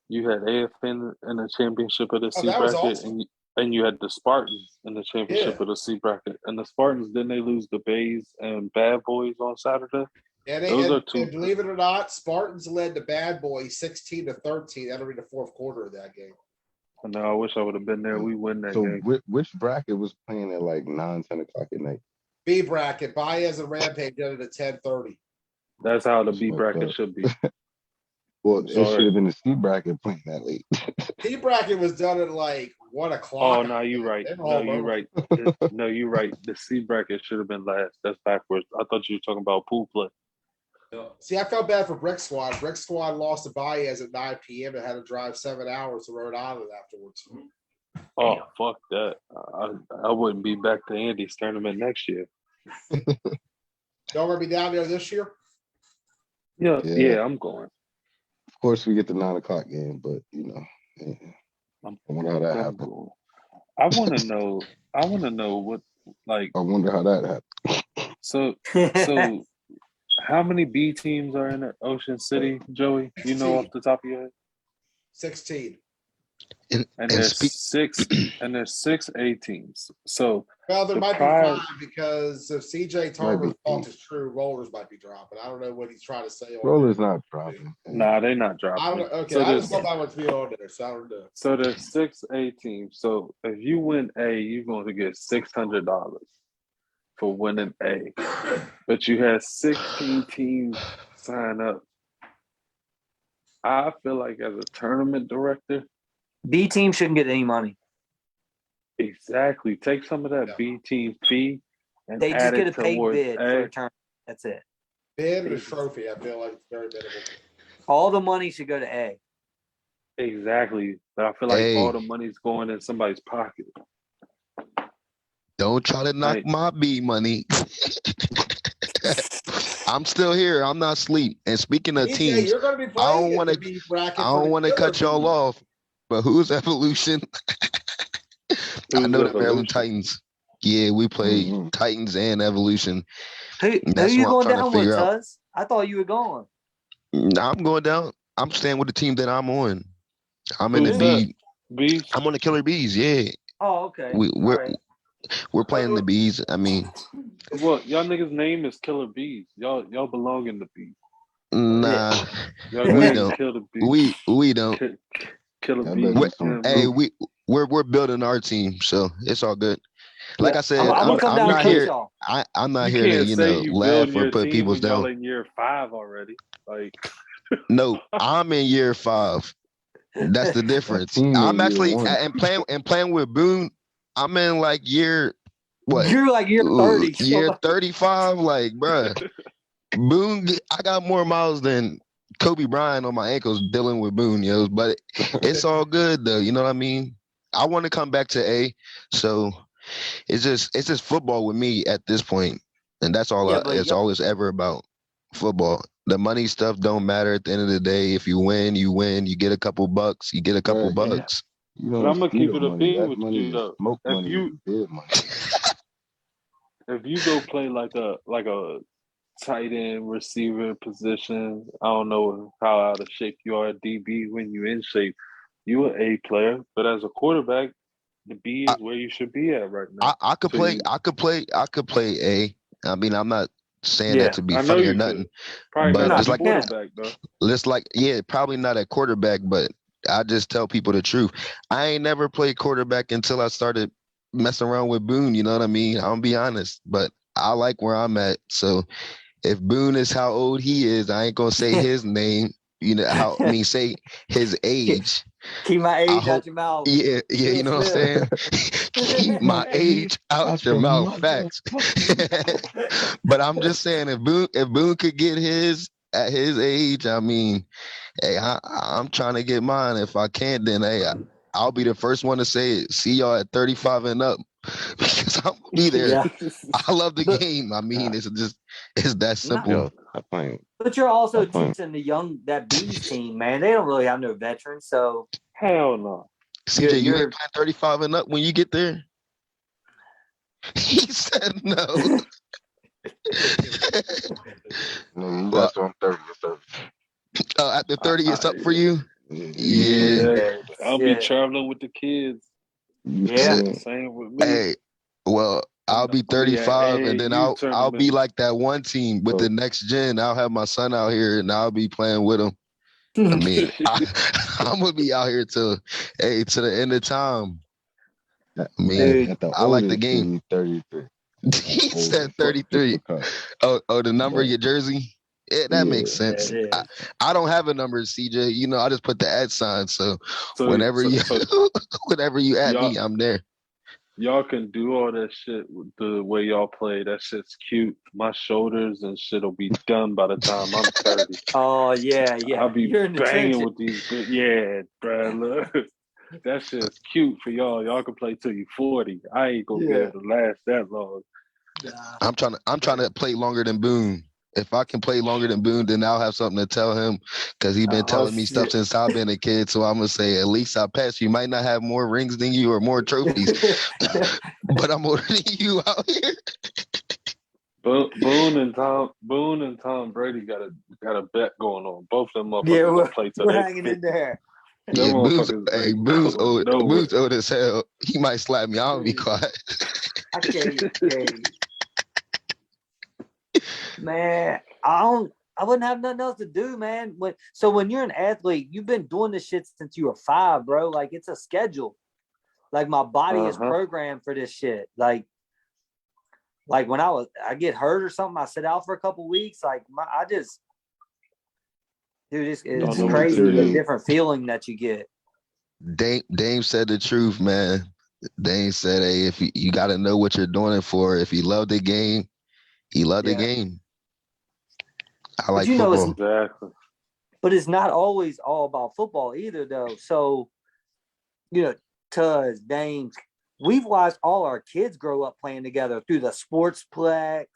you had AFN in the championship of the C that was bracket, awesome. and you had the Spartans in the championship of the C bracket. And the Spartans, didn't they lose the Bays and Bad Boys on Saturday? And, Those are two. And believe it or not, Spartans led the Bad Boys 16-13 entering the fourth quarter of that game. No, I wish I would have been there. We win that game. So which bracket was playing at like 9, 10 o'clock at night? B bracket, Baez and Rampage did it at 10:30. That's how the B bracket should be. Well, it should have been the C bracket playing that late. C bracket was done at like 1 o'clock. Oh no, you're right. No, you're right. No, you're right. The C bracket should have been last. That's backwards. I thought you were talking about pool play. See, I felt bad for Brick Squad. Brick Squad lost to Baez at 9 p.m. and had to drive 7 hours to Rhode Island afterwards. Oh, fuck that. I wouldn't be back to Andy's tournament next year. Y'all gonna be down there this year? Yeah, I'm going. Of course, we get the 9 o'clock game, but I wonder how that happened. I want to know what, like. I wonder how that happened. So how many B teams are in Ocean City, Joey? You know off the top of your head? 16. And there's six A teams. So well, there might be 5 because if CJ Tarver's talk is true, Rollers might be dropping. I don't know what he's trying to say. Rollers not dropping. Nah, they're not dropping. I don't know. Okay, so I just thought that would be on there, so I don't know. So there's 6 A teams. So if you win A, you're going to get $600 for winning A. But you had 16 teams sign up. I feel like as a tournament director, B team shouldn't get any money. Exactly. Take some of that B team fee and they just add get it a paid towards bid A. for a tournament. That's it. Bid and a trophy, I feel like it's very minimal. All the money should go to A. Exactly. But I feel like all the money's going in somebody's pocket. Don't try to knock my B money. I'm still here. I'm not asleep. And speaking of teams, you're gonna be I don't want to cut y'all off. But who's Evolution? I know the Maryland Titans. Yeah, we play Titans and Evolution. Who you going down with, Tuz? I thought you were going. I'm going down. I'm staying with the team that I'm on. I'm in the B. I'm on the Killer Bees. Yeah. Oh, okay. We're playing the Bees. I mean, well, y'all niggas' name is Killer Bees. Y'all belong in the Bees. Nah, we don't. Kill the bees. We don't. Kill the Bees. Hey, we're building our team, so it's all good. Like I said, I'm not here. I'm not here to laugh or put people's down. Y'all in year 5 already. Like, no, I'm in year 5. That's the difference. I'm actually and playing with Boone. I'm in like year what? You're like year 30. Year 35. Like, bruh. Boone, I got more miles than Kobe Bryant on my ankles dealing with Boone, yo. But it's all good though. You know what I mean? I want to come back to A. So it's just football with me at this point. And that's all all it's ever about. Football. The money stuff don't matter at the end of the day. If you win, you win. You get a couple bucks, you get a couple bucks. But I'm gonna keep it a beam with you though. If you go play like a tight end receiver position, I don't know how out of shape you are at DB. When you in shape, you an A player. But as a quarterback, the B is where you should be at right now. I could play A. I mean, I'm not saying that to be funny or nothing. Probably but not it's like quarterback though. It's like probably not at quarterback, but I just tell people the truth. I ain't never played quarterback until I started messing around with Boone. You know what I mean? I'm gonna be honest, but I like where I'm at. So if Boone is how old he is, I ain't gonna say his name. You know say his age. Keep my age out your mouth. Yeah, you know what I'm saying? Keep my age out your mouth. Facts. But I'm just saying, if Boone could get his at his age, I mean, hey, I'm trying to get mine. If I can't, then hey, I'll be the first one to say it. See y'all at 35 and up because I'm gonna be there. Yeah. I love the But- game. I mean, it's that simple. Yo, I playing. But you're also That's fine. teaching that Bees team, man. They don't really have no veterans, so Hell no. CJ, you you're- ain't playing 35 and up when you get there. He said no. Nigga, you Well, got some 30 or 30. After 30, it's up for you. Yeah. Yeah. I'll Yeah. be traveling with the kids. Yeah. Same with me. Hey, well, I'll be I'll be at 35, and then AAU I'll be tournament. like that one team with the next gen. I'll have my son out here, and I'll be playing with him. I mean, I'm gonna be out here till to the end of time. I mean, Dude, I like the game. 33. He said 33. Oh, the number of your jersey? Yeah, that makes sense. it is. I don't have a number, CJ. You know, I just put the @ sign. So So- whenever so- you so whenever you at me, I'm there. Y'all can do all that shit with the way y'all play. That shit's cute. My shoulders and shit'll be done by the time I'm 30. Oh yeah, yeah. I'll be You're in the banging trenches. with these. Yeah, bro. Look, that shit's cute for y'all. Y'all can play till you 40. I ain't gonna be able to last that long. I'm trying to play longer than Boone. If I can play longer than Boone, then I'll have something to tell him because he's been telling me stuff since I've been a kid. So I'm gonna say at least I passed. You might not have more rings than you or more trophies, but I'm older than you out here. Boone and Tom Brady got a bet going on. Both of them motherfuckers Yeah, gonna play till we're they hanging in 50. there. Them Yeah, Boone's motherfuckers ain't Boone's going old. nowhere. Boone's old as hell. He might slap me. I'll be quiet. I can't. Man, I wouldn't have nothing else to do, man. When you're an athlete, you've been doing this shit since you were 5, bro. Like it's a schedule. Like my body is programmed for this shit. Like when I get hurt or something, I sit out for a couple weeks. Like it's crazy the different feeling that you get. Dame said the truth, man. Dame said, "Hey, if you got to know what you're doing it for. If you love the game, he loved the game." I like football. Exactly. But it's not always all about football either, though. So, Tuz, Dames, we've watched all our kids grow up playing together through the sportsplex.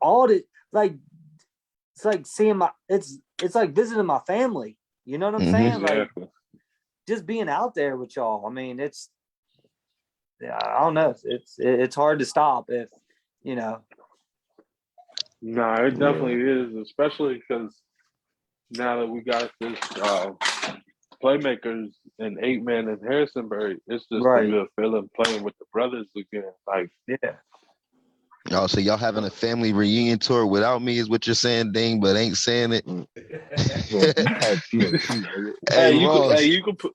All the it's like seeing it's like visiting my family. You know what I'm saying? Exactly. Like just being out there with y'all. I mean, I don't know. It's hard to stop if No, it definitely is, especially because now that we got this playmakers and 8-man in Harrisonburg, it's just a good feeling playing with the brothers again. Like, Oh, so y'all having a family reunion tour without me is what you're saying, Ding, but ain't saying it. Hey, Ross, you can pull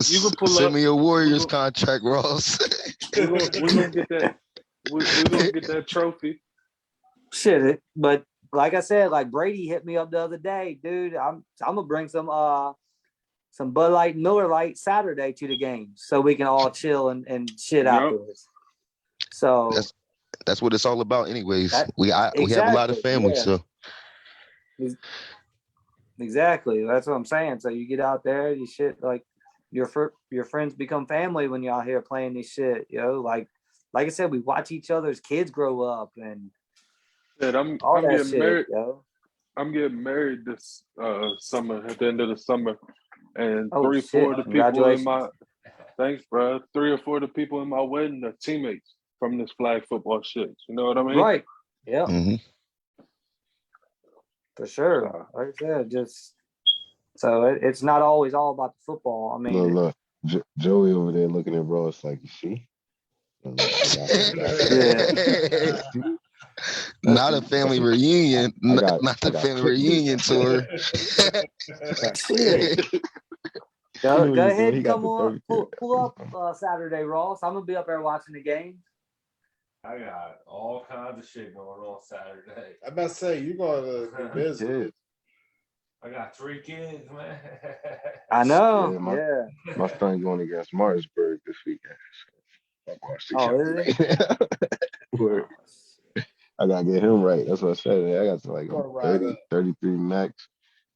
send up. me a Warriors contract, Ross. We're gonna get that. We're gonna get that trophy. Shit, but like I said, like Brady hit me up the other day, dude. I'm gonna bring some Bud Light, Miller Light Saturday to the game so we can all chill and shit afterwards. So that's what it's all about, anyways. We have a lot of family, so exactly. That's what I'm saying. So you get out there, you shit like your friends become family when you're out here playing this shit. Like I said, we watch each other's kids grow up and. I'm getting married. I'm getting married this summer at the end of the summer, and 3 or 4 of the people in my thanks, bro. 3 or 4 of the people in my wedding are teammates from this flag football shit. You know what I mean? Right. Yeah. For sure. Like I said, so it's not always all about the football. I mean, look, Joey over there looking at Ross like, you see? Not a family reunion. Not the family reunion tour. Go ahead and come on. Pull up Saturday, Ross. I'm going to be up there watching the game. I got all kinds of shit going on Saturday. I about to say, you're going to be busy. I got 3 kids, man. I know. My son going against Martinsburg this weekend. Is it? I gotta get him right. That's what I said. I got to like 30, 33 max.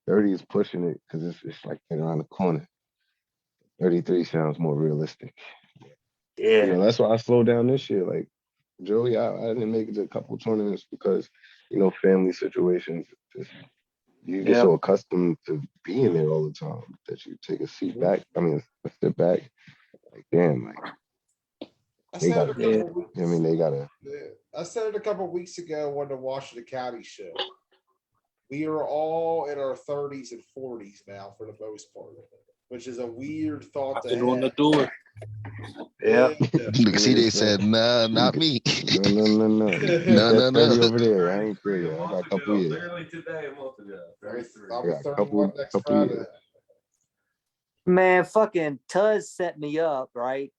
30 is pushing it because it's like around the corner. 33 sounds more realistic. Yeah. You know, that's why I slowed down this year. Like Joey, I didn't make it to a couple tournaments because, you know, family situations. Just you get so accustomed to being there all the time that you take a seat back. I mean, a step back. Like, damn, like I they said it gotta. a couple weeks. I mean, they gotta. Yeah, I said it a couple weeks ago on the Washington County show. We are all in our 30s and 40s now for the most part, which is a weird thought to Knocking on the have. door. Yeah. Look, see, they said, nah, not me. No. No, That's no. 30 over there. I ain't there yet. I got a couple years. Literally today, a month ago. 33. I'll I be got a 31 next couple Friday. years. Man, fucking Tuz set me up, right?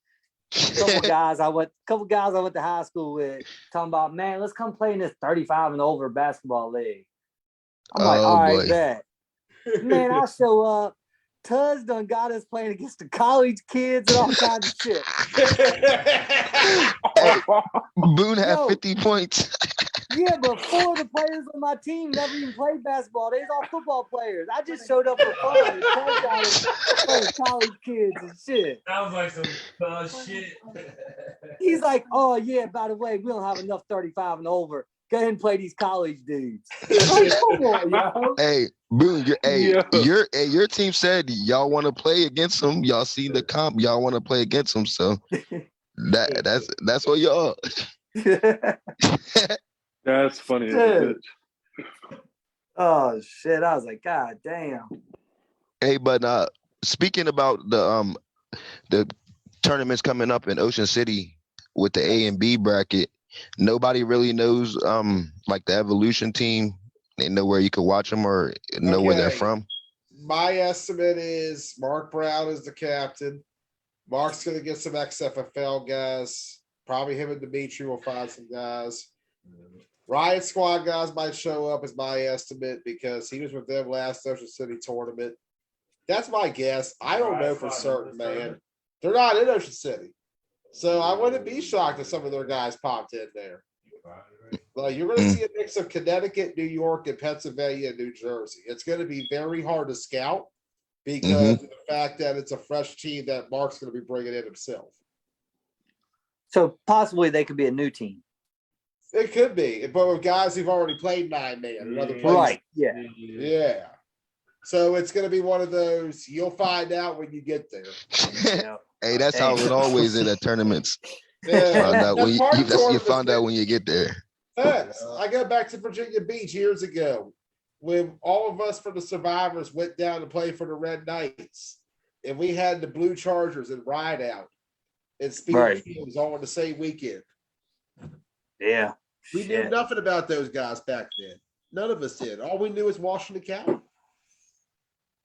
Couple guys I went to high school with talking about, man, let's come play in this 35 and over basketball league. I'm like, Oh, all right, boy. bet. Man, I show up. Tuz done got us playing against the college kids and all kinds of shit. Hey, Boone had Yo. 50 points. Yeah, but 4 of the players on my team never even played basketball. They's all football players. I just showed up for fun. And Tuz got us playing college kids and shit. Sounds like some shit. He's like, oh yeah, by the way, we don't have enough 35 and over. Go ahead and play these college dudes. Like, come on, yo. Hey, Boone, Yeah. your team said y'all want to play against them. Y'all seen the comp. Y'all want to play against them. So that's what y'all. That's funny as a bitch. Oh shit! I was like, God damn. Hey, but speaking about the tournaments coming up in Ocean City with the A and B bracket, nobody really knows like the Evolution team. They know where you can watch them or know where they're Okay. from. My estimate is Mark Brown is the captain. Mark's going to get some XFFL guys. Probably him and Dimitri will find some guys. Riot Squad guys might show up, is my estimate, because he was with them last Ocean City tournament. That's my guess. I don't know for certain, man. They're not in Ocean City. So I wouldn't be shocked if some of their guys popped in there. Like, you're going to see a mix of Connecticut, New York, and Pennsylvania and New Jersey. It's going to be very hard to scout because of the fact that it's a fresh team that Mark's going to be bringing in himself. So possibly they could be a new team. It could be, but with guys who've already played 9-man in other places. Right. Yeah. Yeah. So it's going to be one of those, you'll find out when you get there. Hey, that's how it always is at tournaments. Yeah. Find out when you tournaments, find out when you get there. Thanks. I go back to Virginia Beach years ago when all of us from the Survivors went down to play for the Red Knights, and we had the Blue Chargers and Ride Out and Speed Fields all on the same weekend. Yeah. We knew nothing about those guys back then. None of us did. All we knew was Washington County.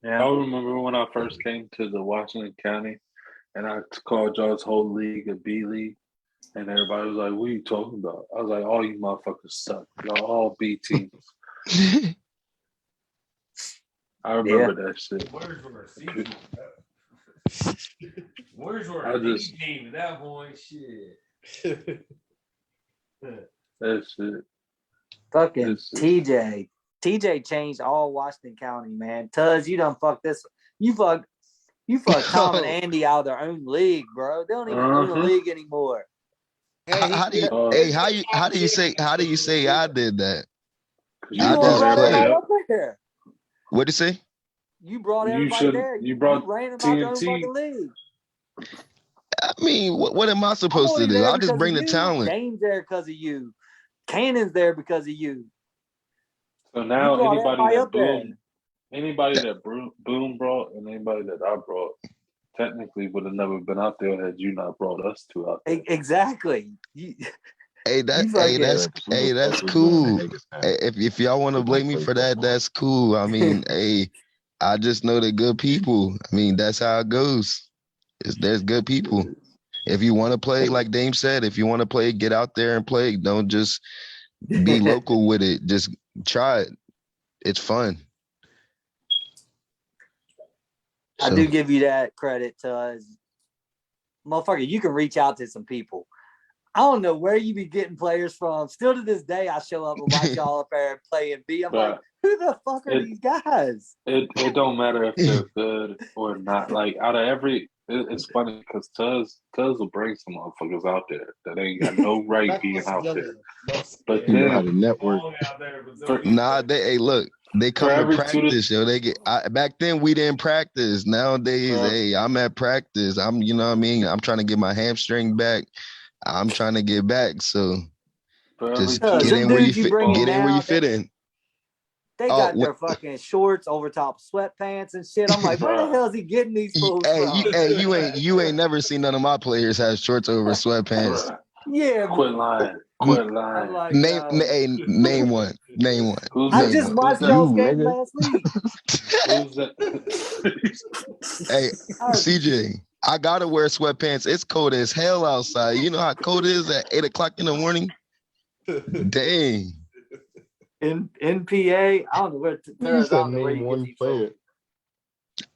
I remember when I first came to the Washington County and I called y'all's whole league a B league. And everybody was like, what are you talking about? I was like, all you motherfuckers suck. Y'all all B teams. I remember that shit. Where's our team at that point? Shit. That shit. Fucking TJ. TJ changed all Washington County, man. Tuz, you done fucked this. You fucked Tom and Andy out of their own league, bro. They don't even own the league anymore. How do you say I did that? You brought everybody up there. What'd you say? You brought everybody there. You brought ran them out their own TMT. fucking league. I mean, what am I supposed to do? I'll just bring the talent. Dane's there because of you. Cannon's there because of you. So now anybody that Boone brought and anybody that I brought technically would have never been out there had you not brought us two out there. Exactly. Hey, that's cool. If y'all want to blame me for that, that's cool. I mean, hey, I just know they're good people. I mean, that's how it goes. There's good people. If you want to play, like Dame said, if you want to play, get out there and play. Don't just be local with it. Just try it. It's fun. I do give you that credit, motherfucker. You can reach out to some people. I don't know where you be getting players from. Still to this day, I show up and watch y'all up there and play and B. I'm like, who the fuck are these guys? It don't matter if they're good or not. Like out of It's funny because Cuz will bring some motherfuckers out there that ain't got no right being out there. But You know how then to network. Nah, hey, look, they come to every 2 to practice, yo. Back then we didn't practice. Nowadays, hey, I'm at practice. You know what I mean? I'm trying to get my hamstring back. I'm trying to get back. So for every just 2 get Them in where you dudes you fit. bring in Get in where now, you fit in. they Oh, got their fucking shorts over top sweatpants and shit. I'm like, where the hell is he getting these fools from? You ain't never seen none of my players have shorts over sweatpants. Yeah, Quit lying. I'm lying. like, Name one. Name one. Who's I that? just Who's watched that? y'all's game last week. Who's that? Hey, CJ, I gotta wear sweatpants. It's cold as hell outside. You know how cold it is at 8 o'clock in the morning? Dang. In NPA, I don't know where Name one player.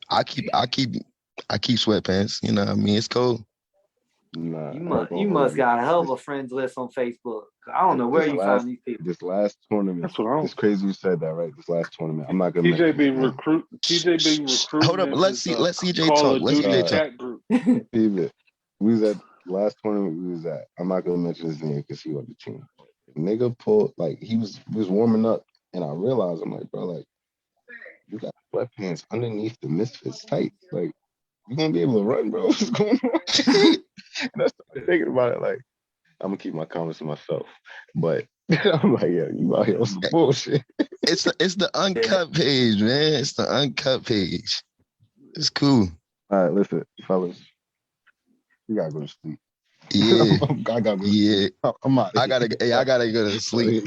I keep sweatpants. You know what I mean? It's cold. Nah, You must got a hell of a friends list on Facebook. I don't know where you find these people. This last tournament, it's crazy you said that, right? This last tournament, I'm not gonna. TJ be recruiting. Hold up, let's CJ Call talk. of Let's Duty CJ talk. chat group. We was at last tournament we was at. I'm not gonna mention his name because he on the team. Nigga pulled like he was warming up, and I realized I'm like, bro, like you got sweatpants underneath the Misfits tights, like you gonna be able to run, bro? What's going on? And I started thinking about it, like I'm gonna keep my comments to myself, but I'm like, yeah, you out here on some bullshit. It's the uncut page, man. It's the uncut page. It's cool. All right, listen, fellas, we gotta go to sleep. Yeah, I gotta go. yeah. I'm out. I gotta go to sleep.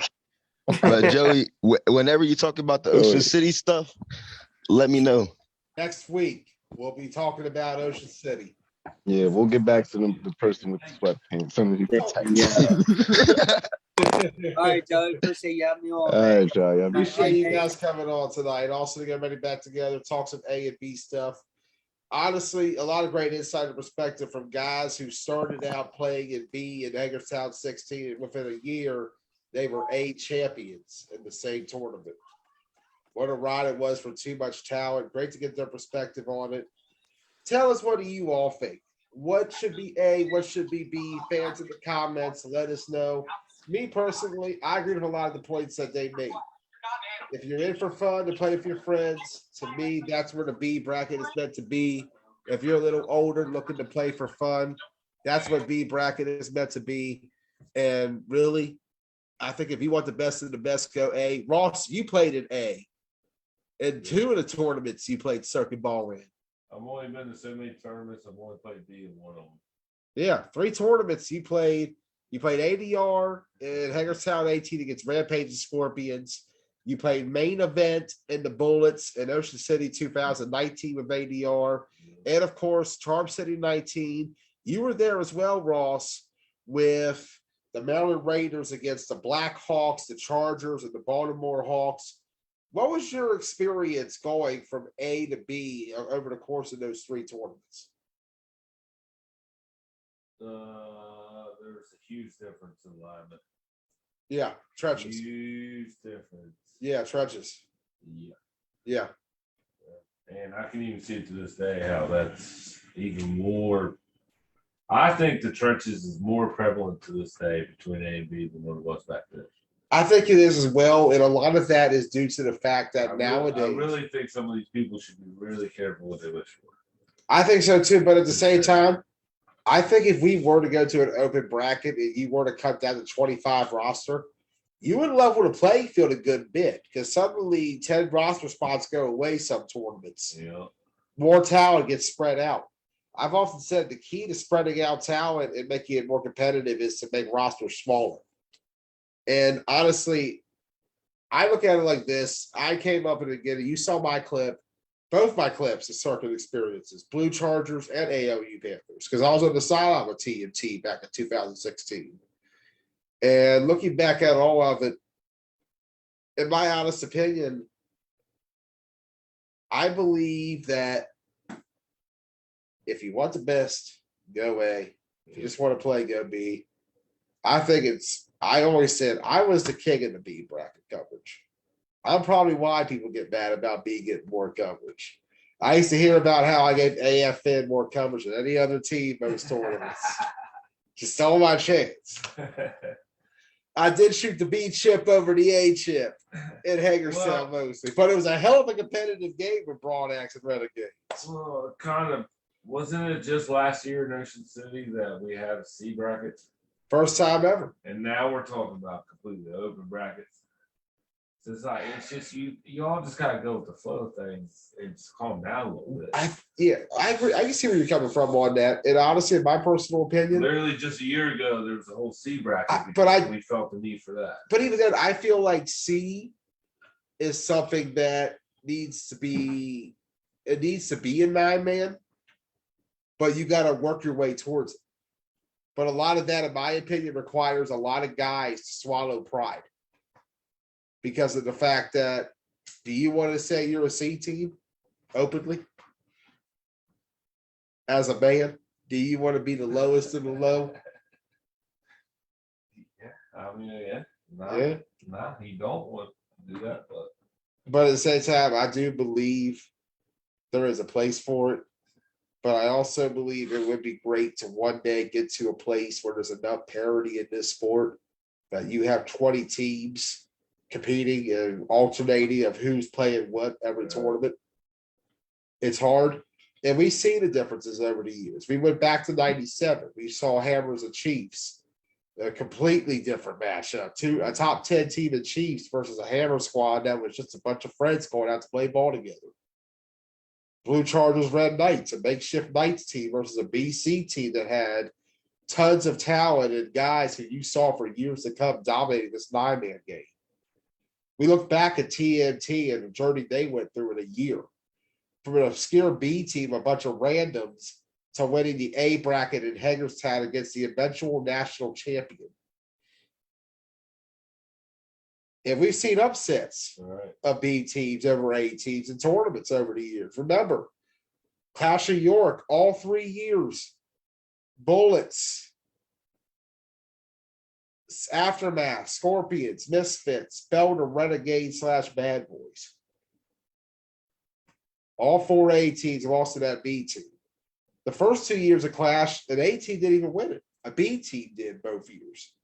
But Joey, whenever you talk about the Ocean City stuff, let me know. Next week we'll be talking about Ocean City. Yeah, we'll get back to the person with the sweatpants underneath the tights. All right, Joey. Appreciate you having me on. All right, y'all. Appreciate you guys coming on tonight. Also to get everybody back together, talk some A and B stuff. Honestly, a lot of great insider perspective from guys who started out playing in B in Hagerstown 16, and within a year, they were A champions in the same tournament. What a ride it was for too much talent. Great to get their perspective on it. Tell us, what do you all think? What should be A? What should be B? Fans in the comments, let us know. Me personally, I agree with a lot of the points that they made. If you're in for fun to play with your friends, to me, that's where the B bracket is meant to be. If you're a little older looking to play for fun, that's what B bracket is meant to be. And really, I think if you want the best of the best, go A. Ross, you played in A. In 2 of the tournaments you played circuit ball in. I've only been to so many tournaments. I've only played B in one of them. Yeah, 3 tournaments you played. You played ADR in Hagerstown 18 against Rampage and Scorpions. You played main event in the Bullets in Ocean City 2019 with ADR. And, of course, Charm City 19. You were there as well, Ross, with the Maryland Raiders against the Black Hawks, the Chargers, and the Baltimore Hawks. What was your experience going from A to B over the course of those 3 tournaments? There's a huge difference in alignment. Yeah, trenches. Huge difference. Yeah, trenches. Yeah. And I can even see it to this day how that's even more. I think the trenches is more prevalent to this day between A and B than what it was back then. I think it is as well, and a lot of that is due to the fact that nowadays. I really think some of these people should be really careful what they wish for. I think so too, but at the same time, I think if we were to go to an open bracket and you were to cut down the 25 roster, you would level the playing field a good bit because suddenly 10 roster spots go away some tournaments. Yeah. More talent gets spread out. I've often said the key to spreading out talent and making it more competitive is to make rosters smaller. And honestly, I look at it like this. I came up and again, you saw my clip, both my clips of circuit experiences, Blue Chargers and ALU Panthers, because I was on the sideline with TMT back in 2016. And looking back at all of it, in my honest opinion, I believe that if you want the best, go A. If you just want to play, go B. I always said I was the king of the B bracket coverage. I'm probably why people get mad about B getting more coverage. I used to hear about how I gave AFN more coverage than any other team most tournaments. Just stole my chance. I did shoot the B chip over the A chip in Hagerstown mostly, but it was a hell of a competitive game with Broad Axe and Renegades. Well, kind of wasn't it just last year in Ocean City that we had C brackets, First time ever. and now we're talking about completely open brackets. So it's like it's just you all just gotta go with the flow of things and just calm down a little bit. I agree. I can see where you're coming from on that. And honestly, in my personal opinion, Literally just a year ago, there was a whole C bracket, we felt the need for that. But even then, I feel like C is something that needs to be a 9-man, but you got to work your way towards it. But a lot of that, in my opinion, requires a lot of guys to swallow pride because of the fact that, do you want to say you're a C team openly? As a man, do you want to be the lowest in the low? Yeah, I mean, yeah. Nah, he don't want to do that, But at the same time, I do believe there is a place for it. But I also believe it would be great to one day get to a place where there's enough parity in this sport that you have 20 teams competing and alternating of who's playing what every tournament. It's hard. And we've seen the differences over the years. We went back to 97. We saw Hammers and Chiefs, a completely different matchup. A top 10 team in Chiefs versus a Hammer squad that was just a bunch of friends going out to play ball together. Blue Chargers, Red Knights, a makeshift Knights team versus a BC team that had tons of talent and guys who you saw for years to come dominating this 9-man game. We look back at TMT and the journey they went through in a year. From an obscure B team, a bunch of randoms, to winning the A bracket in Hagerstown against the eventual national champion. And we've seen upsets of B teams over A teams in tournaments over the years. Remember, Clash of York, all 3 years. Bullets, Aftermath, Scorpions, Misfits, Belder, Renegades / Bad Boys. All 4 A teams lost to that B team. The first 2 years of Clash, an A team didn't even win it. A B team did both years.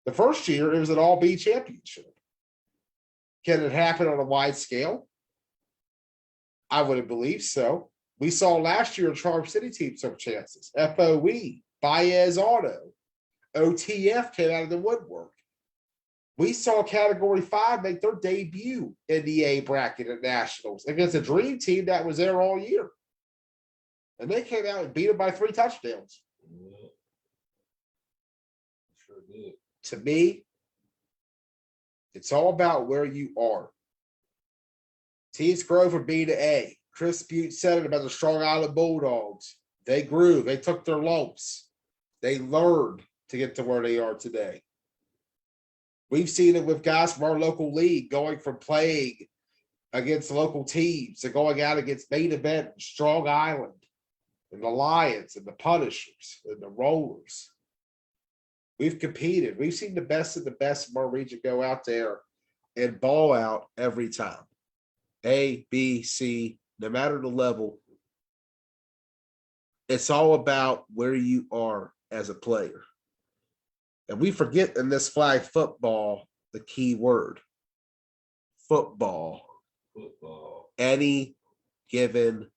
The first year, it was an all B championship. Can it happen on a wide scale? I wouldn't believe so. We saw last year a Charm City team took chances. FOE, Baez Auto, OTF came out of the woodwork. We saw Category 5 make their debut in the A bracket at Nationals against a dream team that was there all year. And they came out and beat them by 3 touchdowns. Yeah. Sure did. To me, it's all about where you are. Teams grow from B to A. Chris Boone said it about the Strong Island Bulldogs. They grew. They took their lumps. They learned to get to where they are today. We've seen it with guys from our local league going from playing against local teams to going out against main event Strong Island and the Lions and the Punishers and the Rollers. We've competed. We've seen the best of the best of our region go out there and ball out every time. A, B, C, no matter the level. It's all about where you are as a player. And we forget in this flag football the key word. Football. Any given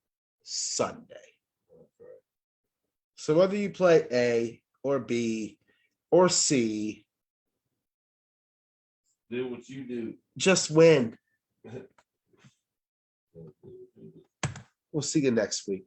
Sunday. So whether you play A or B or C, do what you do. Just win. We'll see you next week.